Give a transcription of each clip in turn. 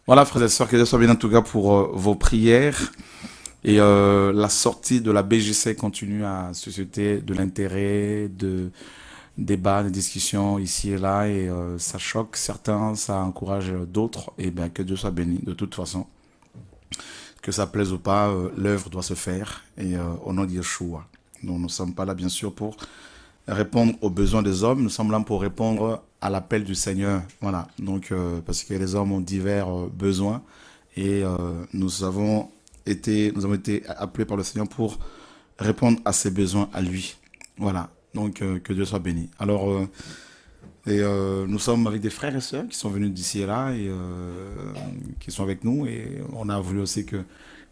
Voilà, frères et sœurs, que Dieu soit bien en tout cas pour vos prières. Et la sortie de la BGC continue à susciter de l'intérêt, de débats, de discussions ici et là. Et ça choque certains, ça encourage d'autres. Et bien, que Dieu soit béni. De toute façon, que ça plaise ou pas, l'œuvre doit se faire. Et au nom de Yeshua. Donc, nous ne sommes pas là, bien sûr, pour répondre aux besoins des hommes. Nous sommes là pour répondre à l'appel du Seigneur. Voilà. Donc, parce que les hommes ont divers besoins. Et nous avons été appelés par le Seigneur pour répondre à ses besoins à lui. Voilà. Donc, que Dieu soit béni. Alors, nous sommes avec des frères et sœurs qui sont venus d'ici et là et qui sont avec nous. Et on a voulu aussi que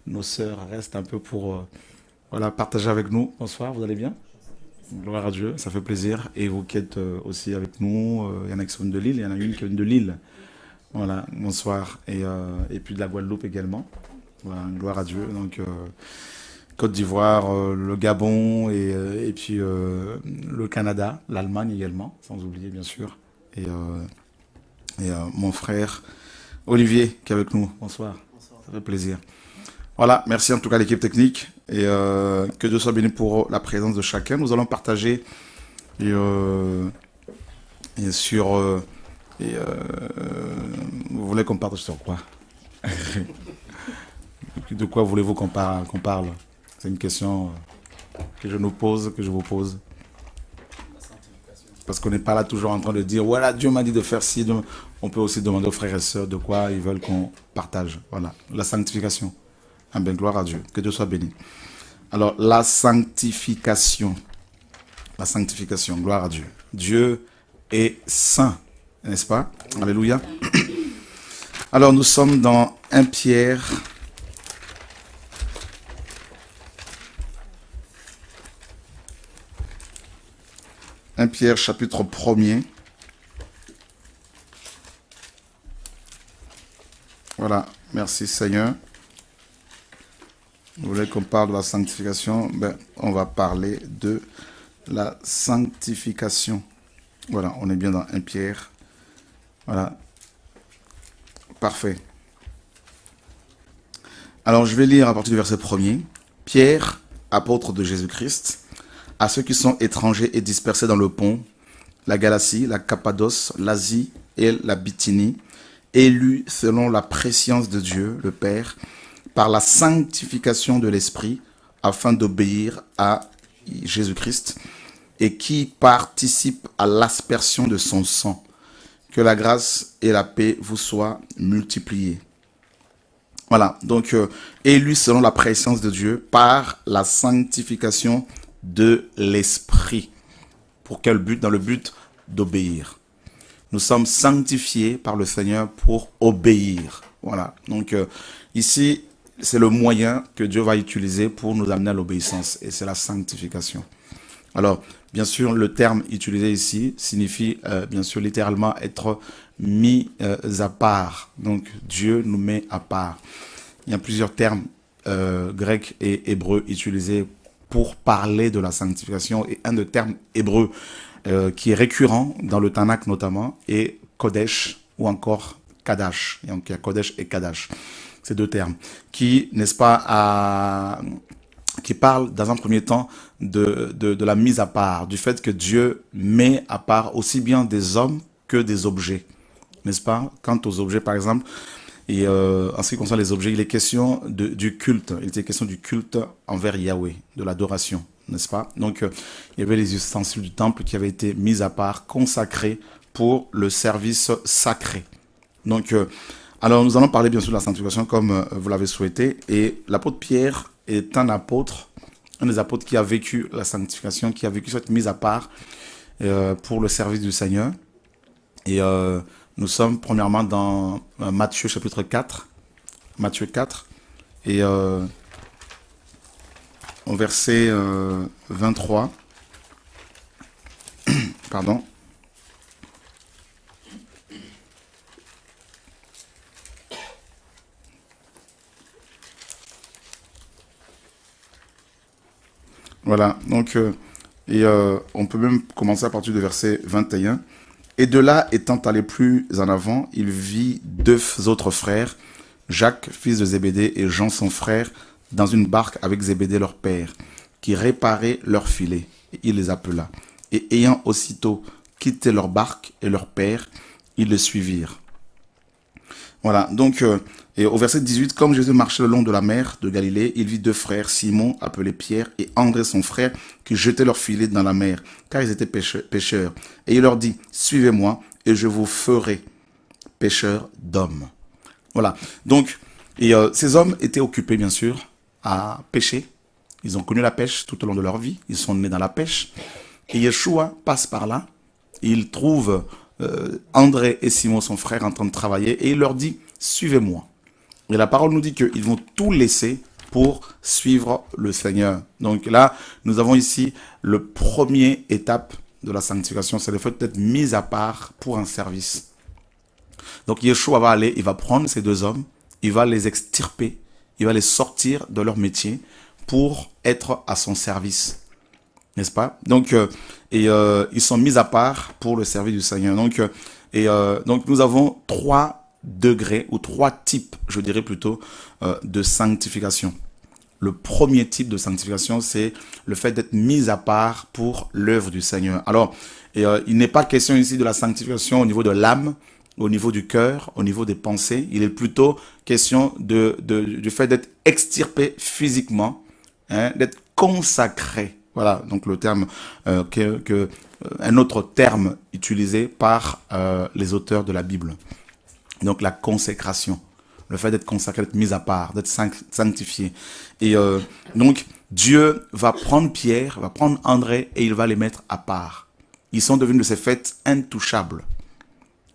nos sœurs restent un peu pour voilà, partager avec nous. Bonsoir, vous allez bien? Gloire à Dieu, ça fait plaisir. Et vous qui êtes aussi avec nous, il y en a qui sont venus de Lille, il y en a une qui vient de Lille. Voilà, bonsoir. Et puis de la Guadeloupe également. Voilà, gloire à Dieu. Donc, Côte d'Ivoire, le Gabon et puis le Canada, l'Allemagne également, sans oublier bien sûr. Et mon frère Olivier qui est avec nous. Bonsoir. Ça fait plaisir. Voilà, merci en tout cas à l'équipe technique. Et que Dieu soit béni pour la présence de chacun. Nous allons partager et sur... vous voulez qu'on parle sur quoi? De quoi voulez-vous qu'on parle? C'est une question que je nous pose, que je vous pose. Parce qu'on n'est pas là toujours en train de dire, voilà, Dieu m'a dit de faire ci. On peut aussi demander aux frères et sœurs de quoi ils veulent qu'on partage. Voilà, la sanctification. Ah ben, gloire à Dieu, que Dieu soit béni. Alors, la sanctification. La sanctification, gloire à Dieu. Dieu est saint, n'est-ce pas? Alléluia. Alors, nous sommes dans 1 Pierre. 1 Pierre, chapitre 1er. Voilà, merci Seigneur. Vous voulez qu'on parle de la sanctification? Ben, on va parler de la sanctification. Voilà, on est bien dans 1 Pierre. Voilà. Parfait. Alors, je vais lire à partir du verset 1er. Pierre, apôtre de Jésus-Christ, à ceux qui sont étrangers et dispersés dans le Pont, la Galatie, la Cappadoce, l'Asie et la Bithynie, élus selon la prescience de Dieu, le Père, par la sanctification de l'Esprit, afin d'obéir à Jésus-Christ, et qui participent à l'aspersion de son sang. Que la grâce et la paix vous soient multipliées. Voilà, donc élus selon la prescience de Dieu, par la sanctification de l'Esprit. Pour quel but? Dans le but d'obéir. Nous sommes sanctifiés par le Seigneur pour obéir. Voilà. Donc ici, c'est le moyen que Dieu va utiliser pour nous amener à l'obéissance. Et c'est la sanctification. Alors, bien sûr, le terme utilisé ici signifie, bien sûr, littéralement être mis à part. Donc, Dieu nous met à part. Il y a plusieurs termes grecs et hébreux utilisés pour parler de la sanctification. Et un des termes hébreux qui est récurrent dans le Tanakh notamment est Kodesh ou encore Kadash. Donc il y a Kodesh et Kadash. Ces deux termes qui, n'est-ce pas, qui parlent dans un premier temps de la mise à part, du fait que Dieu met à part aussi bien des hommes que des objets. N'est-ce pas? Quant aux objets, par exemple, et en ce qui concerne les objets, il est question du culte. Il était question du culte envers Yahweh, de l'adoration, n'est-ce pas? Donc, il y avait les ustensiles du temple qui avaient été mis à part, consacrés pour le service sacré. Donc, alors nous allons parler bien sûr de la sanctification comme vous l'avez souhaité. Et l'apôtre Pierre est un apôtre, un des apôtres qui a vécu la sanctification, qui a vécu cette mise à part pour le service du Seigneur. Et nous sommes premièrement dans Matthieu chapitre 4. Matthieu 4. Et au verset 23. Pardon. Voilà, donc on peut même commencer à partir du verset 21. Et de là, étant allé plus en avant, il vit deux autres frères, Jacques, fils de Zébédée, et Jean, son frère, dans une barque avec Zébédée, leur père, qui réparaient leur filet. Et il les appela. Et ayant aussitôt quitté leur barque et leur père, ils le suivirent. Voilà, donc, et au verset 18, comme Jésus marchait le long de la mer de Galilée, il vit deux frères, Simon, appelé Pierre, et André, son frère, qui jetaient leur filet dans la mer, car ils étaient pêcheurs. Et il leur dit, suivez-moi, et je vous ferai pêcheurs d'hommes. Voilà, donc, et ces hommes étaient occupés, bien sûr, à pêcher. Ils ont connu la pêche tout au long de leur vie, ils sont nés dans la pêche. Et Yeshua passe par là, il trouve André et Simon, son frère, en train de travailler, et il leur dit, suivez-moi. Et la parole nous dit qu'ils vont tout laisser pour suivre le Seigneur. Donc là, nous avons ici le premier étape de la sanctification, c'est le fait d'être mis à part pour un service. Donc Yeshua va aller, il va prendre ces deux hommes, il va les extirper, il va les sortir de leur métier pour être à son service. N'est-ce pas? Donc, ils sont mis à part pour le service du Seigneur. Donc, donc nous avons trois degrés ou trois types, je dirais plutôt, de sanctification. Le premier type de sanctification, c'est le fait d'être mis à part pour l'œuvre du Seigneur. Alors, il n'est pas question ici de la sanctification au niveau de l'âme, au niveau du cœur, au niveau des pensées. Il est plutôt question du fait d'être extirpé physiquement, hein, d'être consacré. Voilà, donc le terme, un autre terme utilisé par les auteurs de la Bible. Donc la consécration, le fait d'être consacré, d'être mis à part, d'être sanctifié. Et donc Dieu va prendre Pierre, va prendre André et il va les mettre à part. Ils sont devenus de ces faits intouchables.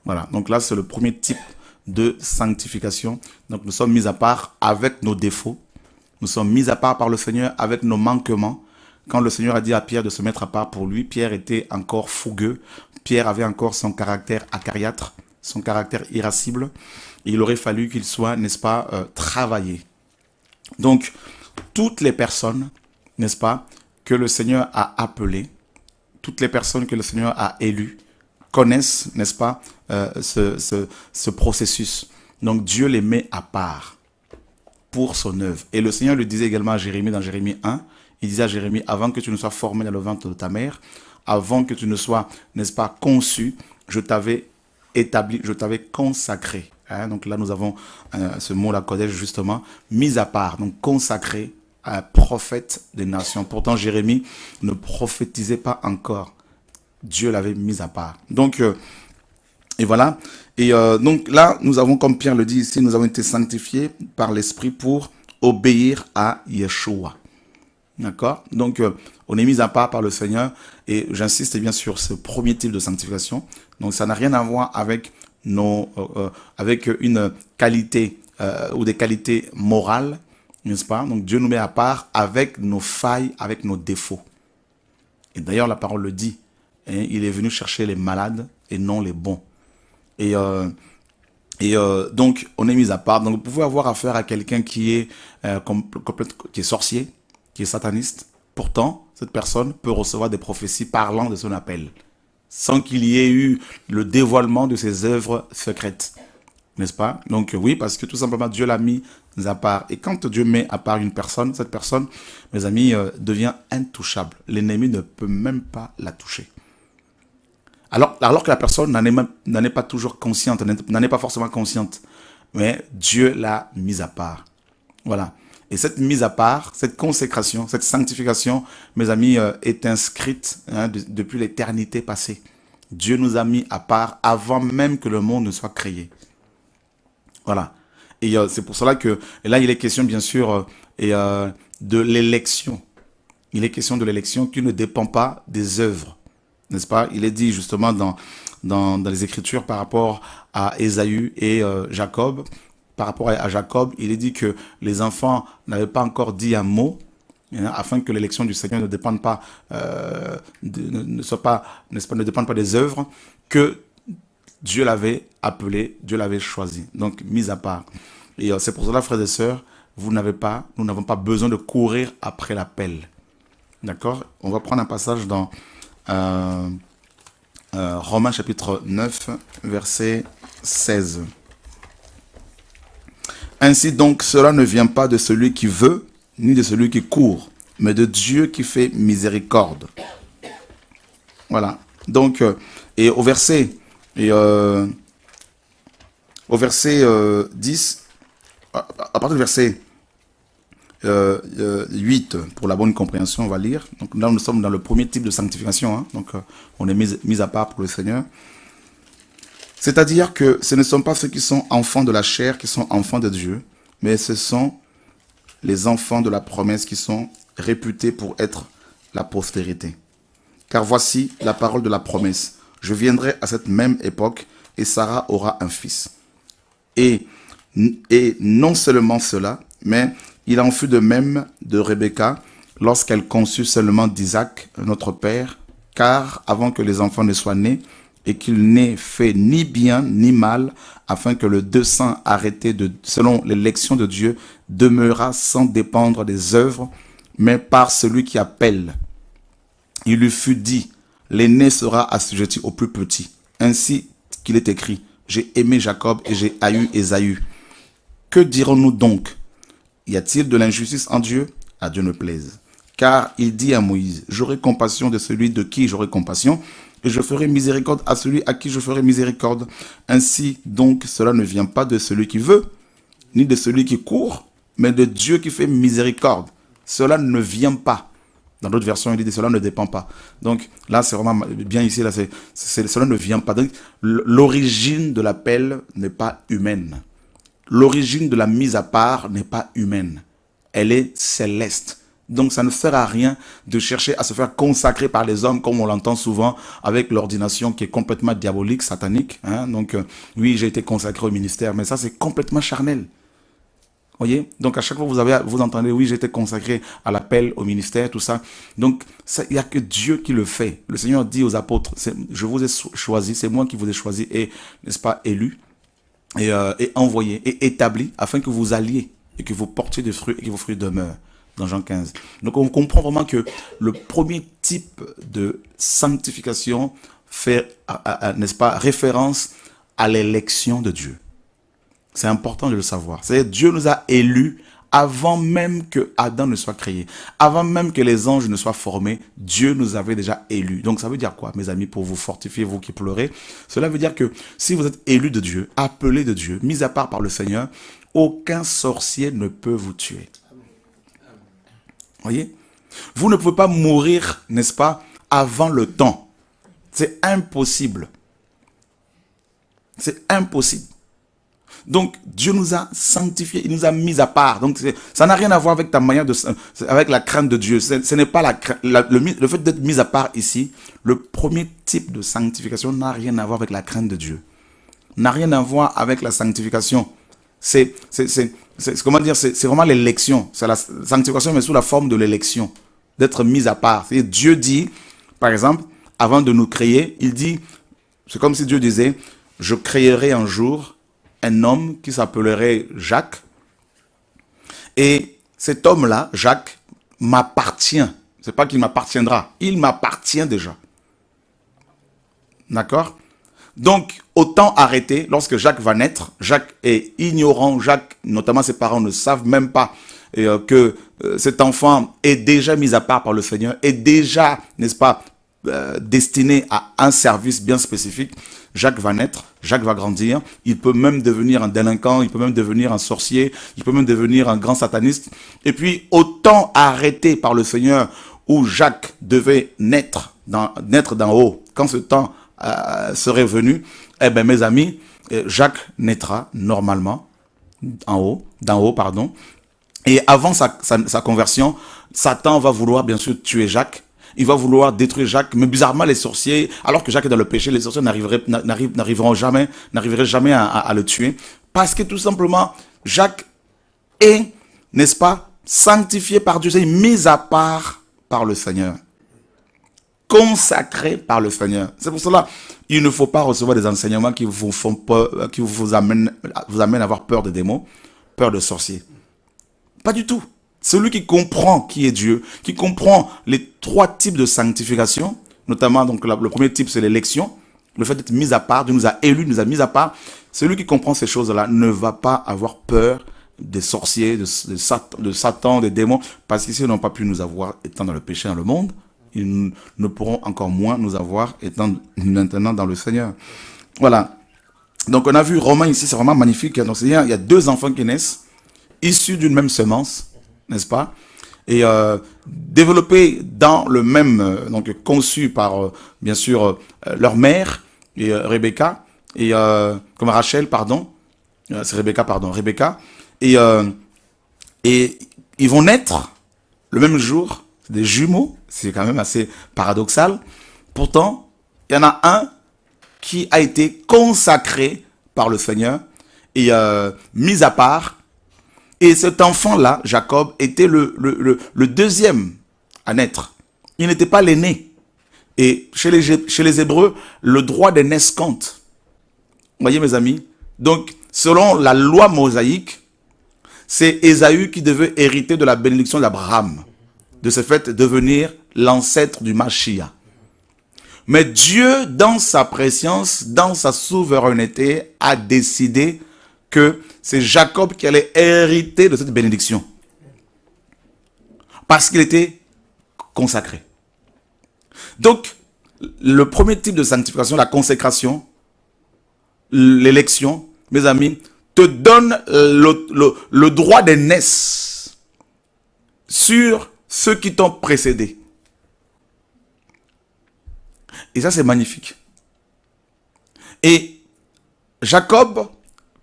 Voilà, donc là c'est le premier type de sanctification. Donc nous sommes mis à part avec nos défauts. Nous sommes mis à part par le Seigneur avec nos manquements. Quand le Seigneur a dit à Pierre de se mettre à part pour lui, Pierre était encore fougueux. Pierre avait encore son caractère acariâtre, son caractère irascible. Et il aurait fallu qu'il soit, n'est-ce pas, travaillé. Donc, toutes les personnes, n'est-ce pas, que le Seigneur a appelées, toutes les personnes que le Seigneur a élues, connaissent, n'est-ce pas, ce processus. Donc, Dieu les met à part pour son œuvre. Et le Seigneur le disait également à Jérémie, dans Jérémie 1, il disait à Jérémie, avant que tu ne sois formé dans le ventre de ta mère, avant que tu ne sois, n'est-ce pas, conçu, je t'avais établi, je t'avais consacré. Hein? Donc là, nous avons ce mot-là, Kodesh, justement, mis à part, donc consacré, à prophète des nations. Pourtant, Jérémie ne prophétisait pas encore. Dieu l'avait mis à part. Donc, et voilà. Et donc là, nous avons, comme Pierre le dit ici, nous avons été sanctifiés par l'Esprit pour obéir à Yeshua. D'accord? Donc, on est mis à part par le Seigneur. Et j'insiste bien sur ce premier type de sanctification. Donc, ça n'a rien à voir avec, avec une qualité ou des qualités morales, n'est-ce pas? Donc, Dieu nous met à part avec nos failles, avec nos défauts. Et d'ailleurs, la parole le dit. Hein, il est venu chercher les malades et non les bons. Et donc, on est mis à part. Donc, vous pouvez avoir affaire à quelqu'un qui est qui est sorcier, qui est sataniste. Pourtant, cette personne peut recevoir des prophéties parlant de son appel, sans qu'il y ait eu le dévoilement de ses œuvres secrètes. N'est-ce pas? Donc oui, parce que tout simplement, Dieu l'a mis à part. Et quand Dieu met à part une personne, cette personne, mes amis, devient intouchable. L'ennemi ne peut même pas la toucher. Alors que la personne n'en est pas toujours consciente, n'en est pas forcément consciente. Mais Dieu l'a mise à part. Voilà. Et cette mise à part, cette consécration, cette sanctification, mes amis, est inscrite depuis l'éternité passée. Dieu nous a mis à part avant même que le monde ne soit créé. Voilà. Et c'est pour cela que, et là, il est question, bien sûr, de l'élection. Il est question de l'élection qui ne dépend pas des œuvres. N'est-ce pas? Il est dit justement dans les Écritures par rapport à Ésaü et Jacob. Par rapport à Jacob, il est dit que les enfants n'avaient pas encore dit un mot, afin que l'élection du Seigneur ne dépende pas, ne dépende pas des œuvres, que Dieu l'avait appelé, Dieu l'avait choisi, donc mis à part. Et c'est pour cela, frères et sœurs, nous n'avons pas besoin de courir après l'appel. D'accord? On va prendre un passage dans Romains chapitre 9, verset 16. Ainsi donc, cela ne vient pas de celui qui veut, ni de celui qui court, mais de Dieu qui fait miséricorde. Voilà. Donc, et au verset 10, à partir du verset 8, pour la bonne compréhension, on va lire. Donc là, nous sommes dans le premier type de sanctification. Hein. Donc, on est mis à part pour le Seigneur. C'est-à-dire que ce ne sont pas ceux qui sont enfants de la chair qui sont enfants de Dieu, mais ce sont les enfants de la promesse qui sont réputés pour être la postérité. Car voici la parole de la promesse. Je viendrai à cette même époque et Sarah aura un fils. Et non seulement cela, mais il en fut de même de Rebecca lorsqu'elle conçut seulement d'Isaac, notre père, car avant que les enfants ne soient nés, et qu'il n'ait fait ni bien ni mal, afin que le dessein arrêté selon l'élection de Dieu demeurât sans dépendre des œuvres, mais par celui qui appelle. Il lui fut dit, l'aîné sera assujetti au plus petit. Ainsi qu'il est écrit, j'ai aimé Jacob et j'ai haï Ésaü. Que dirons-nous donc? Y a-t-il de l'injustice en Dieu? À Dieu ne plaise. Car il dit à Moïse, j'aurai compassion de celui de qui j'aurai compassion, et je ferai miséricorde à celui à qui je ferai miséricorde. Ainsi donc, cela ne vient pas de celui qui veut, ni de celui qui court, mais de Dieu qui fait miséricorde. Cela ne vient pas. Dans d'autres versions, il dit cela ne dépend pas. Donc là, c'est vraiment bien ici. Là, cela ne vient pas. Donc, l'origine de l'appel n'est pas humaine. L'origine de la mise à part n'est pas humaine. Elle est céleste. Donc ça ne sert à rien de chercher à se faire consacrer par les hommes, comme on l'entend souvent, avec l'ordination qui est complètement diabolique, satanique. Hein? Donc oui, j'ai été consacré au ministère, mais ça c'est complètement charnel. Voyez? Donc à chaque fois vous entendez, oui, j'ai été consacré à l'appel, au ministère, tout ça. Donc il n'y a que Dieu qui le fait. Le Seigneur dit aux apôtres, je vous ai choisi, c'est moi qui vous ai choisi et, n'est-ce pas, élu et envoyé et établi afin que vous alliez et que vous portiez des fruits et que vos fruits demeurent. Dans Jean 15. Donc on comprend vraiment que le premier type de sanctification fait, n'est-ce pas, référence à l'élection de Dieu. C'est important de le savoir. C'est-à-dire Dieu nous a élus avant même que Adam ne soit créé. Avant même que les anges ne soient formés, Dieu nous avait déjà élus. Donc ça veut dire quoi, mes amis, pour vous fortifier, vous qui pleurez? Cela veut dire que si vous êtes élus de Dieu, appelés de Dieu, mis à part par le Seigneur, aucun sorcier ne peut vous tuer. Voyez? Vous ne pouvez pas mourir, n'est-ce pas, avant le temps. C'est impossible. C'est impossible. Donc, Dieu nous a sanctifiés, il nous a mis à part. Donc, ça n'a rien à voir avec ta manière avec la crainte de Dieu. Ce n'est pas le fait d'être mis à part ici, le premier type de sanctification n'a rien à voir avec la crainte de Dieu. N'a rien à voir avec la sanctification. C'est vraiment l'élection. C'est la sanctification, mais sous la forme de l'élection. D'être mis à part. Et Dieu dit, par exemple, avant de nous créer, il dit, c'est comme si Dieu disait, je créerai un jour un homme qui s'appellerait Jacques. Et cet homme-là, Jacques, m'appartient. C'est pas qu'il m'appartiendra. Il m'appartient déjà. D'accord? Donc, autant arrêter, lorsque Jacques va naître, Jacques est ignorant, Jacques, notamment ses parents, ne savent même pas que cet enfant est déjà mis à part par le Seigneur, est déjà, n'est-ce pas, destiné à un service bien spécifique. Jacques va naître, Jacques va grandir, il peut même devenir un délinquant, il peut même devenir un sorcier, il peut même devenir un grand sataniste. Et puis, autant arrêté par le Seigneur où Jacques devait naître d'en haut, quand ce temps serait venu, eh bien mes amis, Jacques naîtra normalement d'en haut, pardon. Et avant sa conversion, Satan va vouloir bien sûr tuer Jacques. Il va vouloir détruire Jacques, mais bizarrement les sorciers, alors que Jacques est dans le péché, les sorciers n'arriveraient jamais à le tuer, parce que tout simplement Jacques est, n'est-ce pas, sanctifié par Dieu, c'est mis à part par le Seigneur. Consacré par le Seigneur. C'est pour cela il ne faut pas recevoir des enseignements qui vous font peur, qui vous amènent à avoir peur des démons, peur de sorciers. Pas du tout. Celui qui comprend qui est Dieu, qui comprend les trois types de sanctification, notamment donc le premier type c'est l'élection, le fait d'être mis à part, Dieu nous a élus, nous a mis à part. Celui qui comprend ces choses-là ne va pas avoir peur des sorciers, de Satan, des démons, parce qu'ici, ils n'ont pas pu nous avoir étant dans le péché dans le monde. Ils ne pourront encore moins nous avoir étant maintenant dans le Seigneur. Voilà. Donc, on a vu Romain ici, c'est vraiment magnifique. Donc, il y a 2 enfants qui naissent, issus d'une même semence, n'est-ce pas? Et développés dans le même, donc conçus par, bien sûr, leur mère, et Rebecca, et comme Rachel, pardon, c'est Rebecca, pardon, Rebecca, et ils vont naître le même jour, c'est des jumeaux, c'est quand même assez paradoxal. Pourtant, il y en a un qui a été consacré par le Seigneur et mis à part. Et cet enfant-là, Jacob, était le deuxième à naître. Il n'était pas l'aîné. Et chez les Hébreux, le droit d'aînesse compte. Vous voyez mes amis? Donc, selon la loi mosaïque, c'est Ésaü qui devait hériter de la bénédiction d'Abraham. De ce fait, devenir l'ancêtre du Mashiach. Mais Dieu, dans sa préscience, dans sa souveraineté, a décidé que c'est Jacob qui allait hériter de cette bénédiction. Parce qu'il était consacré. Donc, le premier type de sanctification, la consécration, l'élection, mes amis, te donne le droit d'aînesse sur ceux qui t'ont précédé. Et ça, c'est magnifique. Et Jacob,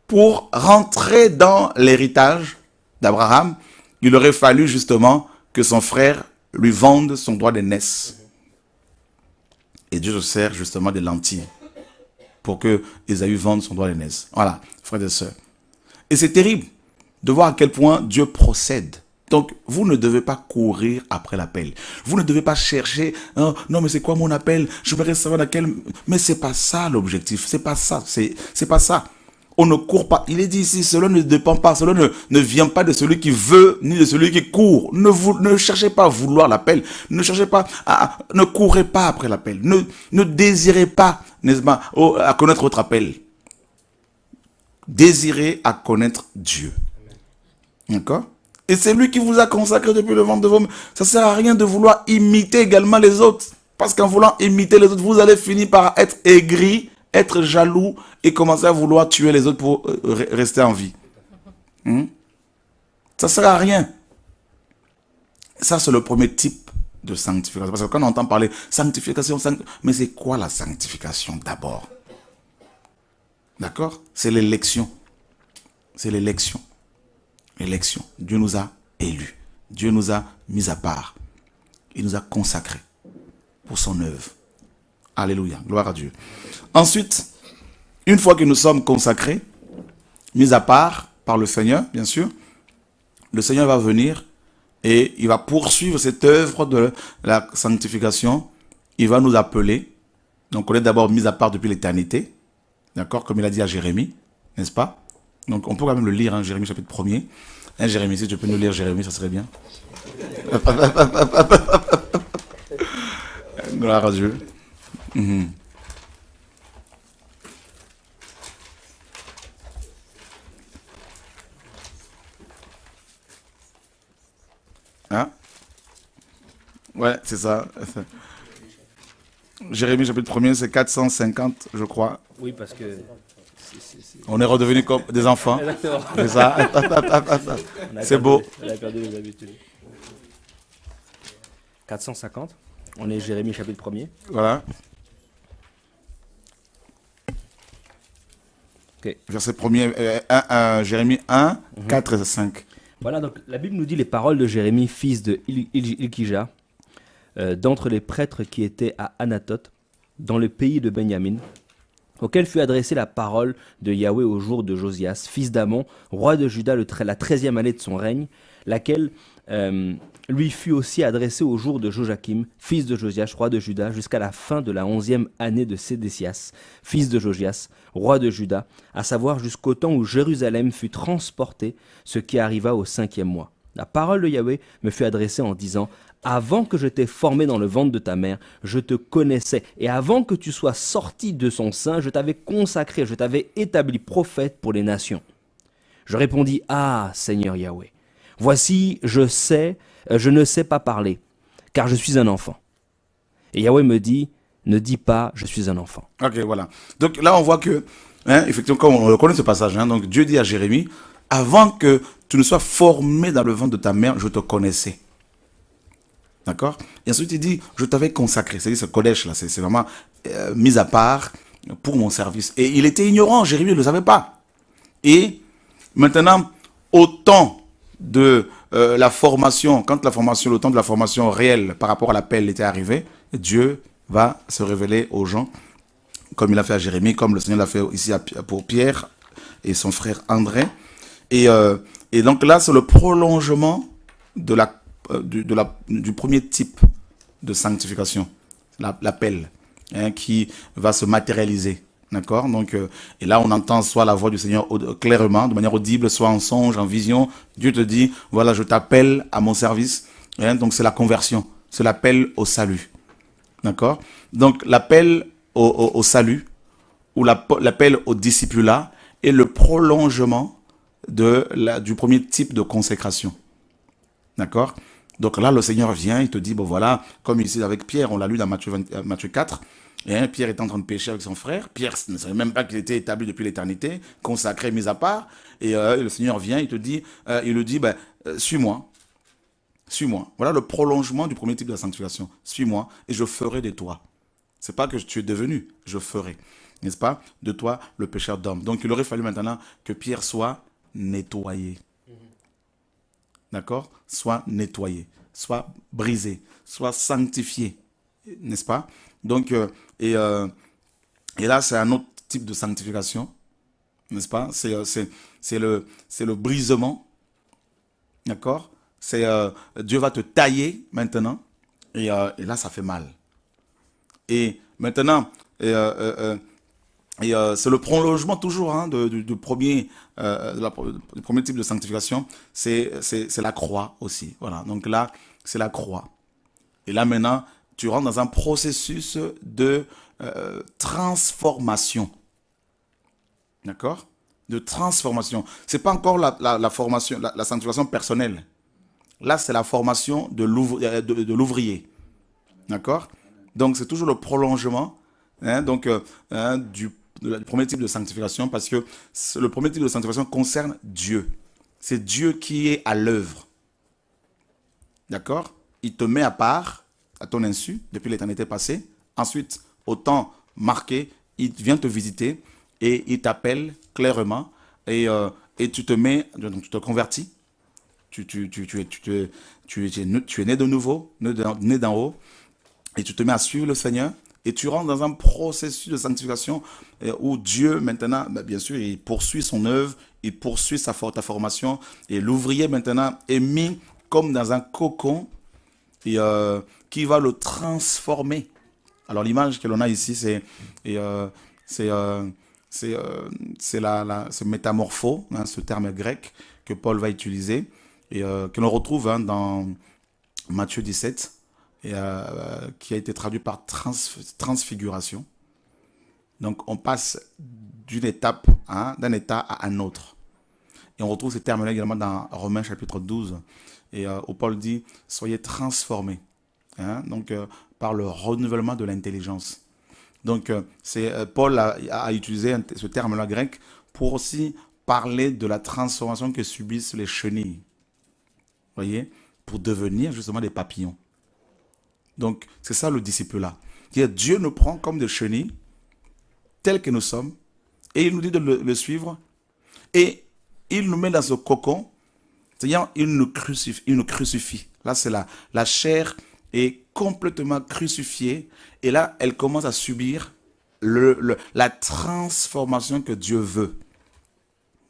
pour rentrer dans l'héritage d'Abraham, il aurait fallu justement que son frère lui vende son droit d'aînesse. Et Dieu se sert justement des lentilles pour que Ésaü vende son droit d'aînesse. Voilà, frères et sœurs. Et c'est terrible de voir à quel point Dieu procède. Donc, vous ne devez pas courir après l'appel. Vous ne devez pas chercher, oh, non, mais c'est quoi mon appel? Je voudrais savoir laquelle. Mais c'est pas ça l'objectif. C'est pas ça. C'est pas ça. On ne court pas. Il est dit ici, cela ne dépend pas. Cela ne vient pas de celui qui veut, ni de celui qui court. Ne cherchez pas à vouloir l'appel. Ne cherchez pas ne courez pas après l'appel. Ne désirez pas, n'est-ce pas, à connaître votre appel. Désirez à connaître Dieu. D'accord? Et c'est lui qui vous a consacré depuis le ventre de vos mères. Ça ne sert à rien de vouloir imiter également les autres. Parce qu'en voulant imiter les autres, vous allez finir par être aigri, être jaloux et commencer à vouloir tuer les autres pour rester en vie. Ça ne sert à rien. Ça, c'est le premier type de sanctification. Parce que quand on entend parler sanctification, mais c'est quoi la sanctification d'abord? D'accord? C'est l'élection. C'est l'élection. Élection. Dieu nous a élus. Dieu nous a mis à part. Il nous a consacrés pour son œuvre. Alléluia. Gloire à Dieu. Ensuite, une fois que nous sommes consacrés, mis à part par le Seigneur, bien sûr, le Seigneur va venir et il va poursuivre cette œuvre de la sanctification. Il va nous appeler. Donc, on est d'abord mis à part depuis l'éternité. D'accord? Comme il a dit à Jérémie, n'est-ce pas? Donc, on peut quand même le lire, hein, Jérémie chapitre 1er. Hein, Jérémie, si tu peux nous lire Jérémie, ça serait bien. Gloire à Dieu. Hein? Ouais, c'est ça. Jérémie chapitre 1er, c'est 450, je crois. Oui, parce que... On est redevenus comme des enfants. Exactement. C'est ça. C'est beau. On a perdu les habitudes. 450. On est Jérémie chapitre 1er. Voilà. Ok. Verset 1er, Jérémie 1, 4 et 5. Voilà, donc la Bible nous dit les paroles de Jérémie, fils de Ilkija, d'entre les prêtres qui étaient à Anathoth, dans le pays de Benjamin, auquel fut adressée la parole de Yahweh au jour de Josias, fils d'Amon, roi de Juda, la 13e année de son règne, laquelle lui fut aussi adressée au jour de Joachim, fils de Josias, roi de Juda, jusqu'à la fin de la 11e année de Sédécias, fils de Josias, roi de Juda, à savoir jusqu'au temps où Jérusalem fut transportée, ce qui arriva au 5e mois. La parole de Yahweh me fut adressée en disant, avant que je t'ai formé dans le ventre de ta mère, je te connaissais, et avant que tu sois sorti de son sein, je t'avais consacré, je t'avais établi prophète pour les nations. Je répondis, ah, Seigneur Yahweh, voici, je ne sais pas parler, car je suis un enfant. Et Yahweh me dit, ne dis pas, je suis un enfant. Ok, voilà. Donc là, on voit que, effectivement, comme on connaît ce passage, donc Dieu dit à Jérémie, avant que tu ne sois formé dans le ventre de ta mère, je te connaissais. D'accord? Et ensuite, il dit, je t'avais consacré. C'est-à-dire, ce collège-là, c'est vraiment mis à part pour mon service. Et il était ignorant, Jérémie ne le savait pas. Et maintenant, au temps de la formation, quand la formation, le temps de la formation réelle par rapport à l'appel était arrivé, Dieu va se révéler aux gens, comme il a fait à Jérémie, comme le Seigneur l'a fait ici pour Pierre et son frère André. Et donc là, c'est le prolongement de du premier type de sanctification, l'appel, qui va se matérialiser. D'accord? Donc, et là, on entend soit la voix du Seigneur clairement, de manière audible, soit en songe, en vision. Dieu te dit, voilà, je t'appelle à mon service. Donc, c'est la conversion. C'est l'appel au salut. D'accord? Donc, l'appel au salut, ou l'appel au discipulat, est le prolongement du premier type de consécration. D'accord? Donc là, le Seigneur vient, il te dit, bon voilà, comme ici avec Pierre, on l'a lu dans Matthieu 4, et Pierre est en train de pécher avec son frère. Pierre ne savait même pas qu'il était établi depuis l'éternité, consacré, mis à part. Et le Seigneur vient, il te dit, il lui dit, suis-moi. Suis-moi. Voilà le prolongement du premier type de la sanctification. Suis-moi et je ferai de toi. C'est pas que tu es devenu, je ferai. N'est-ce pas? De toi, le pécheur d'homme. Donc il aurait fallu maintenant que Pierre soit nettoyé. D'accord? Soit nettoyé, soit brisé, soit sanctifié. N'est-ce pas? Donc, et là, c'est un autre type de sanctification. N'est-ce pas? C'est le brisement. D'accord? Dieu va te tailler maintenant. Et là, ça fait mal. Et maintenant, c'est le prolongement toujours du premier type de sanctification, c'est la croix aussi. Voilà. Donc là, c'est la croix. Et là maintenant, tu rentres dans un processus de transformation. D'accord? De transformation. C'est pas encore la formation, la sanctification personnelle. Là, c'est la formation de l'ouvrier. D'accord? Donc, c'est toujours le prolongement du premier type de sanctification, parce que le premier type de sanctification concerne Dieu. C'est Dieu qui est à l'œuvre. D'accord? Il te met à part, à ton insu, depuis l'éternité passée. Ensuite, au temps marqué, il vient te visiter et il t'appelle clairement et tu te mets, donc tu te convertis. Tu es né de nouveau, né d'en haut, et tu te mets à suivre le Seigneur. Et tu rentres dans un processus de sanctification où Dieu, maintenant, bien sûr, il poursuit son œuvre, il poursuit ta formation. Et l'ouvrier, maintenant, est mis comme dans un cocon qui va le transformer. Alors, l'image que l'on a ici, c'est métamorpho, ce terme grec que Paul va utiliser et que l'on retrouve dans Matthieu 17. Qui a été traduit par transfiguration. Donc, on passe d'un état à un autre. Et on retrouve ce terme-là également dans Romains chapitre 12, où Paul dit « Soyez transformés donc, par le renouvellement de l'intelligence ». Donc, Paul a utilisé ce terme-là grec pour aussi parler de la transformation que subissent les chenilles. Vous voyez? Pour devenir justement des papillons. Donc, c'est ça le disciple-là. Dieu nous prend comme des chenilles, tels que nous sommes, et il nous dit de le suivre, et il nous met dans ce cocon, c'est-à-dire il nous crucifie. Là, c'est la chair est complètement crucifiée, et là, elle commence à subir la transformation que Dieu veut.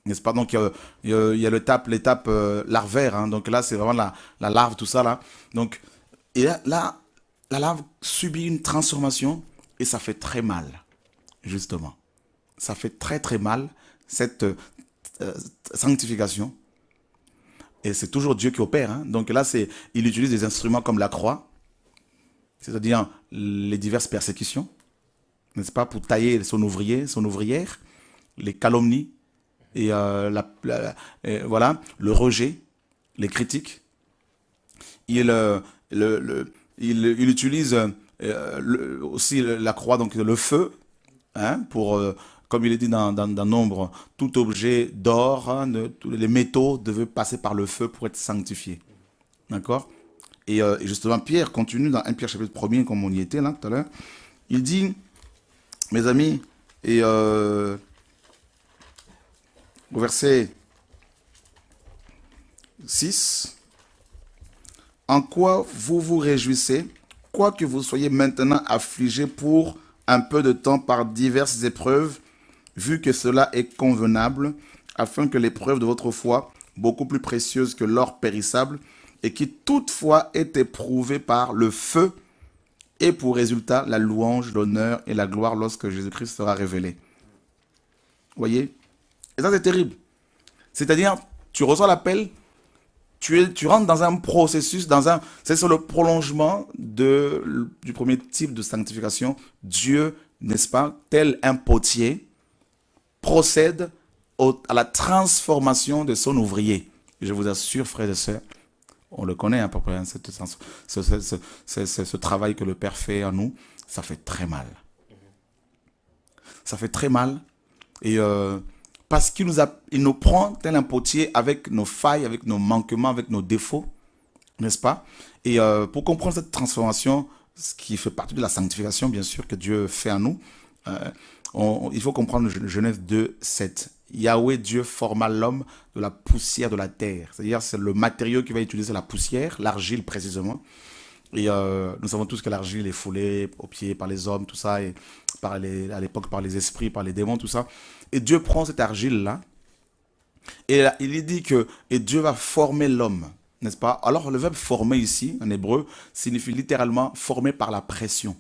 N'est-ce pas? Donc, il y a l'étape larvaire, donc là, c'est vraiment la larve, tout ça, là. Donc, et là, la larve subit une transformation et ça fait très mal, justement. Ça fait très très mal, cette sanctification. Et c'est toujours Dieu qui opère. Hein. Donc là, il utilise des instruments comme la croix, c'est-à-dire les diverses persécutions, n'est-ce pas, pour tailler son ouvrier, son ouvrière, les calomnies, et voilà, le rejet, les critiques. Il utilise aussi la croix, donc le feu, hein, pour, comme il est dit dans Nombre, tout objet d'or, hein, tous les métaux devaient passer par le feu pour être sanctifiés. D'accord? Et justement, Pierre continue dans 1 Pierre chapitre 1er, comme on y était là tout à l'heure. Il dit, mes amis, et au verset 6, en quoi vous vous réjouissez, quoique vous soyez maintenant affligés pour un peu de temps par diverses épreuves, vu que cela est convenable, afin que l'épreuve de votre foi, beaucoup plus précieuse que l'or périssable, et qui toutefois est éprouvée par le feu, ait pour résultat la louange, l'honneur et la gloire lorsque Jésus-Christ sera révélé. Vous voyez? Et ça, c'est terrible. C'est-à-dire, tu reçois l'appel, tu rentres dans un processus, c'est sur le prolongement du premier type de sanctification. Dieu, n'est-ce pas, tel un potier, procède à la transformation de son ouvrier. Et je vous assure, frères et sœurs, on le connaît à peu près, hein, ce travail que le Père fait en nous, ça fait très mal. Ça fait très mal. Et parce qu'il nous prend tel un potier avec nos failles, avec nos manquements, avec nos défauts, n'est-ce pas? Et pour comprendre cette transformation, ce qui fait partie de la sanctification, bien sûr, que Dieu fait en nous, il faut comprendre Genèse 2, 7. Yahweh, Dieu, forma l'homme de la poussière de la terre. C'est-à-dire, c'est le matériau qui va utiliser la poussière, l'argile précisément. Et nous savons tous que l'argile est foulée aux pieds par les hommes, tout ça, et à l'époque par les esprits, par les démons, tout ça. Et Dieu prend cette argile-là, et là, il dit que et Dieu va former l'homme, n'est-ce pas? Alors, le verbe former ici, en hébreu, signifie littéralement former par la pression.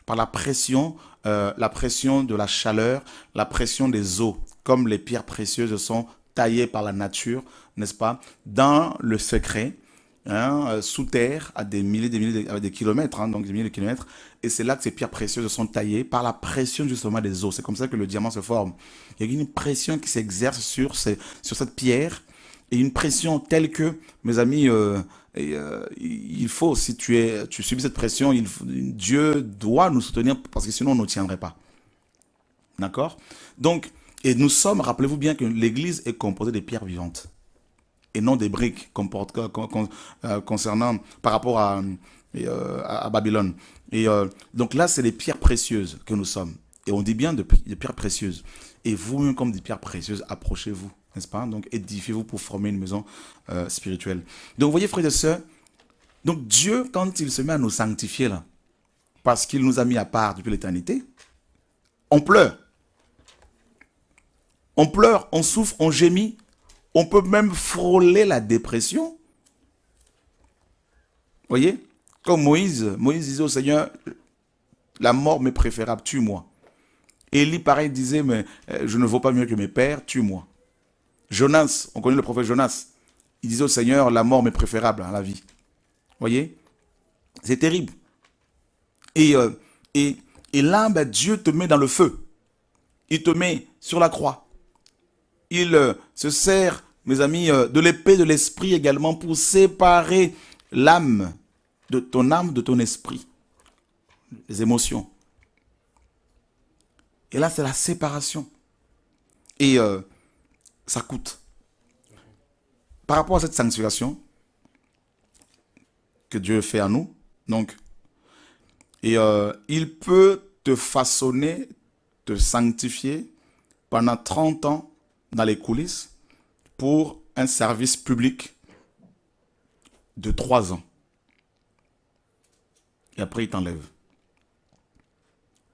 Par la pression de la chaleur, la pression des eaux, comme les pierres précieuses sont taillées par la nature, n'est-ce pas, dans le secret, hein, sous terre, à des milliers, à des kilomètres, hein, donc des milliers de kilomètres, et c'est là que ces pierres précieuses sont taillées par la pression justement des eaux. C'est comme ça que le diamant se forme. Il y a une pression qui s'exerce sur cette pierre, et une pression telle que, mes amis, il faut, si tu subis cette pression, Dieu doit nous soutenir parce que sinon on ne tiendrait pas. D'accord? Donc, et nous sommes, rappelez-vous bien que l'Église est composée des pierres vivantes et non des briques concernant par rapport à Babylone. Et donc là, c'est les pierres précieuses que nous sommes. Et on dit bien de pierres précieuses. Et vous-même, comme des pierres précieuses, approchez-vous, n'est-ce pas? Donc, édifiez-vous pour former une maison spirituelle. Donc, vous voyez, frères et sœurs, donc Dieu, quand il se met à nous sanctifier, là, parce qu'il nous a mis à part depuis l'éternité, on pleure. On pleure, on souffre, on gémit. On peut même frôler la dépression. Vous voyez? Comme Moïse disait au Seigneur, la mort m'est préférable, tue-moi. Élie, pareil, disait, mais je ne vaux pas mieux que mes pères, tue-moi. Jonas, on connaît le prophète Jonas, il disait au Seigneur, la mort m'est préférable à la vie. Vous voyez? C'est terrible. Et là, ben, Dieu te met dans le feu. Il te met sur la croix. Il se sert, mes amis, de l'épée de l'esprit également pour séparer l'âme de ton esprit, les émotions. Et là, c'est la séparation. Et ça coûte. Par rapport à cette sanctification que Dieu fait à nous, donc, et il peut te façonner, te sanctifier pendant 30 ans dans les coulisses pour un service public de 3 ans. Et après, il t'enlève.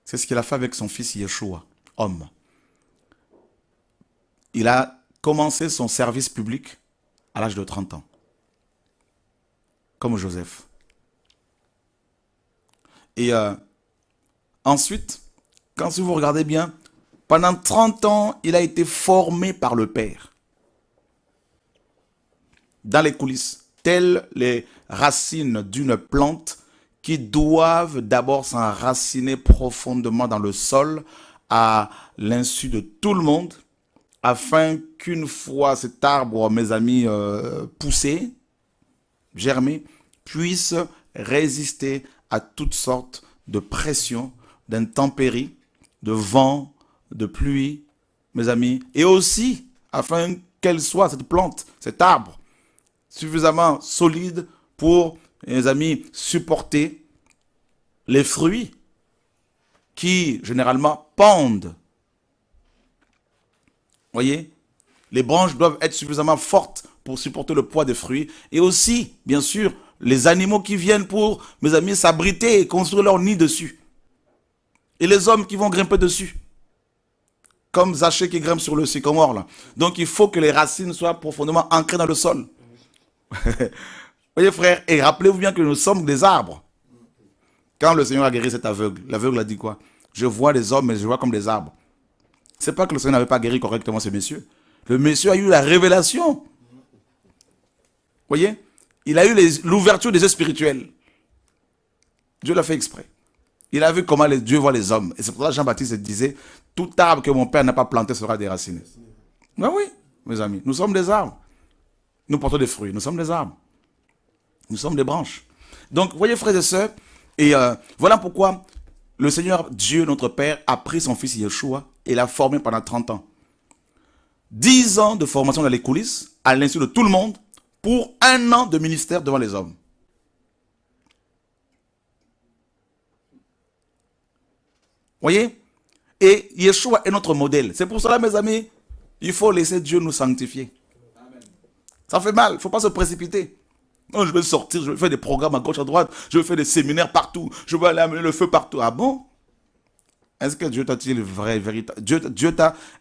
C'est ce qu'il a fait avec son fils Yeshua, homme. Il a commencé son service public à l'âge de 30 ans. Comme Joseph. Et ensuite, quand si vous regardez bien, pendant 30 ans, il a été formé par le Père. dans les coulisses, telles les racines d'une plante qui doivent d'abord s'enraciner profondément dans le sol à l'insu de tout le monde, afin qu'une fois cet arbre, mes amis, poussé, germé, puisse résister à toutes sortes de pressions, d'intempéries, de vent, de pluie, mes amis, et aussi afin qu'elle soit, cette plante, cet arbre, suffisamment solide pour, mes amis, supporter les fruits qui, généralement, pendent. Voyez, les branches doivent être suffisamment fortes pour supporter le poids des fruits. Et aussi, bien sûr, les animaux qui viennent pour, mes amis, s'abriter et construire leur nid dessus. Et les hommes qui vont grimper dessus. Comme Zachée qui grimpe sur le sycomore, là. Donc, il faut que les racines soient profondément ancrées dans le sol. Voyez, frère, et rappelez-vous bien que nous sommes des arbres. Quand le Seigneur a guéri cet aveugle, l'aveugle a dit quoi? Je vois les hommes, mais je vois comme des arbres. C'est pas que le Seigneur n'avait pas guéri correctement ce monsieur. Le monsieur a eu la révélation. Voyez? Il a eu l'ouverture des yeux spirituels. Dieu l'a fait exprès. Il a vu comment Dieu voit les hommes. Et c'est pour ça que Jean-Baptiste disait, tout arbre que mon père n'a pas planté sera déraciné. Ben oui, mes amis, nous sommes des arbres. Nous portons des fruits, nous sommes des arbres. Nous sommes des branches. Donc, voyez, frères et sœurs, et voilà pourquoi le Seigneur Dieu, notre Père, a pris son fils Yeshua et l'a formé pendant 30 ans. 10 ans de formation dans les coulisses, à l'insu de tout le monde, pour 1 an de ministère devant les hommes. Voyez? Et Yeshua est notre modèle. C'est pour cela, mes amis, il faut laisser Dieu nous sanctifier. Amen. Ça fait mal, il ne faut pas se précipiter. Non, je vais sortir, je vais faire des programmes à gauche, à droite, je vais faire des séminaires partout, je vais aller amener le feu partout. Ah bon? Est-ce que Dieu t'a-t-il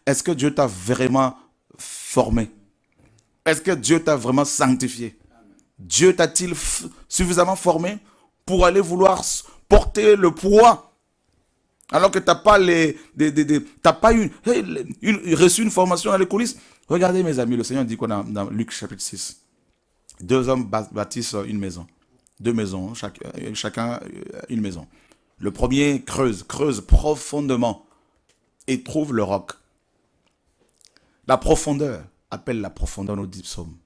est-ce que Dieu t'a vraiment formé? Est-ce que Dieu t'a vraiment sanctifié? Dieu t'a-t-il suffisamment formé pour aller vouloir porter le poids alors que tu n'as pas, reçu une formation dans les coulisses? Regardez, mes amis, le Seigneur dit quoi dans Luc chapitre 6? 2 hommes bâtissent une maison. 2 maisons, chacun une maison. Le premier creuse profondément et trouve le roc. La profondeur appelle la profondeur, nous dit Psaume.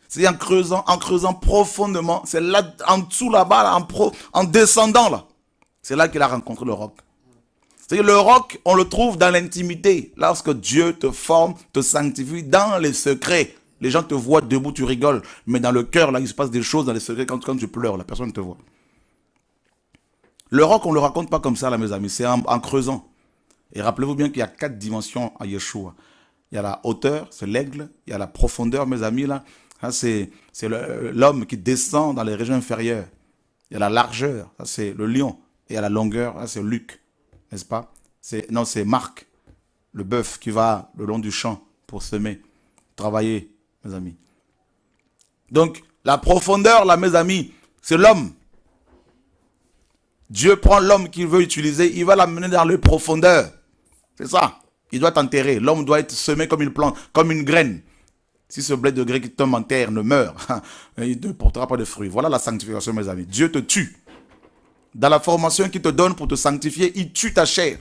C'est en creusant profondément, c'est là, en dessous là-bas, là, en descendant là. C'est là qu'il a rencontré le roc. C'est-à-dire le roc, on le trouve dans l'intimité. Lorsque Dieu te forme, te sanctifie dans les secrets. Les gens te voient debout, tu rigoles. Mais dans le cœur, là, il se passe des choses dans les secrets. Quand tu pleures, la personne ne te voit. Le roc, on ne le raconte pas comme ça, là, mes amis. C'est en creusant. Et rappelez-vous bien qu'il y a 4 dimensions à Yeshua. Il y a la hauteur, c'est l'aigle. Il y a la profondeur, mes amis, là. C'est l'homme qui descend dans les régions inférieures. Il y a la largeur, ça c'est le lion. Et il y a la longueur, ça c'est Luc. N'est-ce pas? Non, c'est Marc, le bœuf qui va le long du champ pour semer, travailler, mes amis. Donc, la profondeur, là, mes amis, c'est l'homme. Dieu prend l'homme qu'il veut utiliser, il va l'amener dans les profondeurs. C'est ça. Il doit t'enterrer. L'homme doit être semé comme une plante, comme une graine. Si ce blé de grès qui tombe en terre ne meurt, il ne portera pas de fruits. Voilà la sanctification, mes amis. Dieu te tue. Dans la formation qu'il te donne pour te sanctifier, il tue ta chair.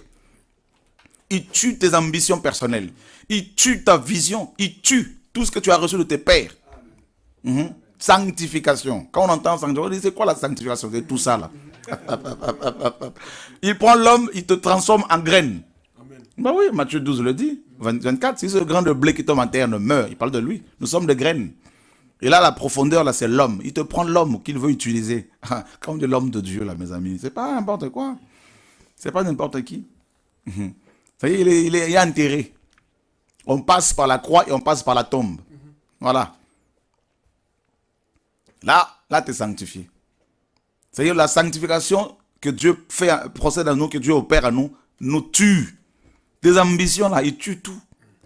Il tue tes ambitions personnelles. Il tue ta vision. Il tue tout ce que tu as reçu de tes pères. Sanctification. Quand on entend sanctification, on dit c'est quoi la sanctification? C'est tout ça là. Il prend l'homme, il te transforme en graine. Ben oui, Matthieu 12 le dit. 24, si ce grain de blé qui tombe en terre ne meurt, il parle de lui. Nous sommes des graines. Et là, la profondeur, là, c'est l'homme. Il te prend l'homme qu'il veut utiliser. Comme de l'homme de Dieu, là, mes amis. C'est pas n'importe quoi. C'est pas n'importe qui. Ça y est, il est enterré. On passe par la croix et on passe par la tombe. Voilà. Là, tu es sanctifié. C'est-à-dire la sanctification que Dieu procède à nous, que Dieu opère à nous, nous tue. Tes ambitions, là, il tue tout.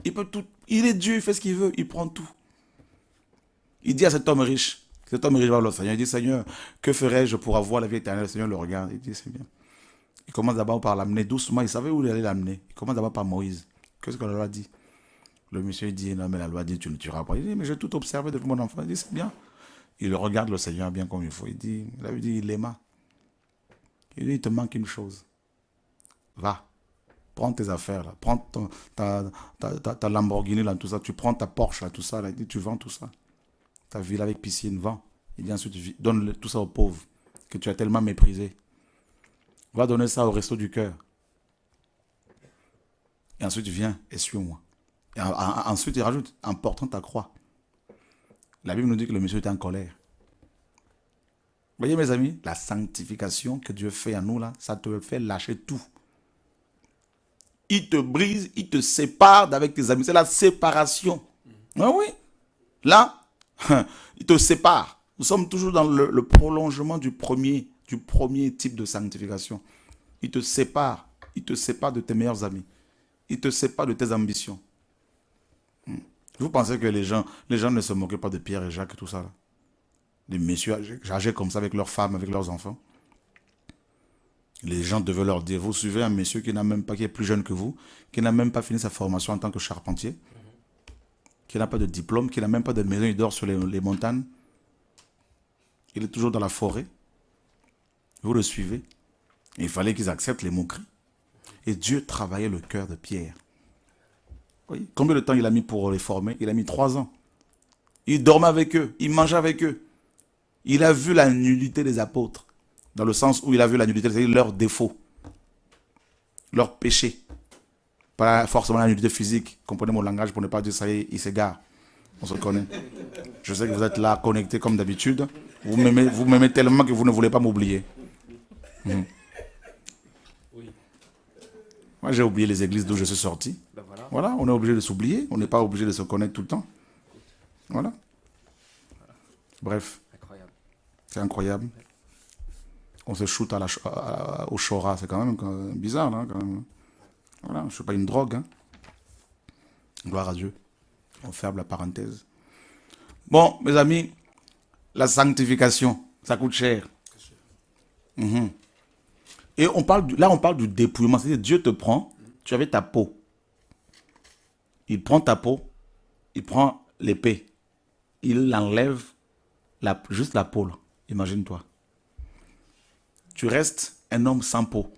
Il peut tout. Il est Dieu, il fait ce qu'il veut, il prend tout. Il dit à cet homme riche va voir le Seigneur, il dit, Seigneur, que ferais-je pour avoir la vie éternelle? Le Seigneur le regarde, il dit, c'est bien. Il commence d'abord par l'amener doucement, il savait où il allait l'amener. Il commence d'abord par Moïse. Qu'est-ce qu'on leur a dit? Le monsieur dit, non mais la loi dit, tu ne tueras pas. Il dit, mais j'ai tout observé depuis mon enfant. Il dit, c'est bien. Il regarde le Seigneur bien comme il faut. Il a dit, il l'aima. Il dit, il te manque une chose. Va, prends tes affaires là. Prends ta Lamborghini là, tout ça. Tu prends ta Porsche là, tout ça. Là. Il dit, tu vends tout ça. Ta ville avec piscine, vends. Il dit ensuite, donne tout ça aux pauvres que tu as tellement méprisé. Va donner ça au resto du cœur. Et ensuite, viens et suis-moi. Et ensuite, il rajoute, en portant ta croix. La Bible nous dit que le monsieur était en colère. Vous voyez mes amis, la sanctification que Dieu fait à nous là, ça te fait lâcher tout. Il te brise, il te sépare d'avec tes amis. C'est la séparation. Ah oui. Là, il te sépare. Nous sommes toujours dans le prolongement du premier type de sanctification. Il te sépare. Il te sépare de tes meilleurs amis. Il te sépare de tes ambitions. Vous pensez que les gens ne se moquaient pas de Pierre et Jacques et tout ça là? Les messieurs ageaient comme ça avec leurs femmes, avec leurs enfants. Les gens devaient leur dire, vous suivez un monsieur qui est plus jeune que vous, qui n'a même pas fini sa formation en tant que charpentier, qui n'a pas de diplôme, qui n'a même pas de maison, il dort sur les montagnes. Il est toujours dans la forêt. Vous le suivez. Il fallait qu'ils acceptent les moqueries. Et Dieu travaillait le cœur de Pierre. Oui. Combien de temps il a mis pour les former? Il a mis 3 ans. Il dormait avec eux, il mangeait avec eux. Il a vu la nullité des apôtres. Dans le sens où il a vu la nullité, c'est-à-dire leurs défauts, leurs péchés. Pas forcément la nullité physique. Comprenez mon langage pour ne pas dire ça y est, il s'égare. On se connaît. Je sais que vous êtes là connectés comme d'habitude. Vous m'aimez tellement que vous ne voulez pas m'oublier. Moi, j'ai oublié les églises d'où je suis sorti. Ben voilà, on est obligé de s'oublier. On n'est pas obligé de se connaître tout le temps. Voilà. Bref. C'est incroyable. On se shoot au Shora. C'est quand même bizarre, là. Quand même. Voilà, je ne suis pas une drogue. Hein. Gloire à Dieu. On ferme la parenthèse. Bon, mes amis, la sanctification, ça coûte cher. Et on parle du dépouillement. C'est-à-dire, Dieu te prend, tu avais ta peau. Il prend ta peau, il prend l'épée. Il enlève juste la peau. Imagine-toi. Tu restes un homme sans peau.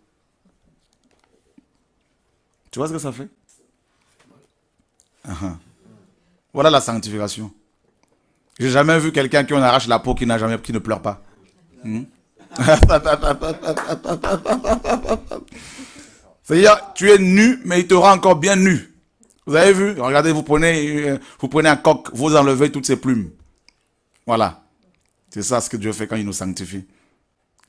Tu vois ce que ça fait? Voilà la sanctification. J'ai jamais vu quelqu'un qui en arrache la peau qui ne pleure pas. C'est-à-dire, tu es nu, mais il te rend encore bien nu. Vous avez vu? Regardez, vous prenez un coq, vous enlevez toutes ses plumes. Voilà. C'est ça ce que Dieu fait quand il nous sanctifie.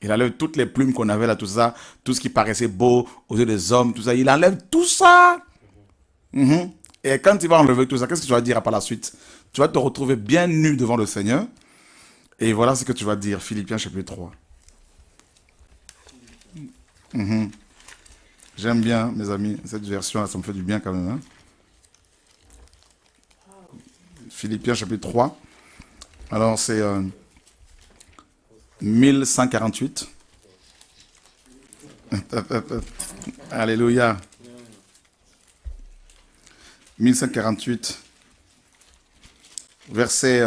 Il enlève toutes les plumes qu'on avait là, tout ça, tout ce qui paraissait beau aux yeux des hommes, tout ça. Il enlève tout ça. Et quand il va enlever tout ça, qu'est-ce que tu vas dire par la suite? Tu vas te retrouver bien nu devant le Seigneur. Et voilà ce que tu vas dire. Philippiens chapitre 3. J'aime bien, mes amis, cette version-là, ça me fait du bien quand même. Hein? Philippiens chapitre 3. Alors, c'est 1148. Alléluia. 1148. Verset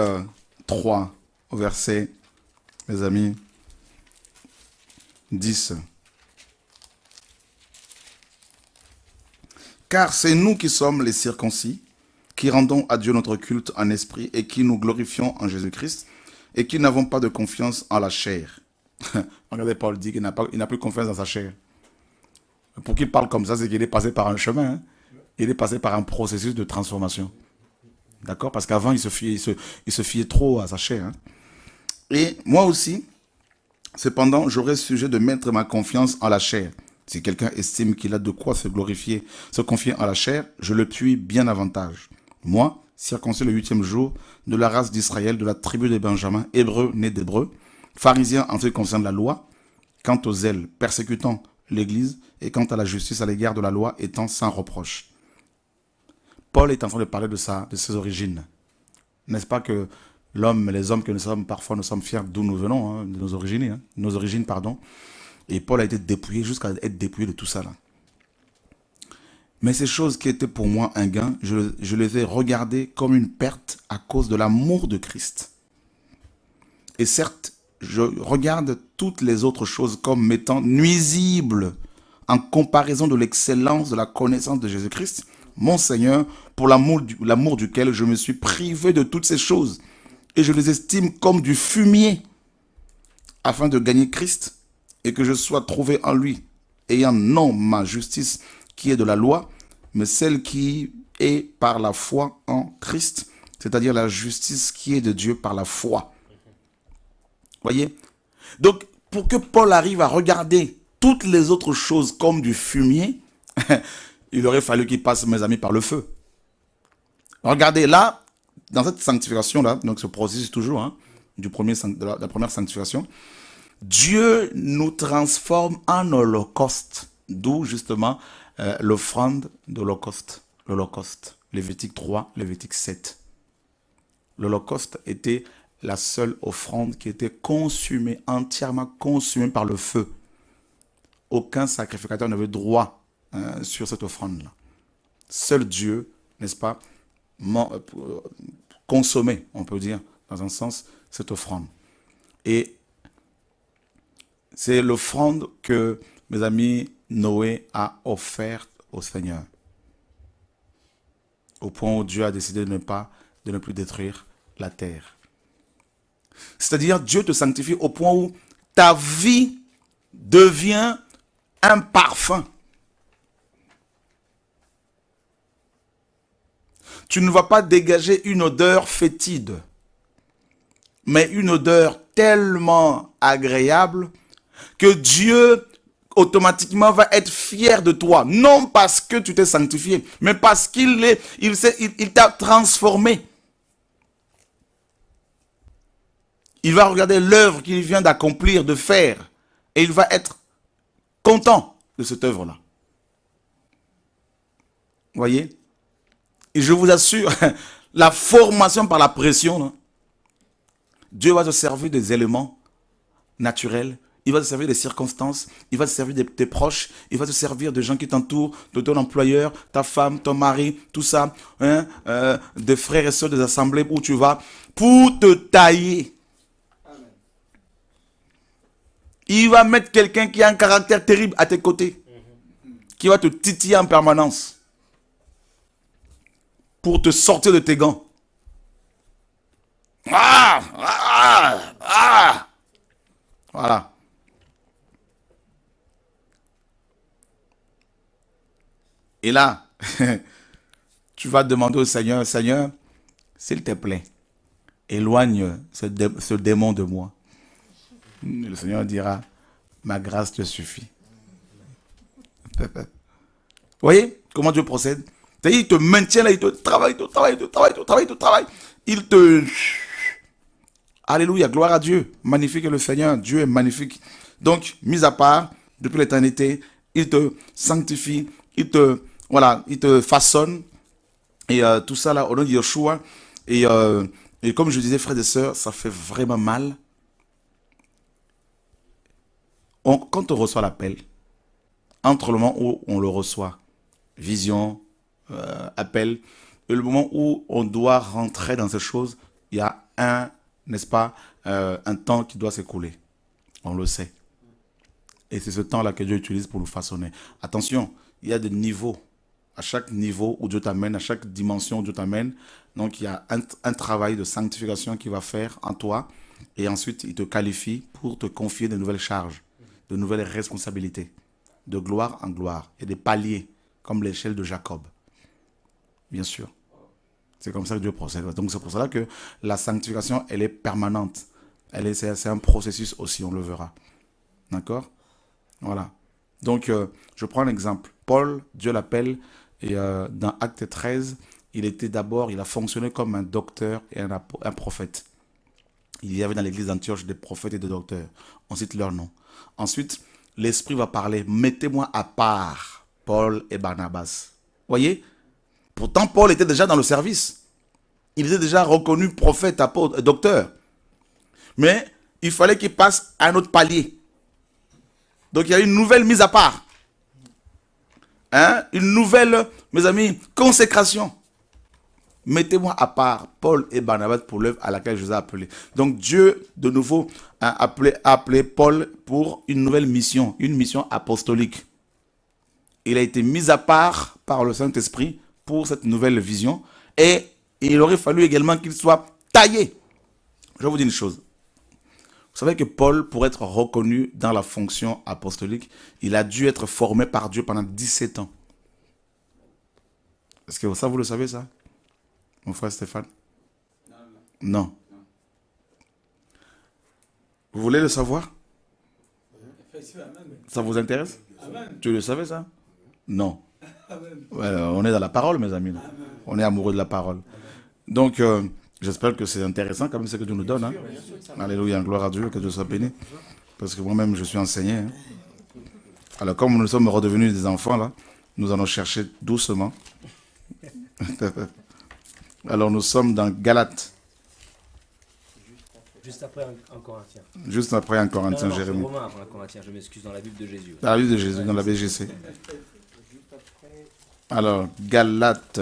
3 au verset, mes amis, 10. Car c'est nous qui sommes les circoncis, qui rendons à Dieu notre culte en esprit et qui nous glorifions en Jésus-Christ et qui n'avons pas de confiance en la chair. Regardez, Paul dit qu'il n'a plus confiance dans sa chair. Pour qu'il parle comme ça, c'est qu'il est passé par un chemin. Hein. Il est passé par un processus de transformation. D'accord? Parce qu'avant, il se fiait trop à sa chair. Hein. Et moi aussi, cependant, j'aurais sujet de mettre ma confiance en la chair. Si quelqu'un estime qu'il a de quoi se glorifier, se confier en la chair, je le puis bien davantage. Moi, circoncis le 8e jour, de la race d'Israël, de la tribu de Benjamin, hébreu, né d'hébreu, pharisien en ce qui concerne la loi, quant aux zèles, persécutant l'Église, et quant à la justice à l'égard de la loi, étant sans reproche. Paul est en train de parler de ses origines. N'est-ce pas que les hommes que nous sommes, parfois nous sommes fiers d'où nous venons, hein, de nos origines, pardon. Et Paul a été dépouillé jusqu'à être dépouillé de tout ça là. Mais ces choses qui étaient pour moi un gain, je les ai regardées comme une perte à cause de l'amour de Christ. Et certes, je regarde toutes les autres choses comme m'étant nuisibles en comparaison de l'excellence de la connaissance de Jésus-Christ, mon Seigneur, pour l'amour duquel je me suis privé de toutes ces choses. Et je les estime comme du fumier, afin de gagner Christ et que je sois trouvé en lui, ayant non ma justice qui est de la loi, mais celle qui est par la foi en Christ, c'est-à-dire la justice qui est de Dieu par la foi. Voyez? Donc, pour que Paul arrive à regarder toutes les autres choses comme du fumier, il aurait fallu qu'il passe, mes amis, par le feu. Regardez, là, dans cette sanctification-là, donc ce processus toujours, hein, de la première sanctification, Dieu nous transforme en holocauste, d'où justement l'offrande de l'holocauste. Lévitique 3, Lévitique 7. L'holocauste était la seule offrande qui était consumée, entièrement consumée par le feu. Aucun sacrificateur n'avait droit sur cette offrande-là. Seul Dieu, n'est-ce pas, consommait, on peut dire, dans un sens, cette offrande. Et c'est l'offrande que, mes amis, Noé a offerte au Seigneur. Au point où Dieu a décidé de ne plus détruire la terre. C'est-à-dire, Dieu te sanctifie au point où ta vie devient un parfum. Tu ne vas pas dégager une odeur fétide, mais une odeur tellement agréable que Dieu automatiquement va être fier de toi. Non parce que tu t'es sanctifié, mais parce qu'il t'a transformé. Il va regarder l'œuvre qu'il vient d'accomplir, de faire, et il va être content de cette œuvre-là. Voyez? Et je vous assure, la formation par la pression, là, Dieu va se servir des éléments naturels, il va se servir des circonstances, il va se servir de tes proches, il va se servir de gens qui t'entourent, de ton employeur, ta femme, ton mari, tout ça, hein, des frères et sœurs des assemblées où tu vas, pour te tailler. Amen. Il va mettre quelqu'un qui a un caractère terrible à tes côtés, qui va te titiller en permanence, pour te sortir de tes gants. Voilà. Et là, tu vas demander au Seigneur, Seigneur, s'il te plaît, éloigne ce démon de moi. Le Seigneur dira, ma grâce te suffit. Vous voyez comment Dieu procède? C'est-à-dire, il te maintient là, il te travaille. Il te... Alléluia, gloire à Dieu. Magnifique est le Seigneur, Dieu est magnifique. Donc, mis à part, depuis l'éternité, il te sanctifie, il te façonne. Et tout ça là, au nom de Yeshua. Et comme je disais, frères et sœurs, ça fait vraiment mal. Quand on reçoit l'appel, entre le moment où on le reçoit, vision, appel, et le moment où on doit rentrer dans ces choses, il y a n'est-ce pas, un temps qui doit s'écouler. On le sait. Et c'est ce temps-là que Dieu utilise pour nous façonner. Attention, il y a des niveaux. À chaque niveau où Dieu t'amène, à chaque dimension où Dieu t'amène, donc il y a un travail de sanctification qu'il va faire en toi. Et ensuite, il te qualifie pour te confier de nouvelles charges, de nouvelles responsabilités, de gloire en gloire. Et des paliers, comme l'échelle de Jacob. Bien sûr. C'est comme ça que Dieu procède. Donc c'est pour cela que la sanctification, elle est permanente. C'est un processus aussi, on le verra. D'accord? Voilà. Donc je prends un exemple. Paul, Dieu l'appelle, et dans Acte 13, il a fonctionné comme un docteur et un prophète. Il y avait dans l'église d'Antioche des prophètes et des docteurs. On cite leurs noms. Ensuite, l'Esprit va parler. Mettez-moi à part Paul et Barnabas. Voyez? Pourtant, Paul était déjà dans le service. Il était déjà reconnu prophète, apôtre, docteur. Mais il fallait qu'il passe à un autre palier. Donc, il y a une nouvelle mise à part. hein, une nouvelle, mes amis, consécration. Mettez-moi à part Paul et Barnabas pour l'œuvre à laquelle je vous ai appelé. Donc Dieu, de nouveau, a appelé Paul pour une nouvelle mission, une mission apostolique. Il a été mis à part par le Saint-Esprit pour cette nouvelle vision. Et il aurait fallu également qu'il soit taillé. Je vais vous dire une chose. Vous savez que Paul, pour être reconnu dans la fonction apostolique, il a dû être formé par Dieu pendant 17 ans. Est-ce que ça, vous le savez, ça, mon frère Stéphane? Non. Vous voulez le savoir? Ça vous intéresse? Tu le savais, ça? Non. Ouais, on est dans la parole, mes amis. On est amoureux de la parole. Donc, j'espère que c'est intéressant quand même ce que Dieu nous donne. Hein. Alléluia, gloire à Dieu, que Dieu soit béni. Parce que moi-même, je suis enseigné. Hein. Alors, comme nous sommes redevenus des enfants, là, nous allons chercher doucement. Alors, nous sommes dans Galates. Juste après un Corinthien. Juste après un Corinthien, Jérémie. Romain après un Corinthien, je m'excuse, dans la Bible de Jésus. Dans la Bible de Jésus, dans la BGC. Alors, Galates.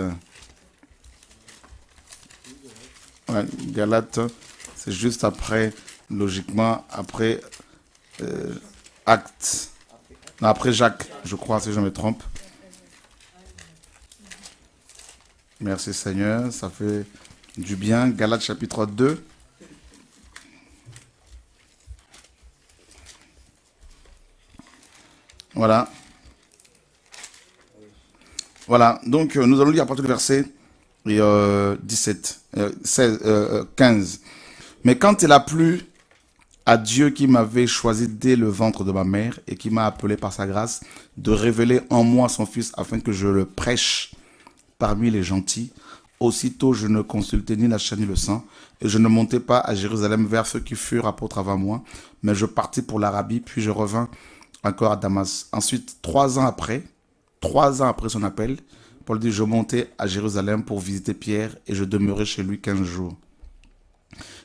Ouais, Galates, c'est juste après, logiquement, après Actes. Non, après Jacques, je crois, si je me trompe. Merci Seigneur, ça fait du bien. Galates chapitre 2. Voilà. Voilà, donc nous allons lire à partir du verset 15. Mais quand il a plu à Dieu qui m'avait choisi dès le ventre de ma mère et qui m'a appelé par sa grâce de révéler en moi son Fils afin que je le prêche parmi les gentils, aussitôt je ne consultais ni la chair ni le sang et je ne montais pas à Jérusalem vers ceux qui furent apôtres avant moi, mais je partis pour l'Arabie, puis je revins encore à Damas. Ensuite, 3 ans après son appel, Paul dit, je montais à Jérusalem pour visiter Pierre et je demeurai chez lui 15 jours.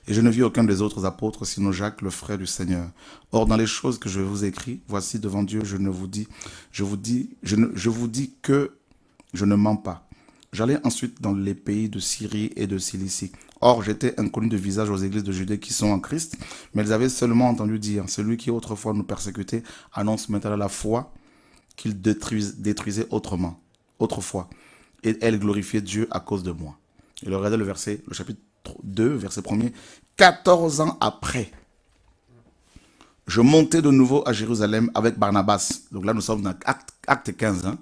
Et je ne vis aucun des autres apôtres, sinon Jacques, le frère du Seigneur. Or, dans les choses que je vous écris, voici devant Dieu, je vous dis que je ne mens pas. J'allais ensuite dans les pays de Syrie et de Cilicie. Or, j'étais inconnu de visage aux églises de Judée qui sont en Christ, mais elles avaient seulement entendu dire, celui qui autrefois nous persécutait annonce maintenant la foi qu'il détruisait autrefois. Et elle glorifiait Dieu à cause de moi. Et regardez le chapitre 2, verset 1er. 14 ans après, je montais de nouveau à Jérusalem avec Barnabas. Donc là, nous sommes dans acte 15. Hein.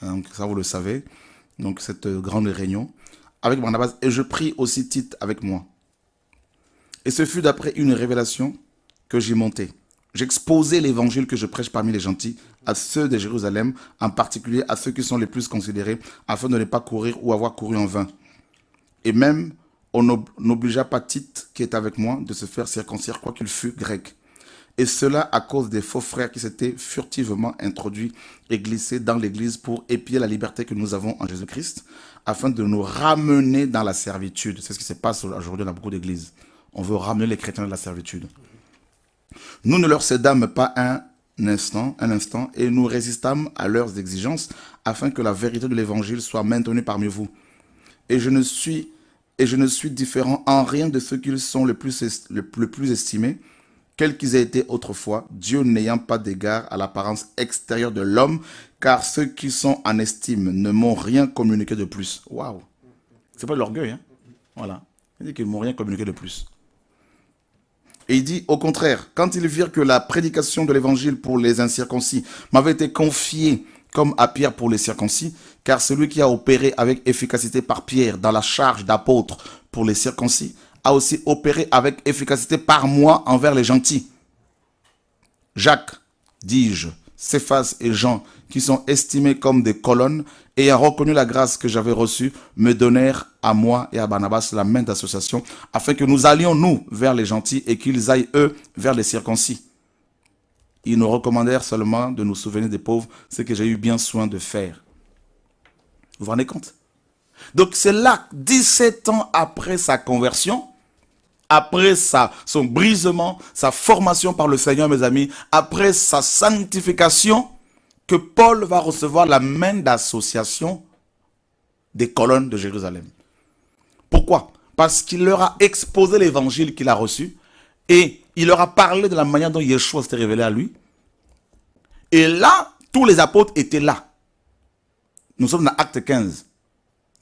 Donc ça, vous le savez. Donc cette grande réunion. Avec Barnabas. Et je pris aussi Tite avec moi. Et ce fut d'après une révélation que j'y montais. J'exposais l'évangile que je prêche parmi les gentils, à ceux de Jérusalem, en particulier à ceux qui sont les plus considérés, afin de ne pas courir ou avoir couru en vain. Et même, on n'obligea pas Tite, qui était avec moi, de se faire circoncire, quoiqu'il fût grec. Et cela à cause des faux frères qui s'étaient furtivement introduits et glissés dans l'église pour épier la liberté que nous avons en Jésus-Christ, afin de nous ramener dans la servitude. C'est ce qui se passe aujourd'hui dans beaucoup d'églises. On veut ramener les chrétiens de la servitude. Nous ne leur cédâmes pas un instant, et nous résistâmes à leurs exigences, afin que la vérité de l'évangile soit maintenue parmi vous. Et je ne suis différent en rien de ceux qui sont le plus estimés, quels qu'ils aient été autrefois, Dieu n'ayant pas d'égard à l'apparence extérieure de l'homme, car ceux qui sont en estime ne m'ont rien communiqué de plus. Waouh! C'est pas de l'orgueil, hein? Voilà. Il dit qu'ils ne m'ont rien communiqué de plus. Et il dit, au contraire, quand ils virent que la prédication de l'évangile pour les incirconcis m'avait été confiée comme à Pierre pour les circoncis, car celui qui a opéré avec efficacité par Pierre dans la charge d'apôtre pour les circoncis, a aussi opéré avec efficacité par moi envers les gentils. Jacques, dis-je, Céphas et Jean, qui sont estimés comme des colonnes, ayant reconnu la grâce que j'avais reçue, me donnèrent à moi et à Barnabas la main d'association, afin que nous allions, nous, vers les gentils, et qu'ils aillent, eux, vers les circoncis. Ils nous recommandèrent seulement de nous souvenir des pauvres, ce que j'ai eu bien soin de faire. Vous vous rendez compte? Donc c'est là, 17 ans après sa conversion, après son brisement, sa formation par le Seigneur, mes amis, après sa sanctification, que Paul va recevoir la main d'association des colonnes de Jérusalem. Pourquoi? Parce qu'il leur a exposé l'évangile qu'il a reçu et il leur a parlé de la manière dont Yeshua s'était révélé à lui. Et là, tous les apôtres étaient là. Nous sommes dans Acte 15.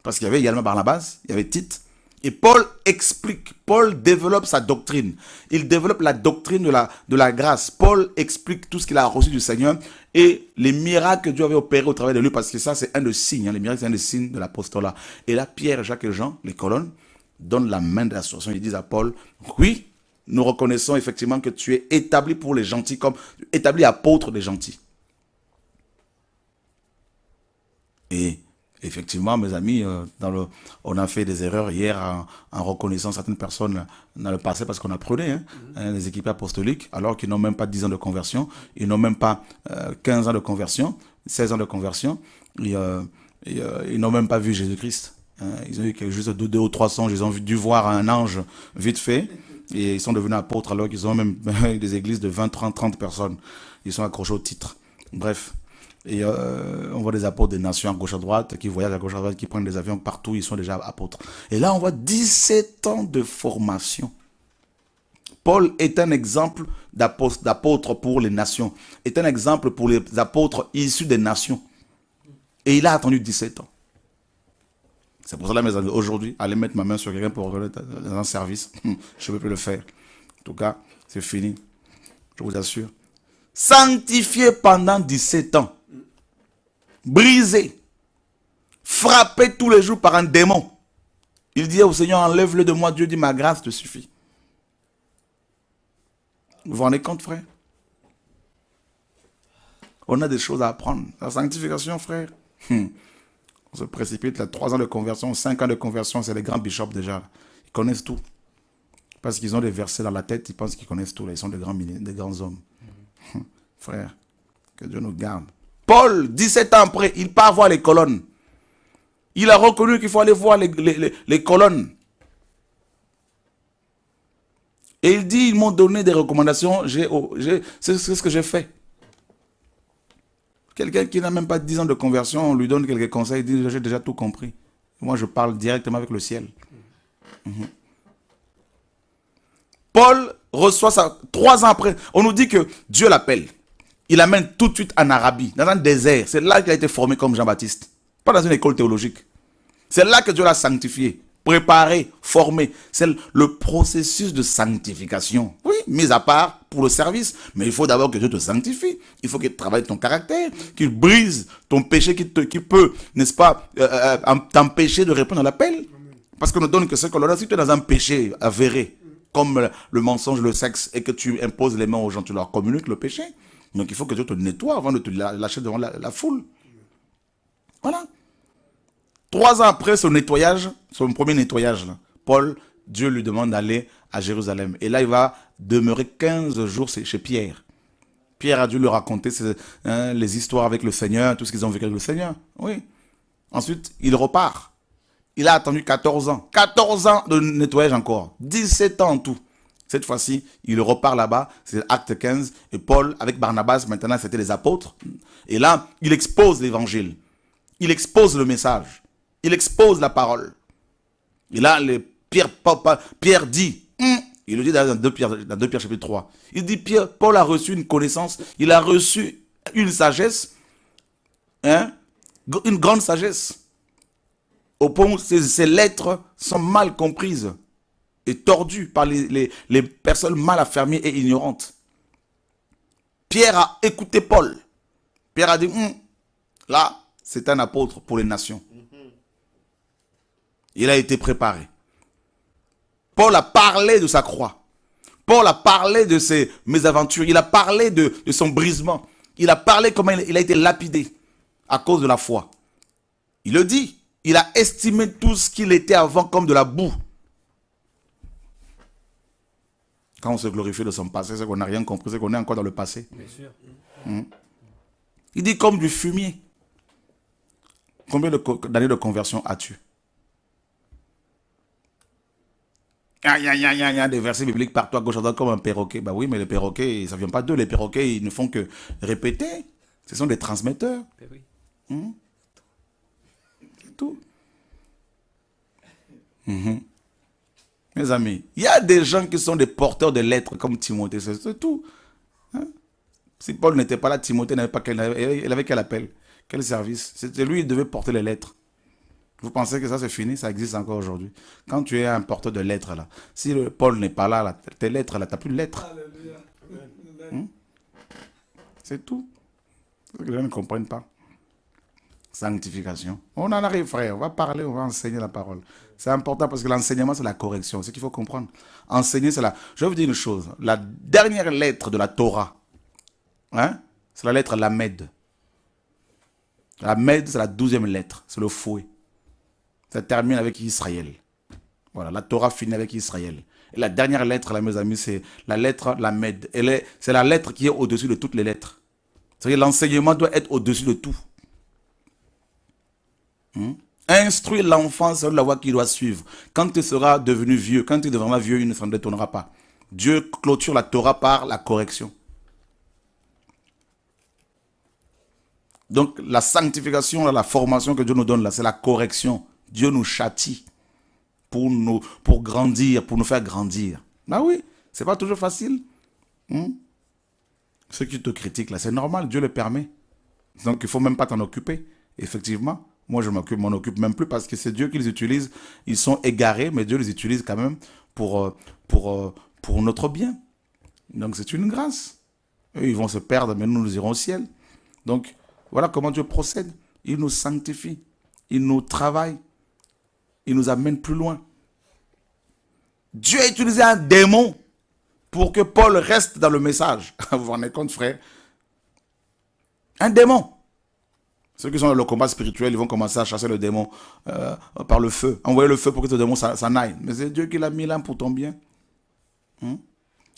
Parce qu'il y avait également Barnabas, il y avait Tite. Et Paul explique, Paul développe sa doctrine. Il développe la doctrine de la grâce. Paul explique tout ce qu'il a reçu du Seigneur et les miracles que Dieu avait opérés au travers de lui, parce que ça, c'est un des signes. Les miracles, c'est un des signes de l'apostolat. Et là, Pierre, Jacques et Jean, les colonnes, donnent la main d'association. Ils disent à Paul, oui, nous reconnaissons effectivement que tu es établi pour les gentils, comme établi apôtre des gentils. Et effectivement, mes amis, on a fait des erreurs hier en reconnaissant certaines personnes dans le passé parce qu'on apprenait les équipes apostoliques, alors qu'ils n'ont même pas 10 ans de conversion, ils n'ont même pas 15 ans de conversion, 16 ans de conversion, ils n'ont même pas vu Jésus-Christ. Ils ont eu juste 2 ou 300, ils ont dû voir un ange vite fait, et ils sont devenus apôtres alors qu'ils ont même des églises de 20, 30 personnes. Ils sont accrochés au titre. Bref. Et on voit des apôtres des nations à gauche à droite, qui voyagent à gauche à droite, qui prennent des avions partout, ils sont déjà apôtres. Et là, on voit 17 ans de formation. Paul est un exemple d'apôtre pour les nations, est un exemple pour les apôtres issus des nations. Et il a attendu 17 ans. C'est pour cela, mes amis, aujourd'hui, aller mettre ma main sur quelqu'un pour reconnaître dans un service, je ne peux plus le faire. En tout cas, c'est fini, je vous assure. Sanctifié pendant 17 ans. Brisé, frappé tous les jours par un démon. Il dit au Seigneur, enlève-le de moi. Dieu dit, ma grâce te suffit. Vous vous rendez compte, frère? On a des choses à apprendre. La sanctification, frère. On se précipite, là, 3 ans de conversion, 5 ans de conversion, c'est les grands bishops déjà. Ils connaissent tout. Parce qu'ils ont des versets dans la tête, ils pensent qu'ils connaissent tout. Là. Ils sont des grands hommes. Frère, que Dieu nous garde. Paul, 17 ans après, il part voir les colonnes. Il a reconnu qu'il faut aller voir les colonnes. Et il dit, ils m'ont donné des recommandations, c'est ce que j'ai fait. Quelqu'un qui n'a même pas 10 ans de conversion, on lui donne quelques conseils, il dit, j'ai déjà tout compris. Moi, je parle directement avec le ciel. Paul reçoit ça 3 ans après. On nous dit que Dieu l'appelle. Il l'amène tout de suite en Arabie, dans un désert. C'est là qu'il a été formé comme Jean-Baptiste. Pas dans une école théologique. C'est là que Dieu l'a sanctifié, préparé, formé. C'est le processus de sanctification. Oui, mis à part pour le service. Mais il faut d'abord que Dieu te sanctifie. Il faut qu'il travaille ton caractère, qu'il brise ton péché qui peut, n'est-ce pas, t'empêcher de répondre à l'appel. Parce qu'on ne donne que ce que l'on a. Si tu es dans un péché avéré, comme le mensonge, le sexe, et que tu imposes les mains aux gens, tu leur communiques le péché. Donc il faut que Dieu te nettoie avant de te lâcher devant la foule. Voilà. 3 ans après son nettoyage, son premier nettoyage, là, Paul, Dieu lui demande d'aller à Jérusalem. Et là, il va demeurer 15 jours chez Pierre. Pierre a dû lui raconter les histoires avec le Seigneur, tout ce qu'ils ont vécu avec le Seigneur. Oui. Ensuite, il repart. Il a attendu 14 ans. 14 ans de nettoyage encore. 17 ans en tout. Cette fois-ci, il repart là-bas, c'est Acte 15, et Paul, avec Barnabas, maintenant, c'était les apôtres. Et là, il expose l'évangile. Il expose le message. Il expose la parole. Et là, Pierre dit, il le dit dans 2 Pierre chapitre 3, il dit, Paul a reçu une connaissance, il a reçu une sagesse, une grande sagesse, au point où ces lettres sont mal comprises et tordues par les personnes mal affermies et ignorantes. Pierre a écouté Paul. Pierre a dit, là, c'est un apôtre pour les nations. Il a été préparé. Paul a parlé de sa croix. Paul a parlé de ses mésaventures. Il a parlé de son brisement. Il a parlé comment il a été lapidé à cause de la foi. Il le dit. Il a estimé tout ce qu'il était avant comme de la boue. Quand on se glorifie de son passé, c'est qu'on n'a rien compris, c'est qu'on est encore dans le passé. Bien sûr. Il dit comme du fumier. Combien d'années de conversion as-tu? Il y a des versets bibliques partout à gauche à droite comme un perroquet. Bah oui, mais les perroquets, ça ne vient pas d'eux. Les perroquets, ils ne font que répéter. Ce sont des transmetteurs. Oui. C'est tout. Mes amis, il y a des gens qui sont des porteurs de lettres comme Timothée, c'est tout. Hein? Si Paul n'était pas là, Timothée n'avait pas il avait quel appel, quel service? C'était lui qui devait porter les lettres. Vous pensez que ça c'est fini? Ça existe encore aujourd'hui. Quand tu es un porteur de lettres là, si Paul n'est pas là, tes lettres là, tu n'as plus de lettres. C'est tout. Les gens ne comprennent pas. Sanctification. On en arrive, frère. On va parler, on va enseigner la parole. C'est important parce que l'enseignement, c'est la correction. C'est ce qu'il faut comprendre. Enseigner, c'est la... Je vais vous dire une chose. La dernière lettre de la Torah, hein, c'est la lettre Lamed. Lamed, c'est la 12e lettre. C'est le fouet. Ça termine avec Israël. Voilà, la Torah finit avec Israël. Et la dernière lettre, là, mes amis, c'est la lettre Lamed. C'est la lettre qui est au-dessus de toutes les lettres. C'est-à-dire que l'enseignement doit être au-dessus de tout. Instruire l'enfant sur la voie qu'il doit suivre. Quand tu seras devenu vieux, quand tu deviendras vieux, il ne s'en détonnera pas. Dieu clôture la Torah par la correction. Donc la sanctification, la formation que Dieu nous donne là, c'est la correction. Dieu nous châtie pour grandir, pour nous faire grandir. Ben oui, c'est pas toujours facile. Ceux qui te critiquent là, c'est normal, Dieu le permet. Donc il ne faut même pas t'en occuper. Effectivement, moi je m'en occupe même plus parce que c'est Dieu qui les utilise. Ils sont égarés, mais Dieu les utilise quand même pour notre bien. Donc c'est une grâce. Eux, ils vont se perdre, mais nous irons au ciel. Donc voilà comment Dieu procède. Il nous sanctifie, il nous travaille, il nous amène plus loin. Dieu a utilisé un démon pour que Paul reste dans le message. Vous vous rendez compte, frère? Un démon. Ceux qui sont dans le combat spirituel, ils vont commencer à chasser le démon par le feu. Envoyer le feu pour que ce démon s'en aille. Mais c'est Dieu qui l'a mis là pour ton bien.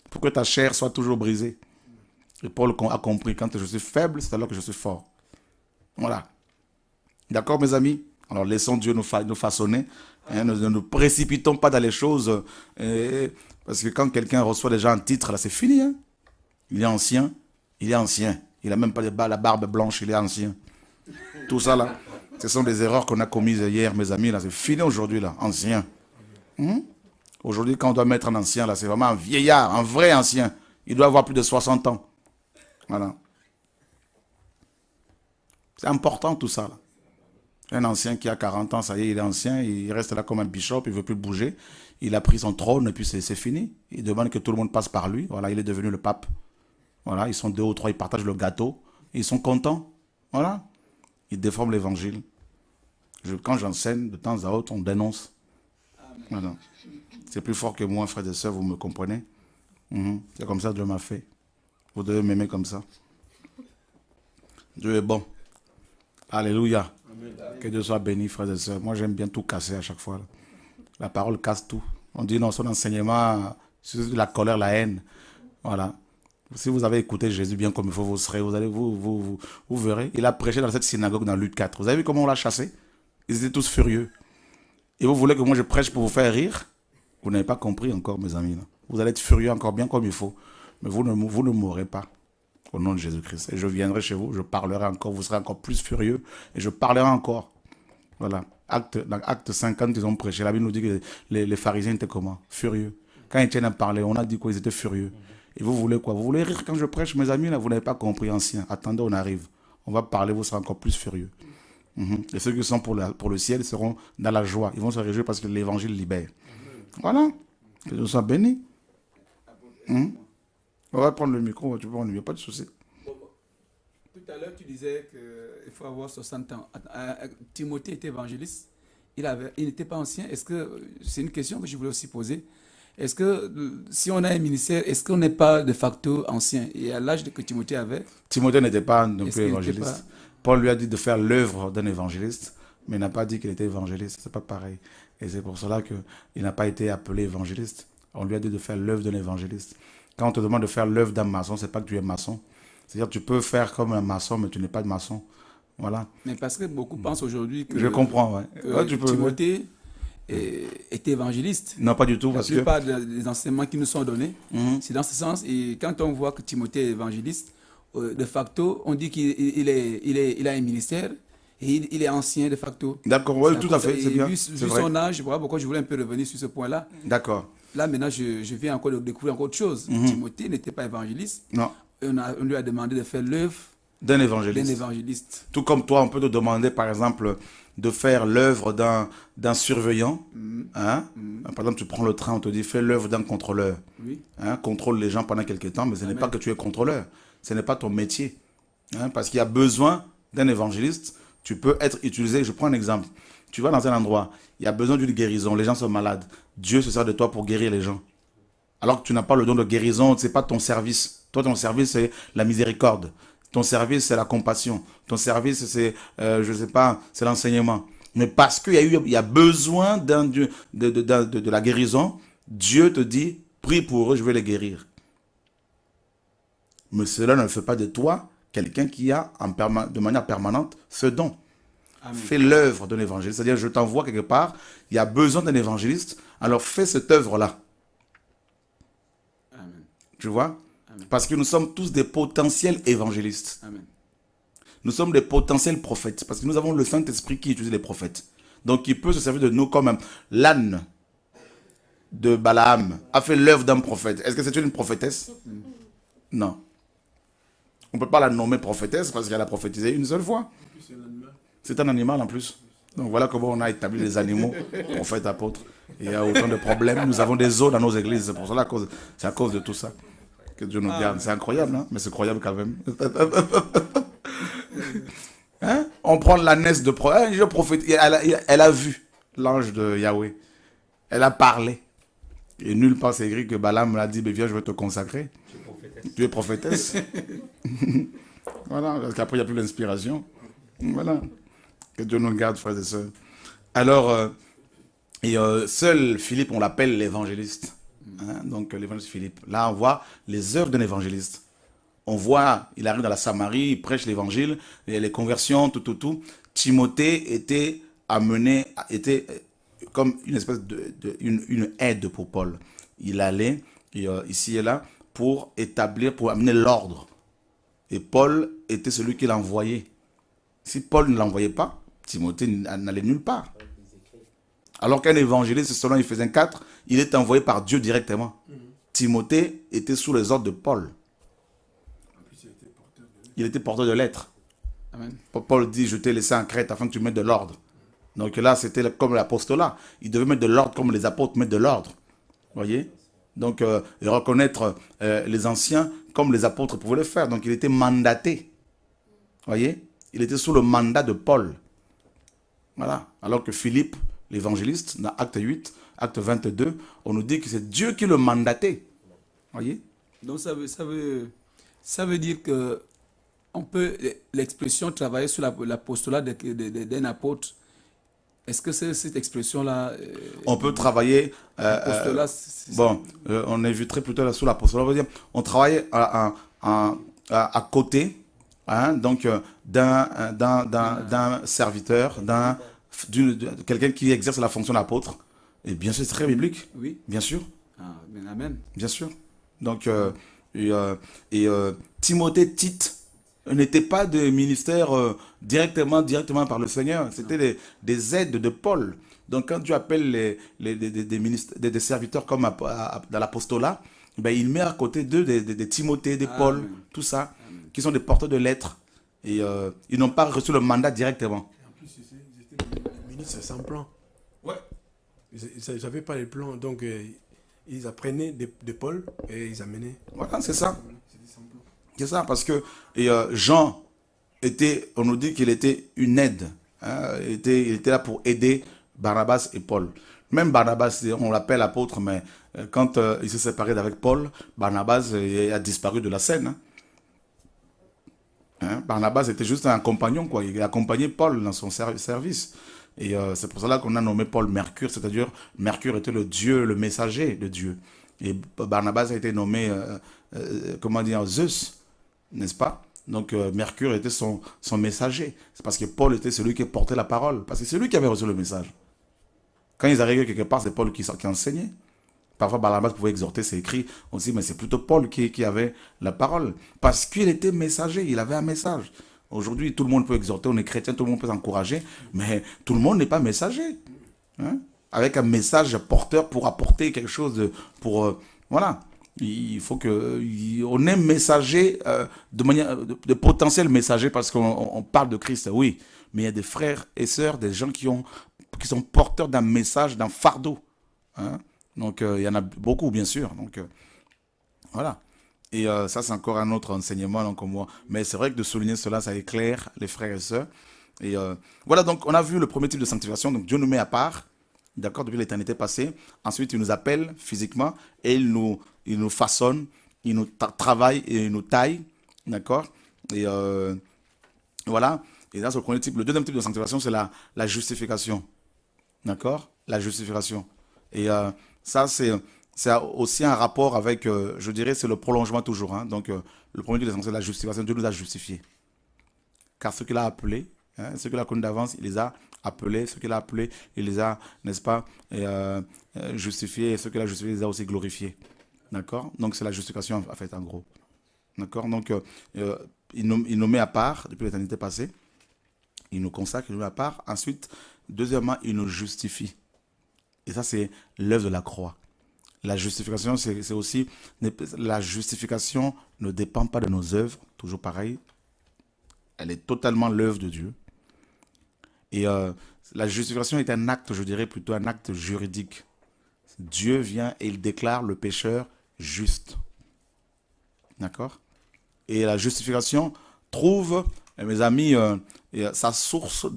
Pour que ta chair soit toujours brisée. Et Paul a compris, quand je suis faible, c'est alors que je suis fort. Voilà. D'accord, mes amis? Alors laissons Dieu nous façonner. Hein, ne nous précipitons pas dans les choses. Parce que quand quelqu'un reçoit déjà un titre, là c'est fini. Hein? Il est ancien. Il est ancien. Il n'a même pas la barbe blanche, il est ancien. Tout ça là, ce sont des erreurs qu'on a commises hier, mes amis. Là, c'est fini aujourd'hui, là, ancien. Aujourd'hui, quand on doit mettre un ancien, là, c'est vraiment un vieillard, un vrai ancien. Il doit avoir plus de 60 ans. Voilà. C'est important tout ça, là. Un ancien qui a 40 ans, ça y est, il est ancien, il reste là comme un bishop, il ne veut plus bouger. Il a pris son trône et puis c'est fini. Il demande que tout le monde passe par lui. Voilà, il est devenu le pape. Voilà, ils sont 2 ou 3, ils partagent le gâteau. Ils sont contents. Voilà. Ils déforment l'évangile. Quand j'enseigne, de temps à autre, on dénonce. Voilà. C'est plus fort que moi, frères et sœurs, vous me comprenez? C'est comme ça que Dieu m'a fait. Vous devez m'aimer comme ça. Dieu est bon. Alléluia. Amen. Que Dieu soit béni, frères et sœurs. Moi, j'aime bien tout casser à chaque fois. La parole casse tout. On dit non, son enseignement, c'est la colère, la haine. Voilà. Si vous avez écouté Jésus bien comme il faut, vous verrez. Il a prêché dans cette synagogue dans Luc 4. Vous avez vu comment on l'a chassé? Ils étaient tous furieux. Et vous voulez que moi je prêche pour vous faire rire? Vous n'avez pas compris encore, mes amis. Là. Vous allez être furieux encore bien comme il faut. Mais vous ne mourrez pas. Au nom de Jésus-Christ. Et je viendrai chez vous, je parlerai encore, vous serez encore plus furieux. Et je parlerai encore. Voilà. Dans Acte 50, ils ont prêché. La Bible nous dit que les pharisiens étaient comment? Furieux. Quand Étienne a parlé, on a dit quoi? Ils étaient furieux. Et vous voulez quoi? Vous voulez rire quand je prêche, mes amis? Là, vous n'avez pas compris, ancien. Attendez, on arrive. On va parler, vous serez encore plus furieux. Et ceux qui sont pour le ciel seront dans la joie. Ils vont se réjouir parce que l'évangile libère. Voilà. Que Dieu soit béni. On va prendre le micro, tu peux prendre, il n'y a pas de souci. Tout à l'heure, tu disais qu'il faut avoir 60 ans. Timothée était évangéliste. Il n'était pas ancien. Est-ce que c'est une question que je voulais aussi poser? Est-ce que si on a un ministère, est-ce qu'on n'est pas de facto ancien? Et à l'âge que Timothée avait? Timothée n'était pas non plus évangéliste. Paul lui a dit de faire l'œuvre d'un évangéliste, mais il n'a pas dit qu'il était évangéliste. C'est pas pareil. Et c'est pour cela qu'il n'a pas été appelé évangéliste. On lui a dit de faire l'œuvre d'un évangéliste. Quand on te demande de faire l'œuvre d'un maçon, c'est pas que tu es maçon. C'est-à-dire que tu peux faire comme un maçon, mais tu n'es pas de maçon. Voilà. Mais parce que beaucoup pensent aujourd'hui que... Je comprends, ouais. Timothée était évangéliste. Non, pas du tout. La plupart des enseignements qui nous sont donnés, c'est dans ce sens. Et quand on voit que Timothée est évangéliste, de facto, on dit qu'il a un ministère et il est ancien de facto. D'accord, oui, tout à fait, c'est bien. Vu C'est vrai. son âge, voilà pourquoi je voulais un peu revenir sur ce point-là. D'accord. Là, maintenant, je viens encore de découvrir encore autre chose. Timothée n'était pas évangéliste. Non. Et on lui a demandé de faire l'œuvre D'un d'un évangéliste. évangéliste. Tout comme toi, on peut te demander, par exemple, de faire l'œuvre d'un surveillant. Hein? Par exemple, tu prends le train, on te dit, fais l'œuvre d'un contrôleur. Oui. Hein? Contrôle les gens pendant quelques temps, mais ce n'est Amen. pas que tu es contrôleur. Ce n'est pas ton métier. Hein? Parce qu'il y a besoin d'un évangéliste. Tu peux être utilisé. Je prends un exemple. Tu vas dans un endroit, il y a besoin d'une guérison. Les gens sont malades. Dieu se sert de toi pour guérir les gens. Alors que tu n'as pas le don de guérison, ce n'est pas ton service. Toi, ton service, c'est la miséricorde. Ton service, c'est la compassion. Ton service, c'est, je ne sais pas, c'est l'enseignement. Mais parce qu'il y a besoin de la guérison, Dieu te dit, prie pour eux, je vais les guérir. Mais cela ne fait pas de toi quelqu'un qui a de manière permanente ce don. Amen. Fais l'œuvre d'un évangéliste. C'est-à-dire, je t'envoie quelque part, il y a besoin d'un évangéliste, alors fais cette œuvre-là. Amen. Tu vois? Amen. Parce que nous sommes tous des potentiels évangélistes. Amen. Nous sommes des potentiels prophètes. Parce que nous avons le Saint-Esprit qui utilise les prophètes. Donc, il peut se servir de nous comme l'âne de Balaam a fait l'œuvre d'un prophète. Est-ce que c'est une prophétesse? Non. On ne peut pas la nommer prophétesse parce qu'elle a prophétisé une seule fois. C'est un animal en plus. Donc voilà comment on a établi les animaux, prophètes, apôtres. Et il y a autant de problèmes. Nous avons des eaux dans nos églises. C'est pour cela, c'est à cause de tout ça. Que Dieu nous garde. C'est incroyable, hein? Mais c'est croyable quand même. Hein? On prend l'ânesse de prophète. Elle a vu l'ange de Yahweh. Elle a parlé. Et nulle part c'est écrit que Balaam l'a dit, viens, je vais te consacrer. Tu es prophétesse. Voilà, parce qu'après il n'y a plus l'inspiration. Voilà. Que Dieu nous garde, frères et sœurs. Alors, seul Philippe, on l'appelle l'évangéliste. Hein? Donc l'évangéliste Philippe. Là, on voit les œuvres d'un évangéliste. On voit, il arrive dans la Samarie, il prêche l'évangile, les conversions, tout. Timothée était comme une espèce une aide pour Paul. Il allait ici et là pour amener l'ordre. Et Paul était celui qui l'envoyait. Si Paul ne l'envoyait pas, Timothée n'allait nulle part. Alors qu'un évangéliste, selon Éphésiens 4, il est envoyé par Dieu directement. Timothée était sous les ordres de Paul. Il était porteur de lettres. Amen. Paul dit, je t'ai laissé en Crète afin que tu mettes de l'ordre. Donc là, c'était comme l'apostolat. Il devait mettre de l'ordre comme les apôtres mettent de l'ordre. Voyez? Donc, et reconnaître les anciens comme les apôtres pouvaient le faire. Donc, il était mandaté. Voyez? Il était sous le mandat de Paul. Voilà. Alors que Philippe, l'évangéliste, dans Acte 8, Acte 22, on nous dit que c'est Dieu qui le mandatait. Voyez? Donc ça veut dire que on peut l'expression travailler sur l'apostolat d'un apôtre. Est-ce que c'est cette expression-là on peut travailler. l'apostolat, on éviterait plutôt là sous l'apostolat. On veut dire, on travaille à côté, hein, donc d'un serviteur, de quelqu'un qui exerce la fonction d'apôtre. Et bien sûr, c'est très biblique. Oui. Bien sûr. Ah, amen. Bien sûr. Donc, Timothée, Tite n'était pas de ministère directement par le Seigneur. C'était des aides de Paul. Donc, quand tu appelles des serviteurs comme dans l'apostolat, ben, il met à côté d'eux des Timothée, des Paul, tout ça, qui sont des porteurs de lettres. Et ils n'ont pas reçu le mandat directement. Et en plus, c'était le ministre sans plan. Ouais. Ils n'avaient pas les plans, donc ils apprenaient de Paul et ils amenaient. Voilà, c'est ça. C'était sans plan. C'est ça, parce que Jean on nous dit qu'il était une aide. Hein, il était là pour aider Barnabas et Paul. Même Barnabas, on l'appelle apôtre, mais quand il s'est séparé d'avec Paul, Barnabas a disparu de la scène. Hein, Barnabas était juste un compagnon, quoi. Il accompagnait Paul dans son service. Et c'est pour cela qu'on a nommé Paul Mercure, c'est-à-dire Mercure était le Dieu, le messager de Dieu. Et Barnabas a été nommé, Zeus, n'est-ce pas? Donc Mercure était son messager. C'est parce que Paul était celui qui portait la parole. Parce que c'est lui qui avait reçu le message. Quand ils arrivaient quelque part, c'est Paul qui enseignait. Parfois, Barnabas pouvait exhorter, c'est écrit. On se dit, mais c'est plutôt Paul qui avait la parole. Parce qu'il était messager, il avait un message. Aujourd'hui, tout le monde peut exhorter, on est chrétien, tout le monde peut s'encourager, mais tout le monde n'est pas messager. Hein? Avec un message porteur pour apporter quelque chose voilà. Il faut on est messager de manière de potentiel messager parce qu'on parle de Christ, oui. Mais il y a des frères et sœurs, des gens qui sont porteurs d'un message, d'un fardeau. Hein? Donc il y en a beaucoup, bien sûr. Donc voilà. Et ça, c'est encore un autre enseignement. Donc, mais c'est vrai que de souligner cela, ça éclaire les frères et sœurs. Et voilà, donc on a vu le premier type de sanctification. Donc Dieu nous met à part, d'accord, depuis l'éternité passée. Ensuite, il nous appelle physiquement et il nous façonne, il nous travaille et il nous taille, d'accord. Et voilà. Et là, c'est le premier type. Le deuxième type de sanctification, c'est la justification, d'accord, la justification. Et ça, c'est aussi un rapport avec, je dirais, c'est le prolongement toujours. Hein. Donc, le premier type de sanctification, c'est la justification. Dieu nous a justifiés. Car ceux qu'il a appelés, hein, ceux qu'il a connus d'avance, il les a appelés. Ceux qu'il a appelés, il les a, n'est-ce pas, justifiés. Et ceux qu'il a justifiés, il les a aussi glorifiés. D'accord. Donc, c'est la justification, en fait, en gros. D'accord. Donc, il nous met à part depuis l'éternité passée. Il nous consacre, il nous met à part. Ensuite, deuxièmement, il nous justifie. Et ça, c'est l'œuvre de la croix. La justification, c'est aussi... La justification ne dépend pas de nos œuvres, toujours pareil. Elle est totalement l'œuvre de Dieu. Et la justification est un acte, je dirais plutôt un acte juridique. Dieu vient et il déclare le pécheur juste. D'accord? Et la justification trouve, mes amis, sa source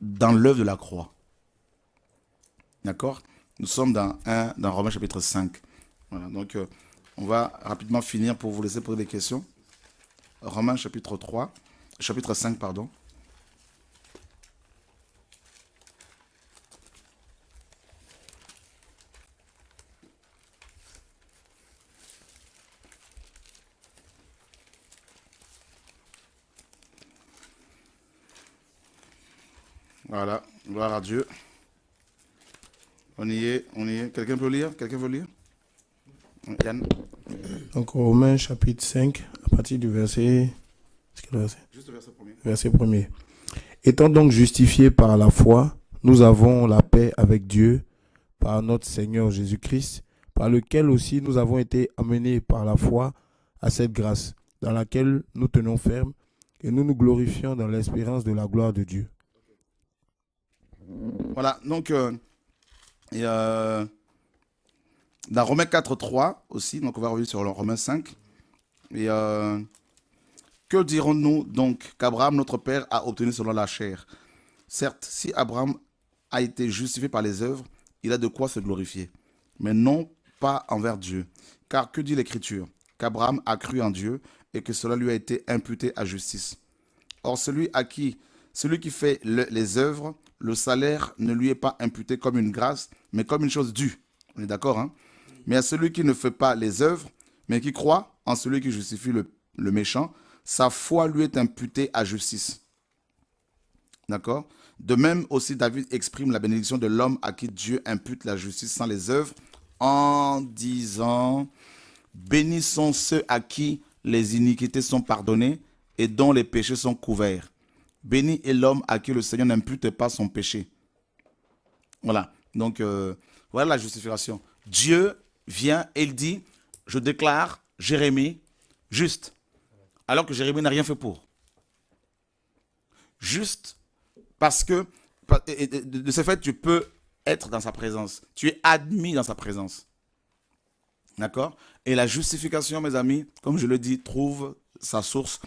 dans l'œuvre de la croix. D'accord? Nous sommes dans Romains chapitre 5. Voilà, donc on va rapidement finir pour vous laisser poser des questions. Romains chapitre 5, pardon. Voilà, gloire à Dieu. On y est. Quelqu'un peut lire? Yann? Donc, Romains chapitre 5, à partir du verset... Juste le verset premier. Verset 1er. Étant donc justifiés par la foi, nous avons la paix avec Dieu par notre Seigneur Jésus-Christ, par lequel aussi nous avons été amenés par la foi à cette grâce, dans laquelle nous tenons ferme, et nous nous glorifions dans l'espérance de la gloire de Dieu. Voilà, donc... dans Romains 4, 3 aussi, donc on va revenir sur le Romains 5. Et que dirons-nous donc qu'Abraham, notre père, a obtenu selon la chair? Certes, si Abraham a été justifié par les œuvres, il a de quoi se glorifier, mais non pas envers Dieu. Car que dit l'Écriture? Qu'Abraham a cru en Dieu et que cela lui a été imputé à justice. Or, celui qui fait les œuvres, le salaire ne lui est pas imputé comme une grâce, mais comme une chose due. On est d'accord, hein? Mais à celui qui ne fait pas les œuvres, mais qui croit en celui qui justifie le méchant, sa foi lui est imputée à justice. D'accord? De même aussi, David exprime la bénédiction de l'homme à qui Dieu impute la justice sans les œuvres, en disant « Bénissons ceux à qui les iniquités sont pardonnées et dont les péchés sont couverts. Béni est l'homme à qui le Seigneur n'impute pas son péché. » Voilà. Donc, voilà la justification. Dieu vient et il dit, je déclare Jérémie juste, alors que Jérémie n'a rien fait pour. Juste parce que, de ce fait, tu peux être dans sa présence. Tu es admis dans sa présence. D'accord? Et la justification, mes amis, comme je le dis, trouve sa source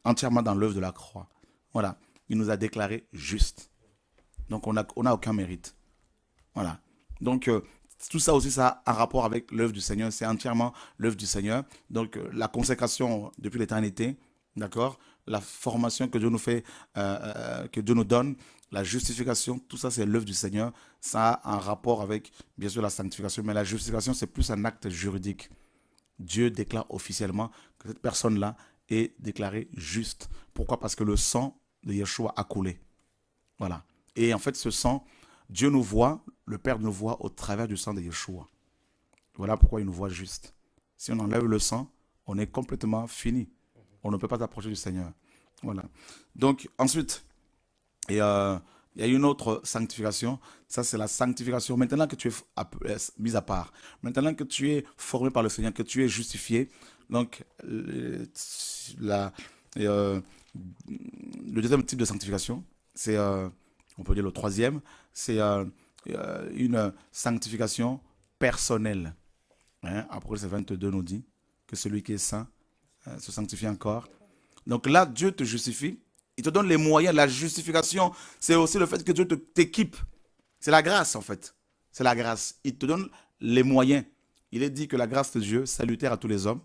entièrement dans l'œuvre de la croix. Voilà. Il nous a déclaré juste. Donc, on n'a aucun mérite. Voilà. Donc, tout ça aussi, ça a un rapport avec l'œuvre du Seigneur. C'est entièrement l'œuvre du Seigneur. Donc, la consécration depuis l'éternité, d'accord? La formation que Dieu nous fait, que Dieu nous donne, la justification, tout ça, c'est l'œuvre du Seigneur. Ça a un rapport avec, bien sûr, la sanctification. Mais la justification, c'est plus un acte juridique. Dieu déclare officiellement que cette personne-là est déclarée juste. Pourquoi? Parce que le sang de Yeshua a coulé. Voilà. Et en fait, ce sang, Dieu nous voit, le Père nous voit au travers du sang de Yeshua. Voilà pourquoi il nous voit juste. Si on enlève le sang, on est complètement fini. On ne peut pas s'approcher du Seigneur. Voilà. Donc, ensuite, il y a une autre sanctification. Ça, c'est la sanctification. Maintenant que tu es mis à part, maintenant que tu es formé par le Seigneur, que tu es justifié, donc, le deuxième type de sanctification, c'est, on peut dire le troisième, c'est une sanctification personnelle. Hein? Apocalypse 22 nous dit que celui qui est saint se sanctifie encore. Donc là, Dieu te justifie. Il te donne les moyens. La justification, c'est aussi le fait que Dieu t'équipe. C'est la grâce, en fait. C'est la grâce. Il te donne les moyens. Il est dit que la grâce de Dieu, salutaire à tous les hommes,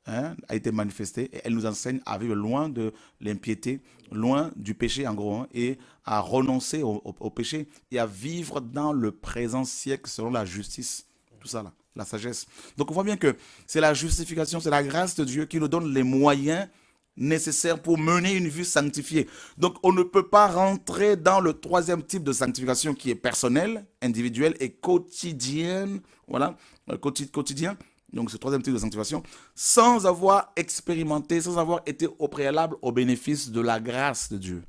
a été manifestée. Et elle nous enseigne à vivre loin de l'impiété, loin du péché, en gros, et à renoncer au péché et à vivre dans le présent siècle selon la justice. Tout ça, là, la sagesse. Donc, on voit bien que c'est la justification, c'est la grâce de Dieu qui nous donne les moyens nécessaires pour mener une vie sanctifiée. Donc, on ne peut pas rentrer dans le troisième type de sanctification qui est personnelle, individuelle et quotidienne. Voilà, quotidien. Donc, ce troisième type de sanctification, sans avoir expérimenté, sans avoir été au préalable au bénéfice de la grâce de Dieu.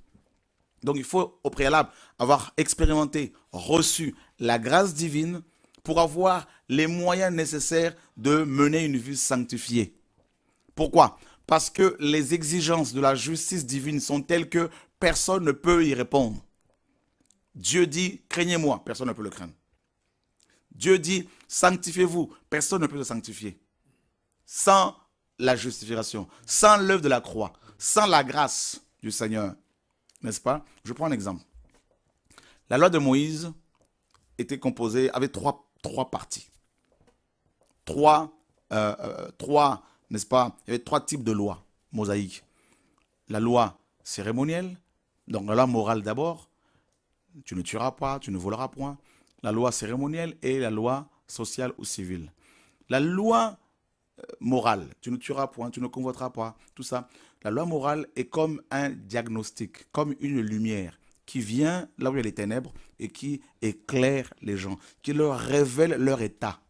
Donc, il faut au préalable avoir expérimenté, reçu la grâce divine pour avoir les moyens nécessaires de mener une vie sanctifiée. Pourquoi ? Parce que les exigences de la justice divine sont telles que personne ne peut y répondre. Dieu dit, craignez-moi, personne ne peut le craindre. Dieu dit, sanctifiez-vous, personne ne peut se sanctifier. Sans la justification, sans l'œuvre de la croix, sans la grâce du Seigneur. N'est-ce pas? Je prends un exemple. La loi de Moïse était composée, avait trois parties. N'est-ce pas? Il y avait trois types de lois mosaïques. La loi cérémonielle, donc la loi morale d'abord, tu ne tueras pas, tu ne voleras point. La loi cérémonielle et la loi sociale ou civile. La loi morale, tu ne tueras point, tu ne convoiteras pas, tout ça. La loi morale est comme un diagnostic, comme une lumière qui vient là où il y a les ténèbres et qui éclaire les gens, qui leur révèle leur état.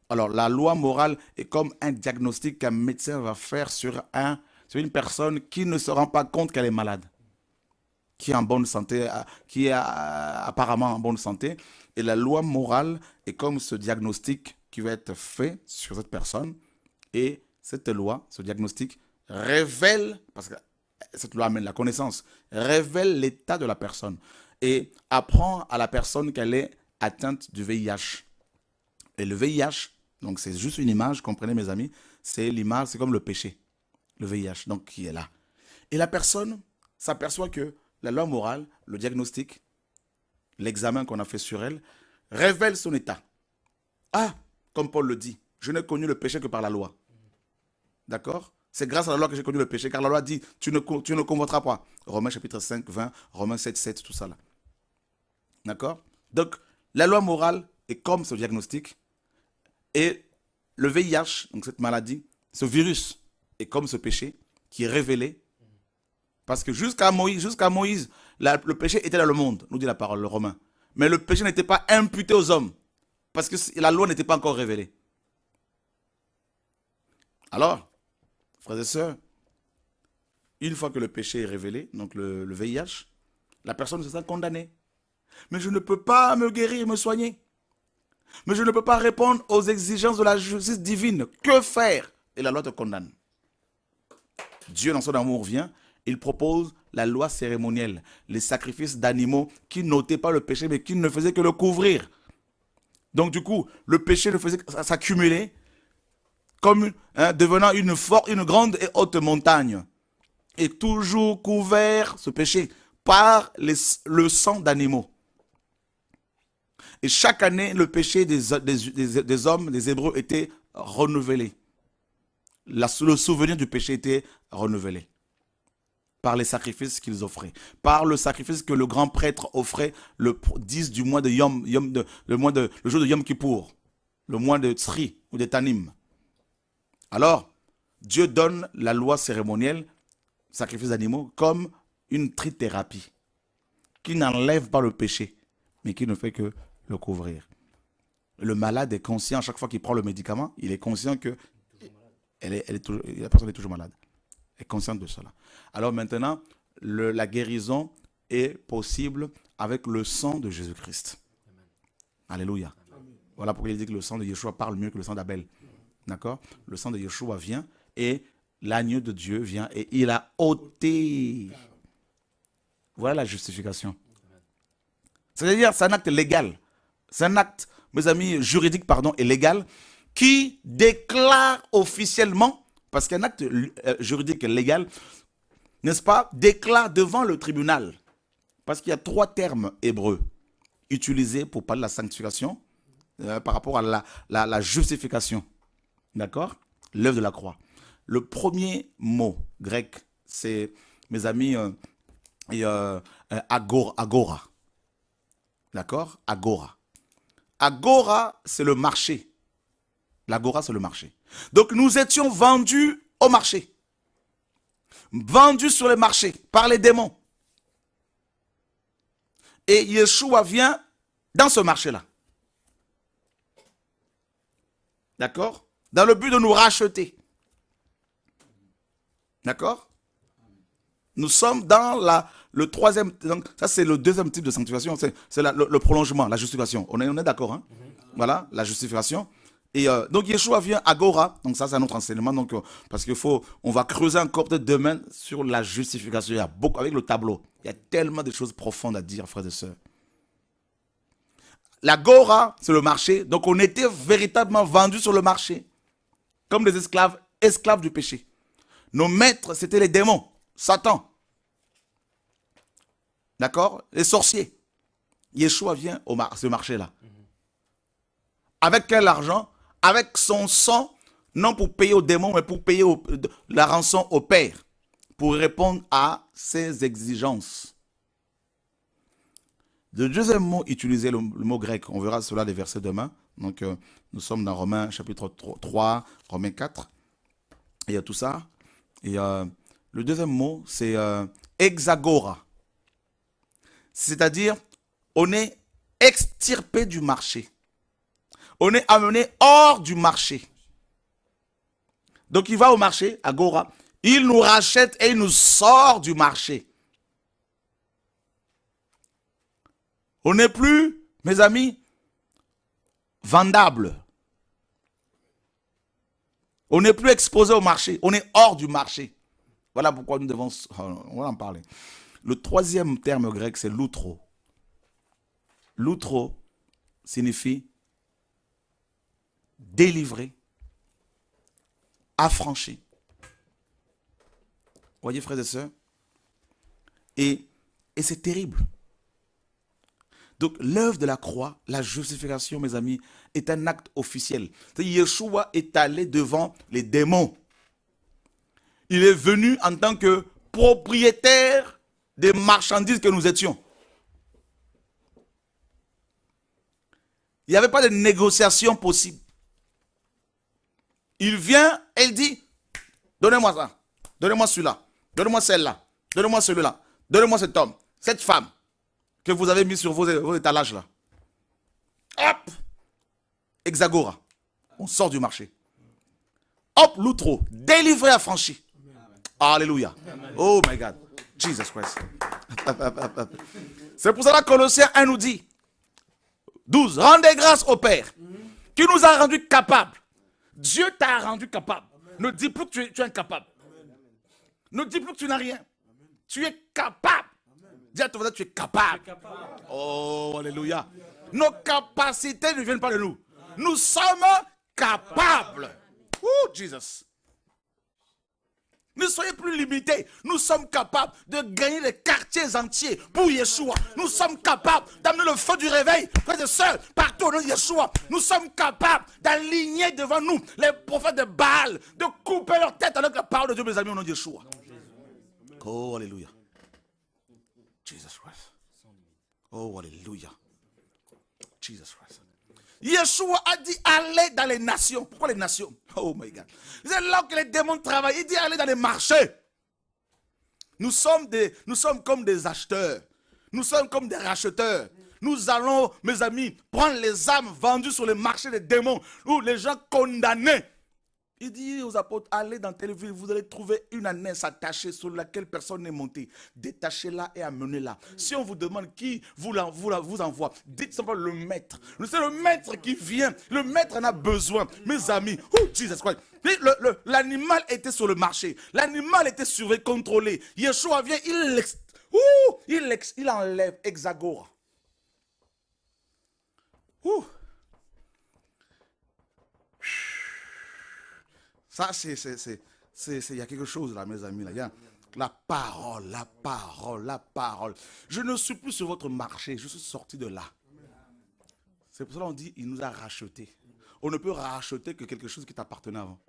Alors, la loi morale est comme un diagnostic qu'un médecin va faire sur une personne qui ne se rend pas compte qu'elle est malade, qui est en bonne santé, qui est apparemment en bonne santé. Et la loi morale est comme ce diagnostic qui va être fait sur cette personne. Et cette loi, ce diagnostic, révèle, parce que cette loi amène la connaissance, révèle l'état de la personne et apprend à la personne qu'elle est atteinte du VIH. Et le VIH, donc c'est juste une image, comprenez mes amis, c'est l'image, c'est comme le péché, le VIH, donc qui est là. Et la personne s'aperçoit que la loi morale, le diagnostic, l'examen qu'on a fait sur elle, révèle son état. Ah, comme Paul le dit, je n'ai connu le péché que par la loi. D'accord? C'est grâce à la loi que j'ai connu le péché, car la loi dit, tu ne convoiteras pas. Romains chapitre 5, 20, Romains 7, 7, tout ça là. D'accord? Donc, la loi morale est comme ce diagnostic. Et le VIH, donc cette maladie, ce virus, est comme ce péché qui est révélé. Parce que jusqu'à Moïse, le péché était dans le monde, nous dit la parole, le Romain. Mais le péché n'était pas imputé aux hommes, parce que la loi n'était pas encore révélée. Alors, frères et sœurs, une fois que le péché est révélé, donc le VIH, la personne se sent condamnée. Mais je ne peux pas me guérir, me soigner. Mais je ne peux pas répondre aux exigences de la justice divine. Que faire? Et la loi te condamne. Dieu, dans son amour, vient. Il propose la loi cérémonielle, les sacrifices d'animaux qui n'ôtaient pas le péché, mais qui ne faisaient que le couvrir. Donc du coup, le péché ne faisait que s'accumuler, comme devenant une grande et haute montagne. Et toujours couvert, ce péché, par le sang d'animaux. Et chaque année, le péché des hommes, des Hébreux, était renouvelé. Le souvenir du péché était renouvelé. Par les sacrifices qu'ils offraient. Par le sacrifice que le grand prêtre offrait le 10 du mois de le jour de Yom Kippour. Le mois de Tsri ou de Tanim. Alors, Dieu donne la loi cérémonielle, sacrifice d'animaux, comme une trithérapie. Qui n'enlève pas le péché, mais qui ne fait que le couvrir. Le malade est conscient, à chaque fois qu'il prend le médicament, il est conscient que la personne est toujours malade. Elle est consciente de cela. Alors maintenant, la guérison est possible avec le sang de Jésus-Christ. Alléluia. Voilà pourquoi il dit que le sang de Yeshua parle mieux que le sang d'Abel. D'accord? Le sang de Yeshua vient et l'agneau de Dieu vient et il a ôté. Voilà la justification. C'est-à-dire, c'est un acte légal. C'est un acte, mes amis, juridique, pardon, et légal, qui déclare officiellement, parce qu'un acte juridique et légal, n'est-ce pas, déclare devant le tribunal. Parce qu'il y a 3 termes hébreux utilisés pour parler de la sanctification par rapport à la justification. D'accord? L'œuvre de la croix. Le premier mot grec, c'est, mes amis, agora. D'accord? Agora. Agora, c'est le marché. L'agora, c'est le marché. Donc, nous étions vendus au marché. Vendus sur le marché par les démons. Et Yeshua vient dans ce marché-là. D'accord? Dans le but de nous racheter. D'accord? Nous sommes dans le troisième, donc ça c'est le deuxième type de sanctification, c'est le prolongement, la justification. On est d'accord, hein? Voilà, la justification. Et donc Yeshua vient agora, donc ça c'est un autre enseignement, donc, parce on va creuser encore peut-être demain sur la justification. Il y a beaucoup, avec le tableau, il y a tellement de choses profondes à dire, frères et sœurs. L'agora, c'est le marché, donc on était véritablement vendus sur le marché, comme des esclaves du péché. Nos maîtres, c'était les démons, Satan. D'accord? Les sorciers. Yeshua vient à ce marché-là. Avec quel argent? Avec son sang, non pour payer aux démons, mais pour payer la rançon au Père, pour répondre à ses exigences. Le deuxième mot utilisé, le mot grec, on verra cela des versets demain. Donc, nous sommes dans Romains chapitre 3, Romains 4. Et il y a tout ça. Et le deuxième mot, c'est hexagora. C'est-à-dire, on est extirpé du marché. On est amené hors du marché. Donc, il va au marché, agora. Il nous rachète et il nous sort du marché. On n'est plus, mes amis, vendable. On n'est plus exposé au marché. On est hors du marché. Voilà pourquoi nous devons... On va en parler. Le troisième terme grec, c'est loutro. Loutro signifie délivré, affranchi. Voyez, frères et sœurs? Et c'est terrible. Donc, l'œuvre de la croix, la justification, mes amis, est un acte officiel. Yeshua est allé devant les démons. Il est venu en tant que propriétaire des marchandises que nous étions. Il n'y avait pas de négociation possible. Il vient et il dit, donnez-moi ça, donnez-moi celui-là, donnez-moi celle-là, donnez-moi celui-là, donnez-moi cet homme, cette femme que vous avez mis sur vos étalages là. Hop, hexagora, on sort du marché. Hop, l'outro, délivré, affranchi. Alléluia. Oh my God, Jesus Christ. C'est pour cela que Colossiens 1 nous dit, 12, rendez grâce au Père, qui nous a rendus capables. Dieu t'a rendu capable. Ne dis plus que tu es incapable. Ne dis plus que tu n'as rien. Tu es capable. Dis à ton voisin, tu es capable. Oh, alléluia. Nos capacités ne viennent pas de nous. Nous sommes capables. Oh, Jesus. Ne soyez plus limités. Nous sommes capables de gagner les quartiers entiers pour Yeshua. Nous sommes capables d'amener le feu du réveil, frères et sœurs, partout au nom de Yeshua. Nous sommes capables d'aligner devant nous les prophètes de Baal, de couper leur tête avec la parole de Dieu, mes amis, au nom de Yeshua. Oh, alléluia. Jesus Christ. Oh, alléluia. Jesus Christ. Yeshua a dit allez dans les nations. Pourquoi les nations? Oh my God. C'est là que les démons travaillent. Il dit allez dans les marchés. Nous sommes comme des acheteurs. Nous sommes comme des racheteurs. Nous allons, mes amis, prendre les âmes vendues sur le marché des démons, ou les gens condamnés. Il dit aux apôtres, allez dans telle ville, vous allez trouver une ânesse attachée sur laquelle personne n'est monté. Détachez-la et amenez-la. Si on vous demande qui vous envoie, dites simplement le maître. C'est le maître qui vient. Le maître en a besoin. Mes amis, Jesus Christ. L'animal était sur le marché. L'animal était surveillé, contrôlé. Yeshua vient, il enlève Hexagora. Ça, il y a quelque chose là, mes amis. Là. Il y a la parole. Je ne suis plus sur votre marché, je suis sorti de là. C'est pour ça qu'on dit, il nous a rachetés. On ne peut racheter que quelque chose qui t'appartenait avant.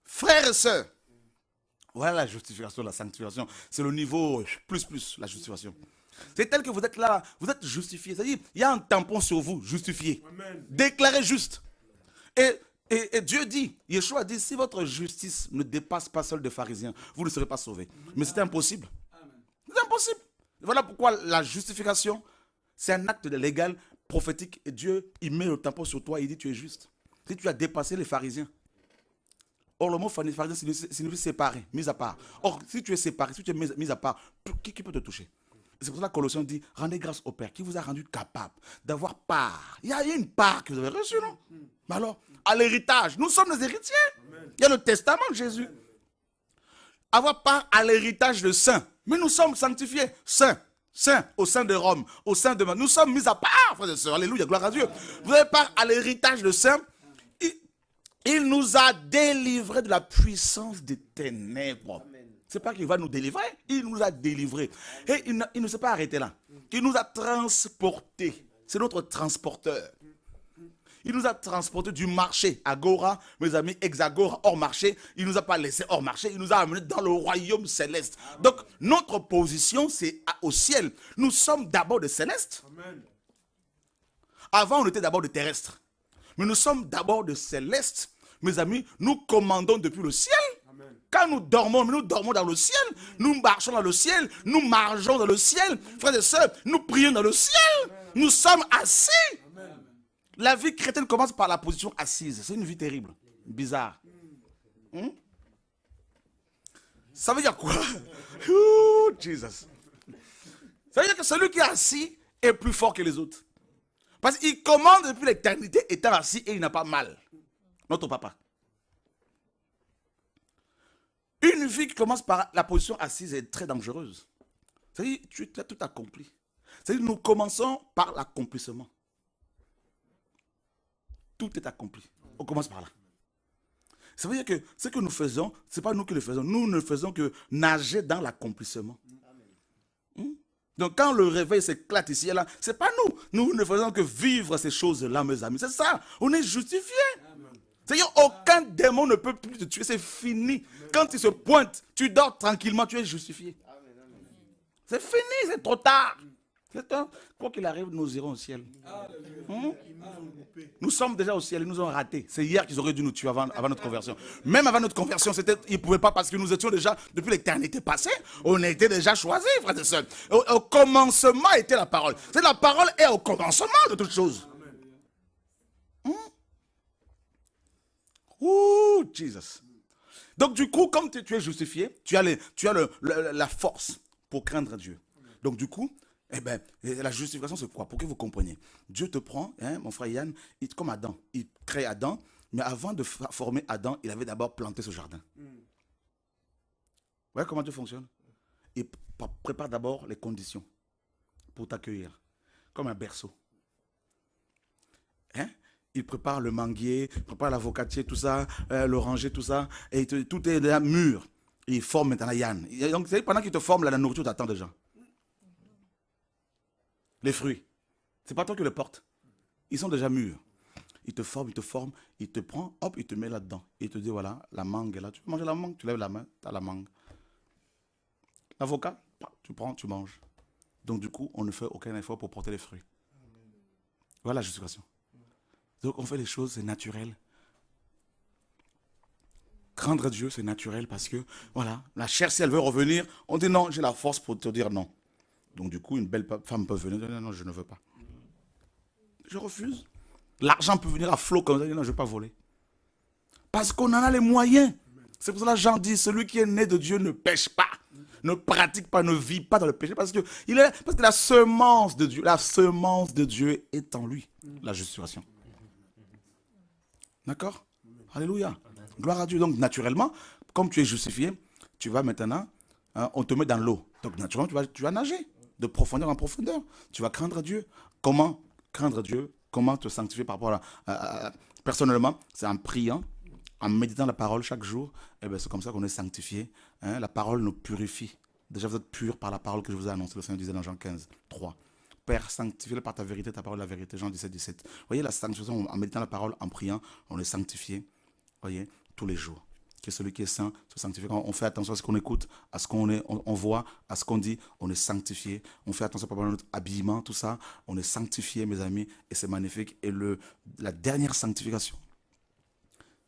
Frères et sœurs, voilà la justification, la sanctification. C'est le niveau plus, la justification. C'est tel que vous êtes là, vous êtes justifié. C'est-à-dire, il y a un tampon sur vous, justifié. Amen. Déclaré juste. Et Dieu dit, Yeshua dit, si votre justice ne dépasse pas celle des pharisiens, vous ne serez pas sauvés. Mais c'est impossible. C'est impossible. Voilà pourquoi la justification, c'est un acte légal, prophétique. Et Dieu, il met le tampon sur toi et il dit, tu es juste. Si tu as dépassé les pharisiens. Or, le mot pharisien signifie séparé, mis à part. Or, si tu es séparé, si tu es mis à part, qui peut te toucher? C'est pour ça que Colossiens dit, rendez grâce au Père qui vous a rendu capable d'avoir part. Il y a une part que vous avez reçue, non? Mais alors, à l'héritage, nous sommes des héritiers. Amen. Il y a le testament de Jésus. Avoir part à l'héritage de saints. Mais nous sommes sanctifiés, saints au sein de Rome, au sein de... Nous sommes mis à part, frères et sœurs. Alléluia, gloire à Dieu. Vous avez part à l'héritage de saints. Il nous a délivrés de la puissance des ténèbres. Ce n'est pas qu'il va nous délivrer, il nous a délivrés. Et il ne s'est pas arrêté là. Il nous a transportés. C'est notre transporteur. Il nous a transportés du marché, Agora, mes amis, Hexagora, hors marché. Il ne nous a pas laissé hors marché, il nous a amenés dans le royaume céleste. Donc, notre position, c'est au ciel. Nous sommes d'abord des célestes. Avant, on était d'abord des terrestres. Mais nous sommes d'abord des célestes. Mes amis, nous commandons depuis le ciel. Amen. Quand nous dormons dans le ciel. Nous marchons dans le ciel. Nous marchons dans le ciel. Frères et sœurs, nous prions dans le ciel. Amen. Nous sommes assis. Amen. La vie chrétienne commence par la position assise. C'est une vie terrible. Bizarre. Ça veut dire quoi? Jesus. Ça veut dire que celui qui est assis est plus fort que les autres. Parce qu'il commande depuis l'éternité étant assis et il n'a pas mal. Notre papa. Une vie qui commence par la position assise est très dangereuse. C'est-à-dire, tu as tout accompli. C'est-à-dire, nous commençons par l'accomplissement. Tout est accompli. On commence par là. Ça veut dire que ce que nous faisons, ce n'est pas nous qui le faisons. Nous ne faisons que nager dans l'accomplissement. Donc quand le réveil s'éclate ici et là, ce n'est pas nous. Nous ne faisons que vivre ces choses-là, mes amis. C'est ça. On est justifiés. C'est-à-dire aucun démon ne peut plus te tuer. C'est fini. Quand il se pointe, tu dors tranquillement, tu es justifié. C'est fini, c'est trop tard. Quoi qu'il arrive, nous irons au ciel. Nous sommes déjà au ciel, ils nous ont ratés. C'est hier qu'ils auraient dû nous tuer avant notre conversion. Même avant notre conversion, ils ne pouvaient pas parce que nous étions déjà, depuis l'éternité passée, on était déjà choisis, frères et sœurs. Au commencement était la parole. C'est la parole est au commencement de toutes choses. Ouh, Jesus. Donc du coup, comme tu es justifié, tu as la force pour craindre Dieu. Donc du coup, la justification, c'est quoi? Pour que vous compreniez. Dieu te prend, mon frère Yann, comme Adam. Il crée Adam, mais avant de former Adam, il avait d'abord planté ce jardin. Vous voyez comment Dieu fonctionne? Il prépare d'abord les conditions pour t'accueillir, comme un berceau. Il prépare le manguier, il prépare l'avocatier, tout ça, l'oranger, tout ça, et tout est déjà mûr. Il forme maintenant Yann. Donc, pendant qu'il te forme, la nourriture t'attend déjà. Les fruits. C'est pas toi qui les portes. Ils sont déjà mûrs. Il te forme, il te prend, hop, il te met là-dedans. Il te dit, voilà, la mangue est là. Tu veux manger la mangue? Tu lèves la main, tu as la mangue. L'avocat, tu prends, tu manges. Donc du coup, on ne fait aucun effort pour porter les fruits. Voilà la justification. Donc on fait les choses, c'est naturel. Craindre Dieu, c'est naturel parce que, voilà, la chair, si elle veut revenir, on dit non, j'ai la force pour te dire non. Donc du coup, une belle femme peut venir, non, non, je ne veux pas. Je refuse. L'argent peut venir à flot comme ça, non, je ne veux pas voler. Parce qu'on en a les moyens. C'est pour ça que Jean dit, celui qui est né de Dieu ne pêche pas, ne pratique pas, ne vit pas dans le péché, parce que la semence de Dieu est en lui, la justification. D'accord? Alléluia. Gloire à Dieu. Donc naturellement, comme tu es justifié, tu vas maintenant, on te met dans l'eau. Donc naturellement, tu vas nager de profondeur en profondeur. Tu vas craindre Dieu. Comment craindre Dieu? Comment te sanctifier par rapport personnellement, c'est en priant, en méditant la parole chaque jour. Et bien c'est comme ça qu'on est sanctifié. La parole nous purifie. Déjà vous êtes purs par la parole que je vous ai annoncée. Le Seigneur disait dans Jean 15, 3. Père, sanctifie-le par ta vérité, ta parole est la vérité. Jean 17, 17. Vous voyez la sanctification, en méditant la parole, en priant, on est sanctifié. Vous voyez, tous les jours. Que celui qui est saint se sanctifie. Quand on fait attention à ce qu'on écoute, à ce on voit, à ce qu'on dit, on est sanctifié. On fait attention par rapport à notre habillement, tout ça. On est sanctifié, mes amis, et c'est magnifique. Et la dernière sanctification,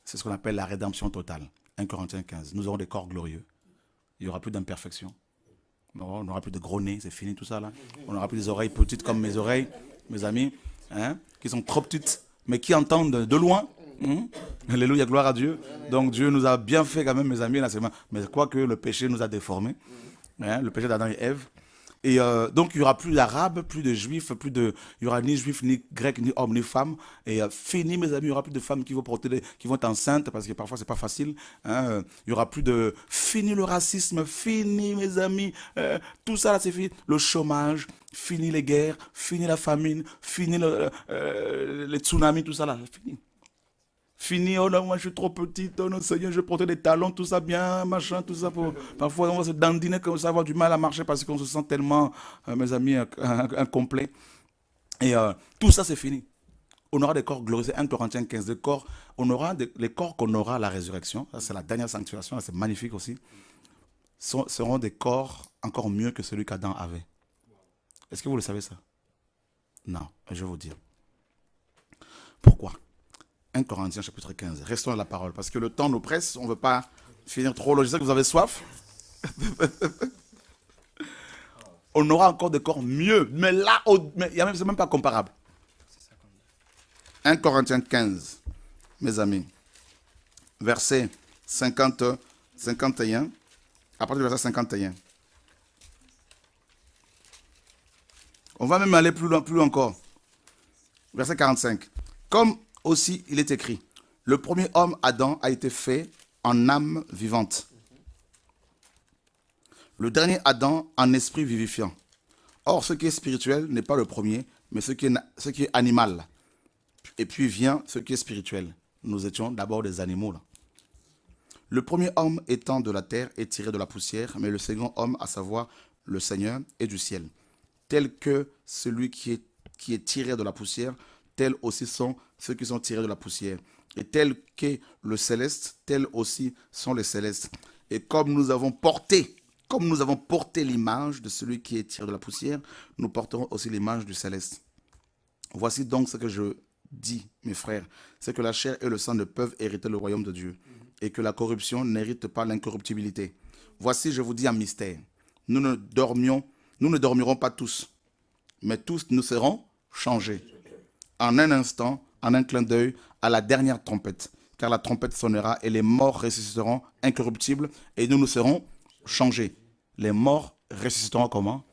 c'est ce qu'on appelle la rédemption totale. 1 Corinthiens 15. Nous aurons des corps glorieux. Il n'y aura plus d'imperfection. On n'aura plus de gros nez, c'est fini tout ça là. On n'aura plus des oreilles petites comme mes oreilles, mes amis, qui sont trop petites, mais qui entendent de loin. Alléluia, gloire à Dieu. Donc Dieu nous a bien fait quand même, mes amis, là, mais quoique le péché nous a déformés, le péché d'Adam et Ève. Et donc il n'y aura plus d'arabes, plus de juifs, il n'y aura ni juifs, ni grecs, ni hommes, ni femmes. Et fini, mes amis, il n'y aura plus de femmes qui vont être enceintes, parce que parfois c'est pas facile. Il n'y aura plus de... Fini le racisme, fini, mes amis. Tout ça, là, c'est fini. Le chômage, fini les guerres, fini la famine, fini les tsunamis, tout ça, là, c'est fini. Fini, oh non, moi je suis trop petite, oh non, Seigneur, je portais des talons, tout ça bien, machin, tout ça. Parfois, on va se dandiner, comme ça, avoir du mal à marcher parce qu'on se sent tellement, mes amis, incomplet. Et tout ça, c'est fini. On aura des corps glorieux, 1 Corinthiens 15, on aura les corps qu'on aura à la résurrection, ça c'est la dernière sanctification, c'est magnifique aussi, seront des corps encore mieux que celui qu'Adam avait. Est-ce que vous le savez ça? Non, je vais vous dire. Pourquoi? 1 Corinthiens chapitre 15. Restons à la parole parce que le temps nous presse. On ne veut pas finir trop long. Je sais que vous avez soif. On aura encore des corps mieux. Mais là, c'est même pas comparable. 1 Corinthiens 15, mes amis. Verset 51. À partir du verset 51. On va même aller plus loin encore. Verset 45. Comme aussi, il est écrit, le premier homme, Adam, a été fait en âme vivante. Le dernier Adam, en esprit vivifiant. Or, ce qui est spirituel n'est pas le premier, mais ce qui est animal. Et puis vient ce qui est spirituel. Nous étions d'abord des animaux, là. Le premier homme étant de la terre est tiré de la poussière, mais le second homme, à savoir le Seigneur, est du ciel. Tel que celui qui est tiré de la poussière, tels aussi sont ceux qui sont tirés de la poussière. Et tel qu'est le céleste, tels aussi sont les célestes. Et comme nous avons porté l'image de celui qui est tiré de la poussière, nous porterons aussi l'image du céleste. Voici donc ce que je dis, mes frères, c'est que la chair et le sang ne peuvent hériter le royaume de Dieu, et que la corruption n'hérite pas l'incorruptibilité. Voici, je vous dis un mystère. Nous ne dormirons pas tous, mais tous nous serons changés. En un instant, en un clin d'œil, à la dernière trompette. Car la trompette sonnera et les morts ressusciteront incorruptibles et nous serons changés. Les morts ressusciteront comment?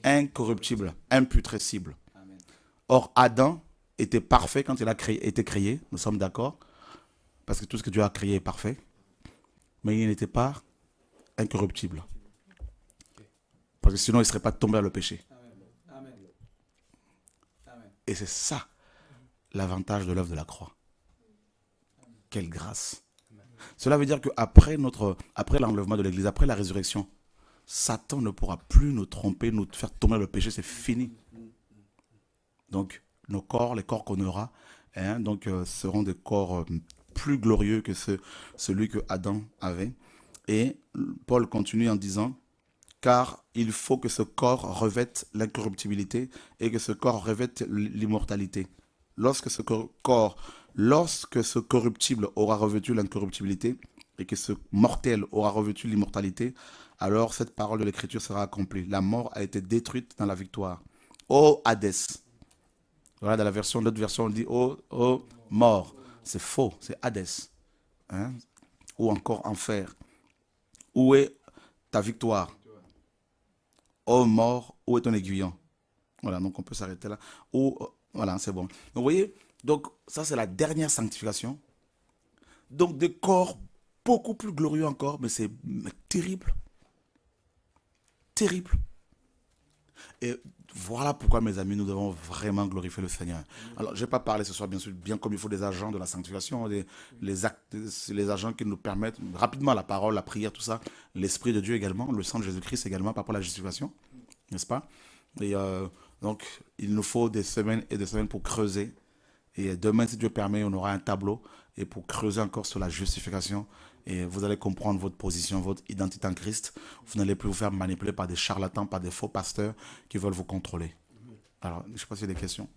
Incorruptibles, imputrescibles. Or, Adam était parfait quand il a été créé, nous sommes d'accord, parce que tout ce que Dieu a créé est parfait, mais il n'était pas incorruptible. Parce que sinon, il ne serait pas tombé dans le péché. Et c'est ça, l'avantage de l'œuvre de la croix. Quelle grâce. Cela veut dire qu'après l'enlèvement de l'Église, après la résurrection, Satan ne pourra plus nous tromper, nous faire tomber dans le péché, c'est fini. Donc, nos corps, les corps qu'on aura, seront des corps plus glorieux que celui que Adam avait. Et Paul continue en disant, car il faut que ce corps revête l'incorruptibilité et que ce corps revête l'immortalité. Lorsque ce corruptible aura revêtu l'incorruptibilité, et que ce mortel aura revêtu l'immortalité, alors cette parole de l'Écriture sera accomplie. La mort a été détruite dans la victoire. Ô Hadès. Voilà, dans l'autre version, on dit ô mort. C'est faux, c'est Hadès. Hein? Ou encore enfer. Où est ta victoire? Ô mort, où est ton aiguillon? Voilà, donc on peut s'arrêter là. Voilà, c'est bon. Donc vous voyez, donc ça c'est la dernière sanctification. Donc des corps beaucoup plus glorieux encore, mais c'est terrible. Terrible. Et voilà pourquoi, mes amis, nous devons vraiment glorifier le Seigneur. Alors, je ne vais pas parler ce soir, bien sûr, bien comme il faut des agents de la sanctification, les agents qui nous permettent rapidement la parole, la prière, tout ça, l'Esprit de Dieu également, le sang de Jésus-Christ également, par rapport à la justification, n'est-ce pas? Et donc, il nous faut des semaines et des semaines pour creuser. Et demain, si Dieu permet, on aura un tableau et pour creuser encore sur la justification. Et vous allez comprendre votre position, votre identité en Christ. Vous n'allez plus vous faire manipuler par des charlatans, par des faux pasteurs qui veulent vous contrôler. Alors, je ne sais pas s'il y a des questions.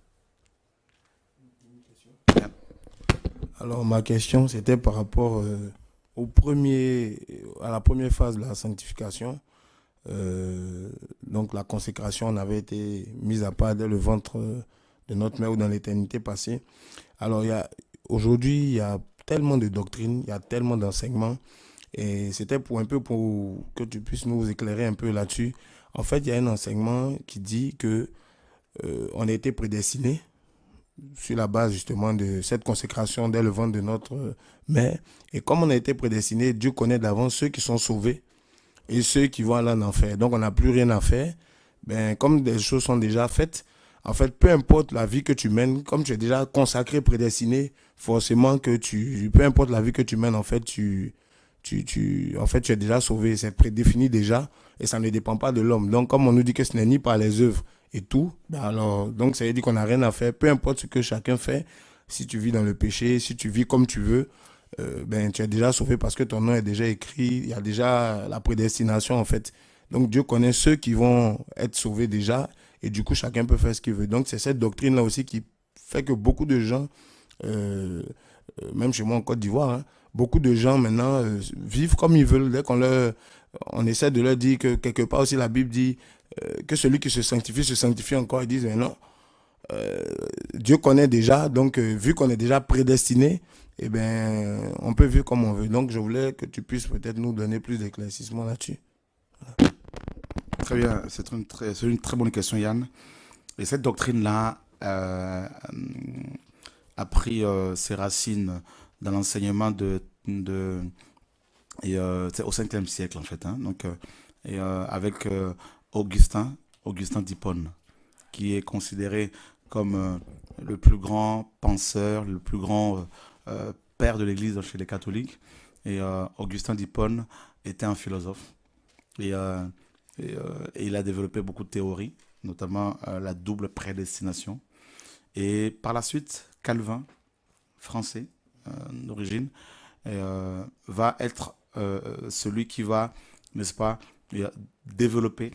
Alors, ma question, c'était par rapport à la première phase de la sanctification. Donc, la consécration, on avait été mise à part dès le ventre de notre mère ou dans l'éternité passée. Alors, aujourd'hui, il y a tellement de doctrines, il y a tellement d'enseignements. Et c'était pour que tu puisses nous éclairer un peu là-dessus. En fait, il y a un enseignement qui dit que on a été prédestinés sur la base justement de cette consécration dès le ventre de notre mère. Et comme on a été prédestinés, Dieu connaît d'avance ceux qui sont sauvés et ceux qui vont aller en enfer. Donc, on n'a plus rien à faire. Comme des choses sont déjà faites, en fait, peu importe la vie que tu mènes, comme tu es déjà consacré, prédestiné, forcément que peu importe la vie que tu mènes, en fait, tu es déjà sauvé. C'est prédéfini déjà et ça ne dépend pas de l'homme. Donc, comme on nous dit que ce n'est ni par les œuvres et tout, donc ça veut dire qu'on n'a rien à faire. Peu importe ce que chacun fait, si tu vis dans le péché, si tu vis comme tu veux, tu es déjà sauvé parce que ton nom est déjà écrit. Il y a déjà la prédestination, en fait. Donc, Dieu connaît ceux qui vont être sauvés déjà. Et du coup, chacun peut faire ce qu'il veut. Donc, c'est cette doctrine-là aussi qui fait que beaucoup de gens, même chez moi en Côte d'Ivoire, hein, beaucoup de gens maintenant vivent comme ils veulent. Dès on essaie de leur dire que quelque part aussi la Bible dit que celui qui se sanctifie encore. Ils disent, mais non, Dieu connaît déjà. Donc, vu qu'on est déjà prédestiné, on peut vivre comme on veut. Donc, je voulais que tu puisses peut-être nous donner plus d'éclaircissement là-dessus. Voilà. Très bien, c'est une très bonne question, Yann. Et cette doctrine-là a pris ses racines dans l'enseignement c'est au 5e siècle, en fait. Hein, donc, avec Augustin d'Hippone, qui est considéré comme le plus grand penseur, le plus grand père de l'Église chez les catholiques. Et Augustin d'Hippone était un philosophe. Et il a développé beaucoup de théories, notamment la double prédestination. Et par la suite, Calvin, français d'origine, va être celui qui va, n'est-ce pas, développer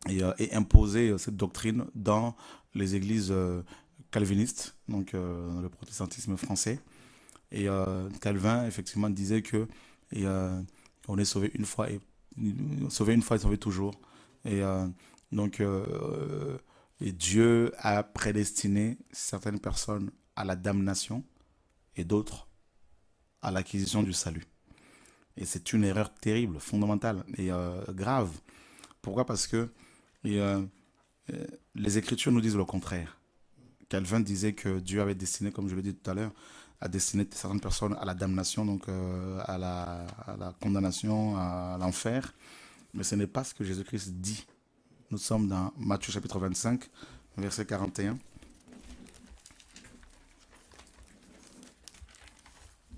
et imposer cette doctrine dans les églises calvinistes, donc dans le protestantisme français. Et Calvin, effectivement, disait que on est sauvé une fois et sauvé toujours. Et et Dieu a prédestiné certaines personnes à la damnation et d'autres à l'acquisition du salut. Et c'est une erreur terrible, fondamentale et grave. Pourquoi? Parce que les Écritures nous disent le contraire. Calvin disait que Dieu avait destiné, comme je l'ai dit tout à l'heure, a destiné certaines personnes à la damnation, donc à la condamnation, à l'enfer. Mais ce n'est pas ce que Jésus-Christ dit. Nous sommes dans Matthieu chapitre 25, verset 41.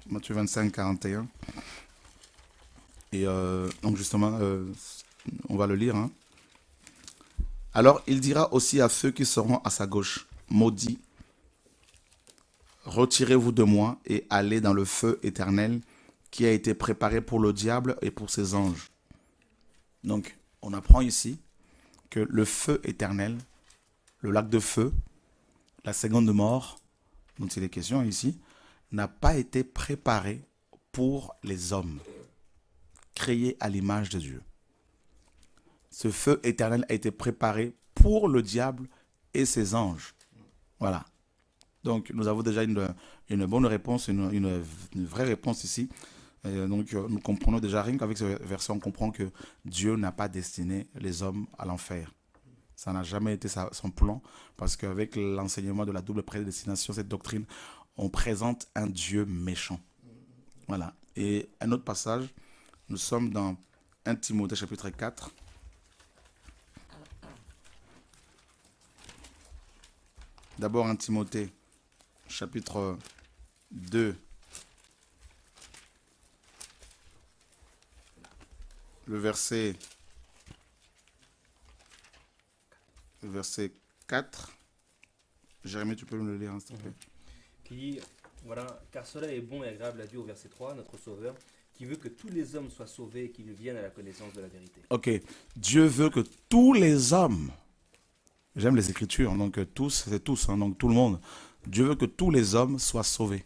Matthieu 25, 41. Et donc justement, on va le lire. Hein. Alors il dira aussi à ceux qui seront à sa gauche, maudits, retirez-vous de moi et allez dans le feu éternel qui a été préparé pour le diable et pour ses anges. Donc, on apprend ici que le feu éternel, le lac de feu, la seconde mort, dont il est question ici, n'a pas été préparé pour les hommes, créés à l'image de Dieu. Ce feu éternel a été préparé pour le diable et ses anges. Voilà. Donc, nous avons déjà une bonne réponse, une vraie réponse ici. Donc, nous comprenons déjà, rien qu'avec ce verset, on comprend que Dieu n'a pas destiné les hommes à l'enfer. Ça n'a jamais été son plan, parce qu'avec l'enseignement de la double prédestination, cette doctrine, on présente un Dieu méchant. Voilà. Et un autre passage, nous sommes dans 1 Timothée chapitre 4. D'abord 1 Timothée chapitre 2. Le verset 4. Jérémie, tu peux me le lire, hein, s'il te plaît. Qui dit, voilà, car cela est bon et agréable à Dieu, au verset 3, notre Sauveur, qui veut que tous les hommes soient sauvés et qu'ils viennent à la connaissance de la vérité. Ok, Dieu veut que tous les hommes, j'aime les Écritures, donc tous, c'est tous, hein, donc tout le monde. Dieu veut que tous les hommes soient sauvés.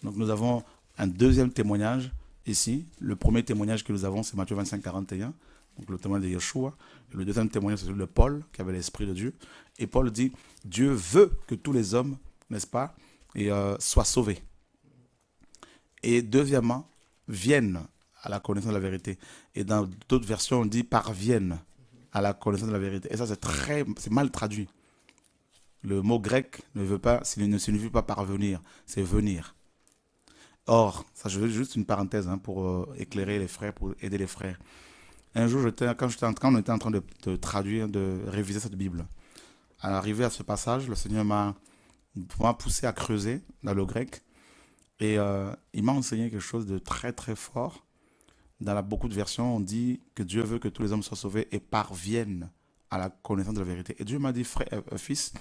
Donc nous avons un deuxième témoignage ici. Le premier témoignage que nous avons, c'est Matthieu 25, 41, donc le témoignage de Yeshua. Et le deuxième témoignage, c'est celui de Paul, qui avait l'Esprit de Dieu. Et Paul dit, Dieu veut que tous les hommes, n'est-ce pas, soient sauvés. Et deuxièmement, viennent à la connaissance de la vérité. Et dans d'autres versions, on dit parviennent à la connaissance de la vérité. Et ça, c'est mal traduit. Le mot grec ne signifie pas parvenir, c'est venir. Or, ça, je veux juste une parenthèse pour éclairer les frères, pour aider les frères. Un jour, quand on était en train de traduire, de réviser cette Bible, à l'arrivée à ce passage, le Seigneur m'a poussé à creuser dans le grec. Et il m'a enseigné quelque chose de très très fort. Dans beaucoup de versions, on dit que Dieu veut que tous les hommes soient sauvés et parviennent à la connaissance de la vérité. Et Dieu m'a dit, fils,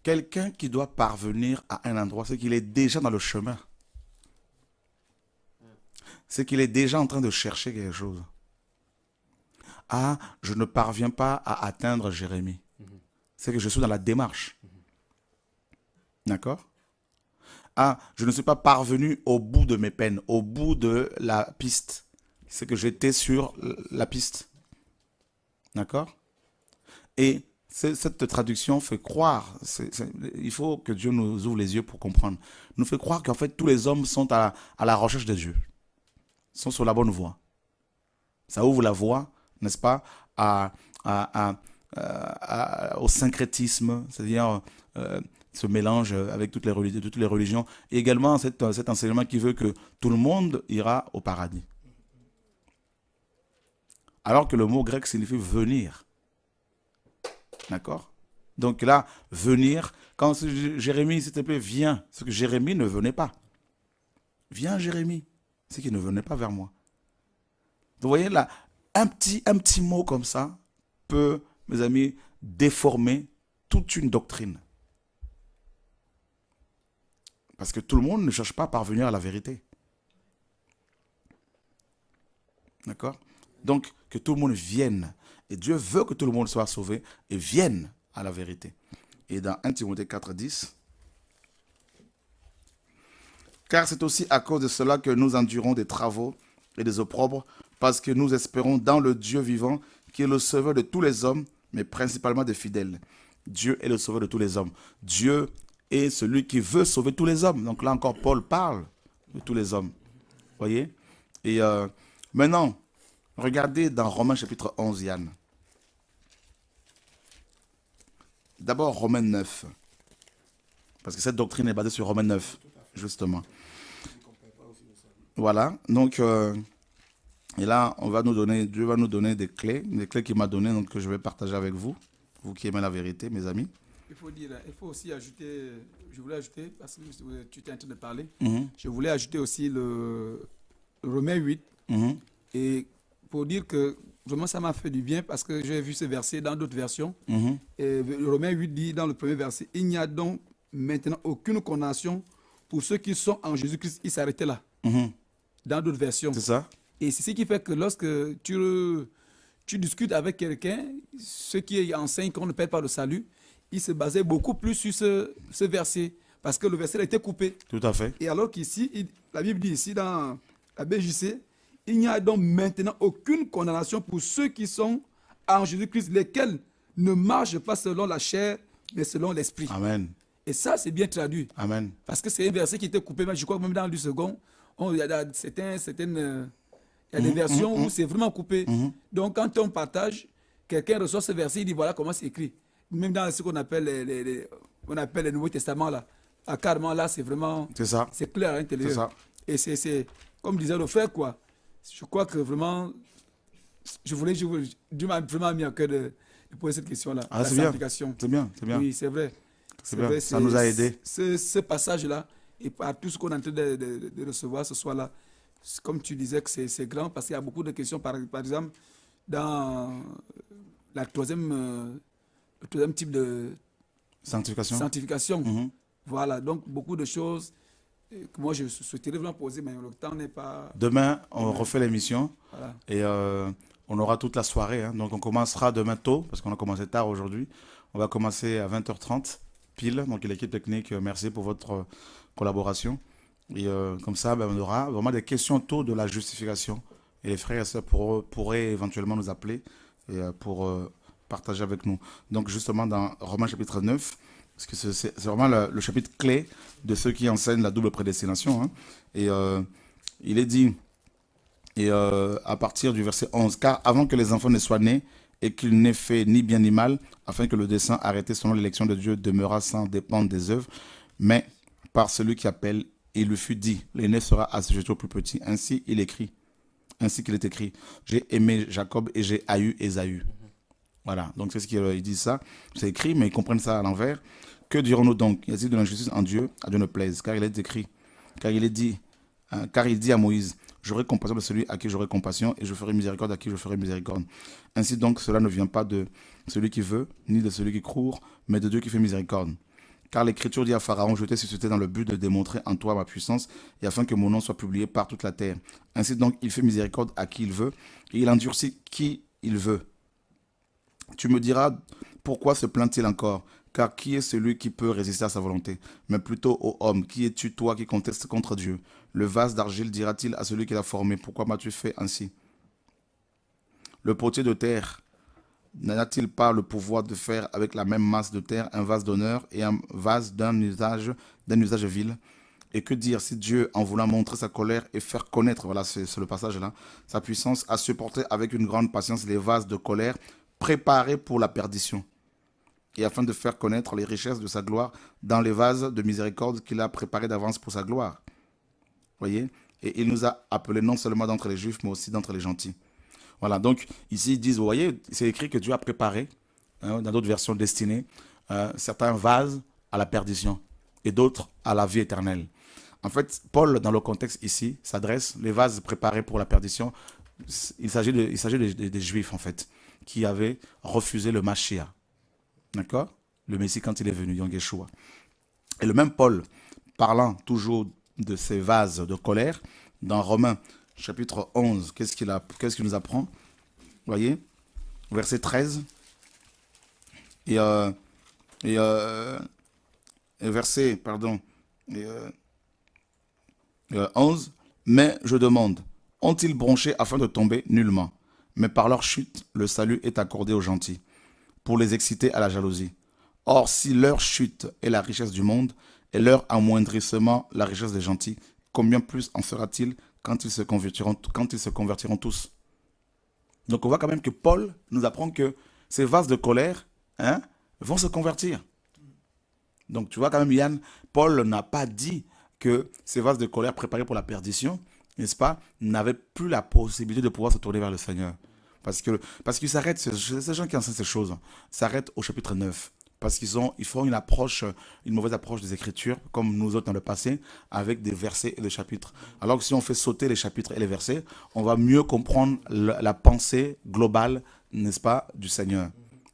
quelqu'un qui doit parvenir à un endroit, c'est qu'il est déjà dans le chemin. C'est qu'il est déjà en train de chercher quelque chose. Ah, je ne parviens pas à atteindre Jérémie. C'est que je suis dans la démarche. D'accord ? Ah, je ne suis pas parvenu au bout de mes peines, au bout de la piste. C'est que j'étais sur la piste. D'accord ? Et cette traduction fait croire, il faut que Dieu nous ouvre les yeux pour comprendre, nous fait croire qu'en fait tous les hommes sont à la recherche de Dieu, sont sur la bonne voie. Ça ouvre la voie, n'est-ce pas, au syncrétisme, c'est-à-dire ce mélange avec toutes les religions, et également cet enseignement qui veut que tout le monde ira au paradis. Alors que le mot grec signifie venir. D'accord? Donc là, venir, quand Jérémie, s'il te plaît, viens, c'est que Jérémie ne venait pas. Viens Jérémie, c'est qu'il ne venait pas vers moi. Vous voyez là, un petit mot comme ça peut, mes amis, déformer toute une doctrine. Parce que tout le monde ne cherche pas à parvenir à la vérité. D'accord? Donc, que tout le monde vienne. Et Dieu veut que tout le monde soit sauvé et vienne à la vérité. Et dans 1 Timothée 4, 10, car c'est aussi à cause de cela que nous endurons des travaux et des opprobres, parce que nous espérons dans le Dieu vivant, qui est le sauveur de tous les hommes, mais principalement des fidèles. Dieu est le sauveur de tous les hommes. Dieu est celui qui veut sauver tous les hommes. Donc là encore, Paul parle de tous les hommes. Voyez? Et maintenant, regardez dans Romains chapitre 11, Yann. D'abord, Romains 9. Parce que cette doctrine est basée sur Romains 9, justement. Voilà. Donc, et là, Dieu va nous donner des clés qu'il m'a données, donc que je vais partager avec vous, vous qui aimez la vérité, mes amis. Il faut aussi ajouter, je voulais ajouter, parce que tu étais en train de parler, Mm-hmm. je voulais ajouter aussi le Romains 8, Mm-hmm. et pour dire que vraiment ça m'a fait du bien, parce que j'ai vu ce verset dans d'autres versions. Mm-hmm. Et Romains 8 dit dans le premier verset, il n'y a donc maintenant aucune condamnation pour ceux qui sont en Jésus-Christ. Il s'arrêtait là, Mm-hmm. dans d'autres versions. C'est ça? Et c'est ce qui fait que lorsque tu discutes avec quelqu'un, ceux qui enseignent qu'on ne perd pas le salut, ils se basaient beaucoup plus sur ce verset Parce que le verset a été coupé. Tout à fait. Et alors qu'ici, la Bible dit ici dans la BJC, il n'y a donc maintenant aucune condamnation pour ceux qui sont en Jésus-Christ, lesquels ne marchent pas selon la chair, mais selon l'esprit. Amen. Et ça, c'est bien traduit. Amen. Parce que c'est un verset qui était coupé, mais je crois que même dans le second, il y a des versions où c'est vraiment coupé. Donc, quand on partage, quelqu'un reçoit ce verset, il dit voilà comment c'est écrit. Même dans ce qu'on appelle les Nouveaux Testaments, là. Ah, carrément, là, c'est vraiment. C'est ça. C'est clair à l'intérieur. C'est ça. Et c'est, comme disait le frère, quoi. Je crois que vraiment, Dieu m'a vraiment mis à cœur de poser cette question-là. Ah, la c'est bien. sanctification. C'est bien. C'est bien. Oui, c'est vrai. C'est bien. Ça nous a aidés. Ce passage-là, et par tout ce qu'on est en train de recevoir ce soir-là, comme tu disais que c'est grand, parce qu'il y a beaucoup de questions, par exemple, dans le troisième type de sanctification. Voilà, donc beaucoup de choses que moi je souhaiterais vraiment poser, mais le temps n'est pas... Demain, on refait l'émission. Voilà. Et on aura toute la soirée. Hein. Donc on commencera demain tôt, parce qu'on a commencé tard aujourd'hui. On va commencer à 20h30 pile. Donc l'équipe technique, merci pour votre collaboration. Et comme ça, on aura vraiment des questions autour de la justification. Et les frères et sœurs pourraient éventuellement nous appeler et, pour partager avec nous. Donc justement dans Romains chapitre 9, parce que c'est vraiment le chapitre clé de ceux qui enseignent la double prédestination. Hein. Et il est dit, à partir du verset 11, « Car avant que les enfants ne soient nés, et qu'ils n'aient fait ni bien ni mal, afin que le dessein arrêté selon l'élection de Dieu demeurât sans dépendre des œuvres, mais par celui qui appelle, il lui fut dit, l'aîné sera assujetti au plus petit. Ainsi il écrit, ainsi qu'il est écrit, j'ai aimé Jacob et j'ai haï Ésaü. » Voilà, donc c'est ce qu'il dit ça. C'est écrit, mais ils comprennent ça à l'envers. Que dirons-nous donc? Y a-t-il de l'injustice en Dieu? À Dieu ne plaise, car il est écrit, car il dit à Moïse, j'aurai compassion de celui à qui j'aurai compassion, et je ferai miséricorde à qui je ferai miséricorde. Ainsi donc, cela ne vient pas de celui qui veut, ni de celui qui court, mais de Dieu qui fait miséricorde. Car l'Écriture dit à Pharaon, je t'ai suscité dans le but de démontrer en toi ma puissance, et afin que mon nom soit publié par toute la terre. Ainsi donc, il fait miséricorde à qui il veut, et il endurcit qui il veut. Tu me diras, pourquoi se plaint-il encore? Car qui est celui qui peut résister à sa volonté? Mais plutôt ô homme, qui es-tu toi qui contestes contre Dieu? Le vase d'argile dira-t-il à celui qui l'a formé, pourquoi m'as-tu fait ainsi? Le potier de terre n'a-t-il pas le pouvoir de faire avec la même masse de terre un vase d'honneur et un vase d'un usage vil? Et que dire si Dieu, en voulant montrer sa colère et faire connaître, voilà c'est le passage là, sa puissance, a supporté avec une grande patience les vases de colère préparés pour la perdition, et afin de faire connaître les richesses de sa gloire dans les vases de miséricorde qu'il a préparés d'avance pour sa gloire. Voyez? Et il nous a appelés non seulement d'entre les juifs, mais aussi d'entre les gentils. Voilà, donc ici ils disent, vous voyez, c'est écrit que Dieu a préparé, dans d'autres versions destinées, certains vases à la perdition et d'autres à la vie éternelle. En fait, Paul, dans le contexte ici, s'adresse, les vases préparés pour la perdition, il s'agit des juifs en fait, qui avaient refusé le Mashiach. D'accord? Le Messie quand il est venu, Yom Yeshua. Et le même Paul, parlant toujours de ces vases de colère, dans Romains chapitre 11, qu'est-ce qu'il nous apprend? Vous voyez? Verset 13 et verset, 11. Mais je demande, ont-ils bronché afin de tomber? Nullement. Mais par leur chute, le salut est accordé aux gentils, pour les exciter à la jalousie. Or, si leur chute est la richesse du monde, et leur amoindrissement la richesse des gentils, combien plus en sera-t-il quand ils se convertiront tous? Donc on voit quand même que Paul nous apprend que ces vases de colère vont se convertir. Donc tu vois quand même, Yann, Paul n'a pas dit que ces vases de colère préparés pour la perdition, n'est-ce pas, n'avaient plus la possibilité de pouvoir se tourner vers le Seigneur. Parce qu'ils s'arrêtent, ces gens qui enseignent ces choses, s'arrêtent au chapitre 9. Parce qu'ils font une mauvaise approche des Écritures, comme nous autres dans le passé, avec des versets et des chapitres. Alors que si on fait sauter les chapitres et les versets, on va mieux comprendre la pensée globale, n'est-ce pas, du Seigneur.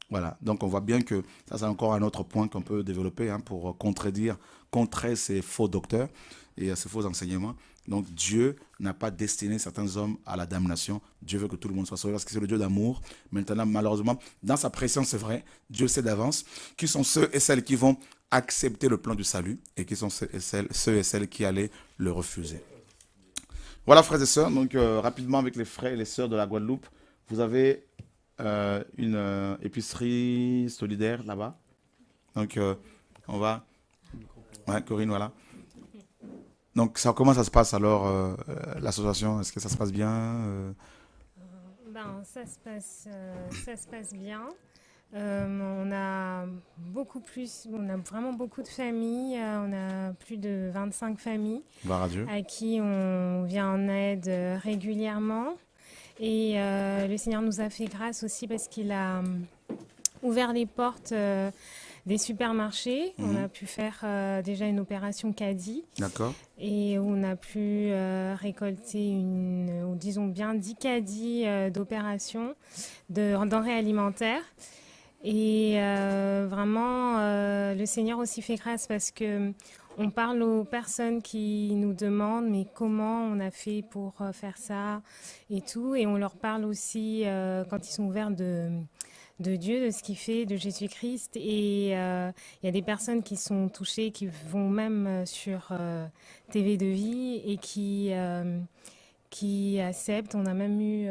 Voilà, donc on voit bien que ça c'est encore un autre point qu'on peut développer pour contrer ces faux docteurs et ces faux enseignements. Donc Dieu n'a pas destiné certains hommes à la damnation. Dieu veut que tout le monde soit sauvé parce que c'est le Dieu d'amour. Maintenant, malheureusement, dans sa préscience, c'est vrai, Dieu sait d'avance qui sont ceux et celles qui vont accepter le plan du salut et qui sont ceux et celles qui allaient le refuser. Voilà, frères et sœurs, donc rapidement avec les frères et les sœurs de la Guadeloupe, vous avez une épicerie solidaire là-bas. Donc on va... Ouais, Corinne, voilà. Donc comment ça se passe alors, l'association? Est-ce que ça se passe bien Ça se passe bien. On a vraiment beaucoup de familles. On a plus de 25 familles Gloire à Dieu. à qui on vient en aide régulièrement. Et le Seigneur nous a fait grâce aussi parce qu'il a ouvert les portes des supermarchés. On a pu faire déjà une opération caddie. D'accord. Et on a pu récolter disons bien 10 caddies d'opérations de denrées alimentaires. Et vraiment, le Seigneur aussi fait grâce parce que on parle aux personnes qui nous demandent mais comment on a fait pour faire ça et tout. Et on leur parle aussi quand ils sont ouverts de Dieu, de ce qu'il fait, de Jésus-Christ. Et il y a des personnes qui sont touchées, qui vont même sur TV de vie et qui acceptent. On a même eu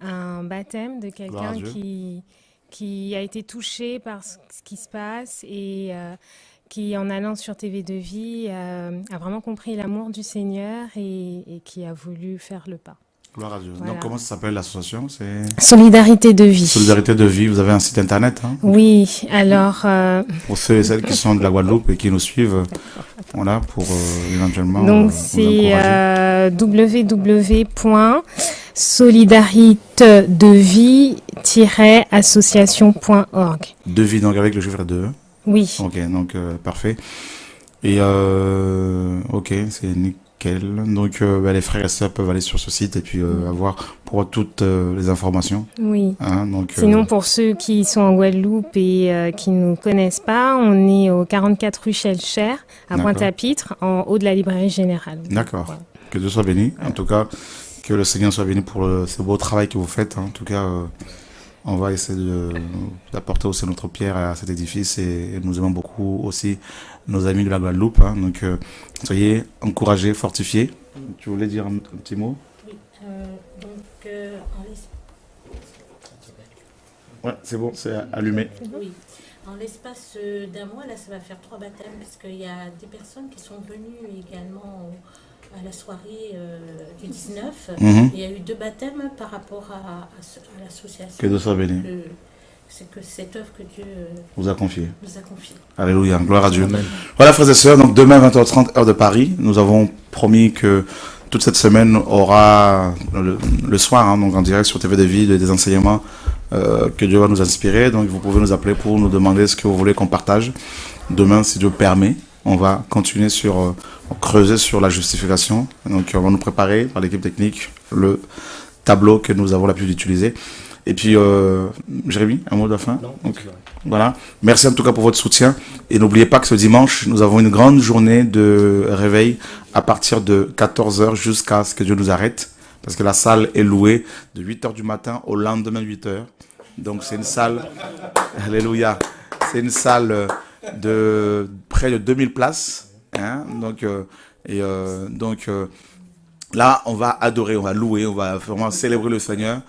un baptême de quelqu'un qui a été touché par ce qui se passe et qui, en allant sur TV de vie, a vraiment compris l'amour du Seigneur et qui a voulu faire le pas. Gloire à Dieu. Voilà. Donc comment ça s'appelle l'association? C'est Solidarité de vie. Solidarité de vie. Vous avez un site internet, hein? Oui, alors... Pour ceux et celles qui sont de la Guadeloupe et qui nous suivent, voilà, pour éventuellement donc vous c'est encourager. www.solidaritédevie-association.org. De vie, donc avec le chiffre 2. Oui. Ok, donc parfait. Et ok, c'est nickel. Donc les frères et sœurs peuvent aller sur ce site et puis avoir pour toutes les informations. Oui. Hein, donc, Sinon, pour ceux qui sont en Guadeloupe et qui ne nous connaissent pas, on est au 44 rue Shelcher, à Pointe-à-Pitre, en haut de la librairie générale. D'accord. Voilà. Que Dieu soit béni. En tout cas, que le Seigneur soit béni pour ce beau travail que vous faites. En tout cas, on va essayer d'apporter aussi notre pierre à cet édifice et nous aimons beaucoup aussi nos amis de la Guadeloupe. Hein, donc, soyez encouragés, fortifiés. Tu voulais dire un petit mot? Oui, Ouais, c'est bon, c'est allumé. oui. En l'espace d'un mois, là, ça va faire 3 baptêmes, parce qu'il y a des personnes qui sont venues également à la soirée du 19. Il y a eu 2 baptêmes par rapport à l'association. Que Dieu soit béni. C'est que cette œuvre que Dieu Vous a confié. nous a confiée. Alléluia, gloire à Dieu. Amen. Voilà, frères et sœurs, donc demain 20h30 heure de Paris, nous avons promis que toute cette semaine aura le soir, hein, donc en direct sur TV de Vie, des enseignements que Dieu va nous inspirer. Donc vous pouvez nous appeler pour nous demander ce que vous voulez qu'on partage. Demain, si Dieu permet, on va continuer creuser sur la justification. Donc on va nous préparer par l'équipe technique le tableau que nous avons l'habitude d'utiliser. Et puis, Jérémy, un mot de la fin? Non, donc, voilà. Merci en tout cas pour votre soutien. Et n'oubliez pas que ce dimanche, nous avons une grande journée de réveil à partir de 14h jusqu'à ce que Dieu nous arrête. Parce que la salle est louée de 8h du matin au lendemain 8h. Donc c'est une salle, alléluia, c'est une salle de près de 2000 places. Hein, donc, là, on va adorer, on va louer, on va vraiment célébrer le Seigneur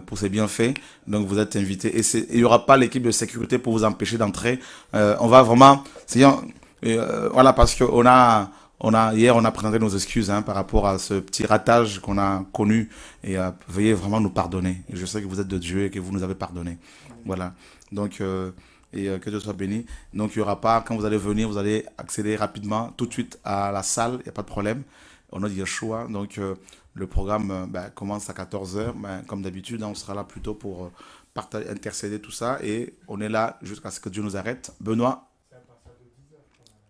pour ses bienfaits. Donc vous êtes invités. Et il n'y aura pas l'équipe de sécurité pour vous empêcher d'entrer. On va vraiment... voilà, parce que hier, on a présenté nos excuses par rapport à ce petit ratage qu'on a connu. Et veuillez vraiment nous pardonner. Et je sais que vous êtes de Dieu et que vous nous avez pardonné. Voilà. Donc... que Dieu soit béni. Donc il n'y aura pas, quand vous allez venir, vous allez accéder rapidement, tout de suite à la salle, il n'y a pas de problème. On a dit Yeshua, donc le programme commence à 14h, comme d'habitude, on sera là plutôt pour partager, intercéder tout ça, et on est là jusqu'à ce que Dieu nous arrête. Benoît,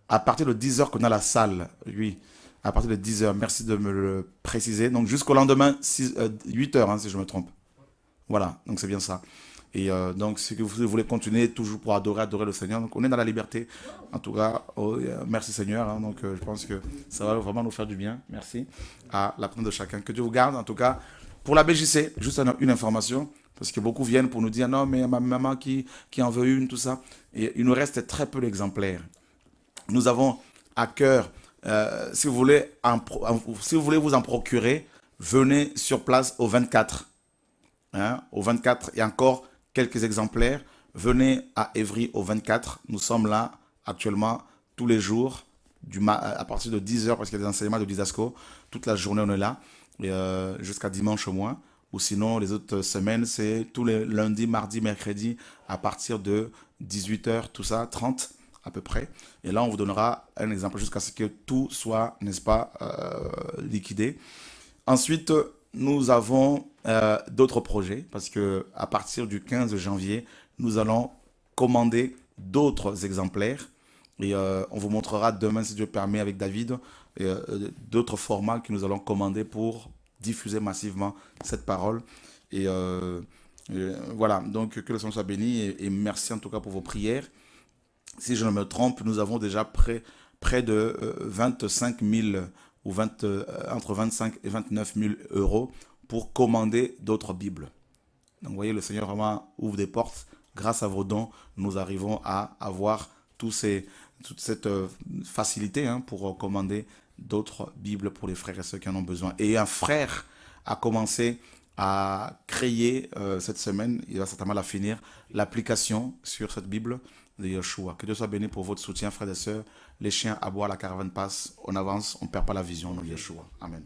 à partir de 10h qu'on a la salle, oui, à partir de 10h, merci de me le préciser, donc jusqu'au lendemain, 8h, si je me trompe. Voilà, donc c'est bien ça. Et donc, si vous voulez continuer toujours pour adorer le Seigneur, donc on est dans la liberté. En tout cas, merci Seigneur. Hein, donc, je pense que ça va vraiment nous faire du bien. Merci à la présence de chacun. Que Dieu vous garde. En tout cas, pour la BJC, juste une information. Parce que beaucoup viennent pour nous dire, non, mais ma maman qui en veut une, tout ça. Et il nous reste très peu d'exemplaires. Nous avons à cœur, si vous voulez vous en procurer, venez sur place au 24. Hein, au 24, il y a encore quelques exemplaires. Venez à Évry au 24. Nous sommes là actuellement tous les jours à partir de 10h parce qu'il y a des enseignements de Didasco. Toute la journée, on est là jusqu'à dimanche au moins. Ou sinon, les autres semaines, c'est tous les lundis, mardis, mercredis à partir de 18h, tout ça, 30 à peu près. Et là, on vous donnera un exemple jusqu'à ce que tout soit, n'est-ce pas, liquidé. Ensuite, nous avons d'autres projets parce que à partir du 15 janvier, nous allons commander d'autres exemplaires et on vous montrera demain, si Dieu permet, avec David, d'autres formats que nous allons commander pour diffuser massivement cette parole. Et voilà, donc que le Seigneur soit béni et merci en tout cas pour vos prières. Si je ne me trompe, nous avons déjà près de 25 000 ou entre 25 et 29 000 euros pour commander d'autres Bibles. Donc vous voyez, le Seigneur vraiment ouvre des portes. Grâce à vos dons, nous arrivons à avoir toute cette facilité pour commander d'autres Bibles pour les frères et ceux qui en ont besoin. Et un frère a commencé à créer cette semaine, il va certainement la finir, l'application sur cette Bible de Yeshua. Que Dieu soit béni pour votre soutien, frères et sœurs. Les chiens aboient, la caravane passe, on avance, on ne perd pas la vision de Yeshua. Amen.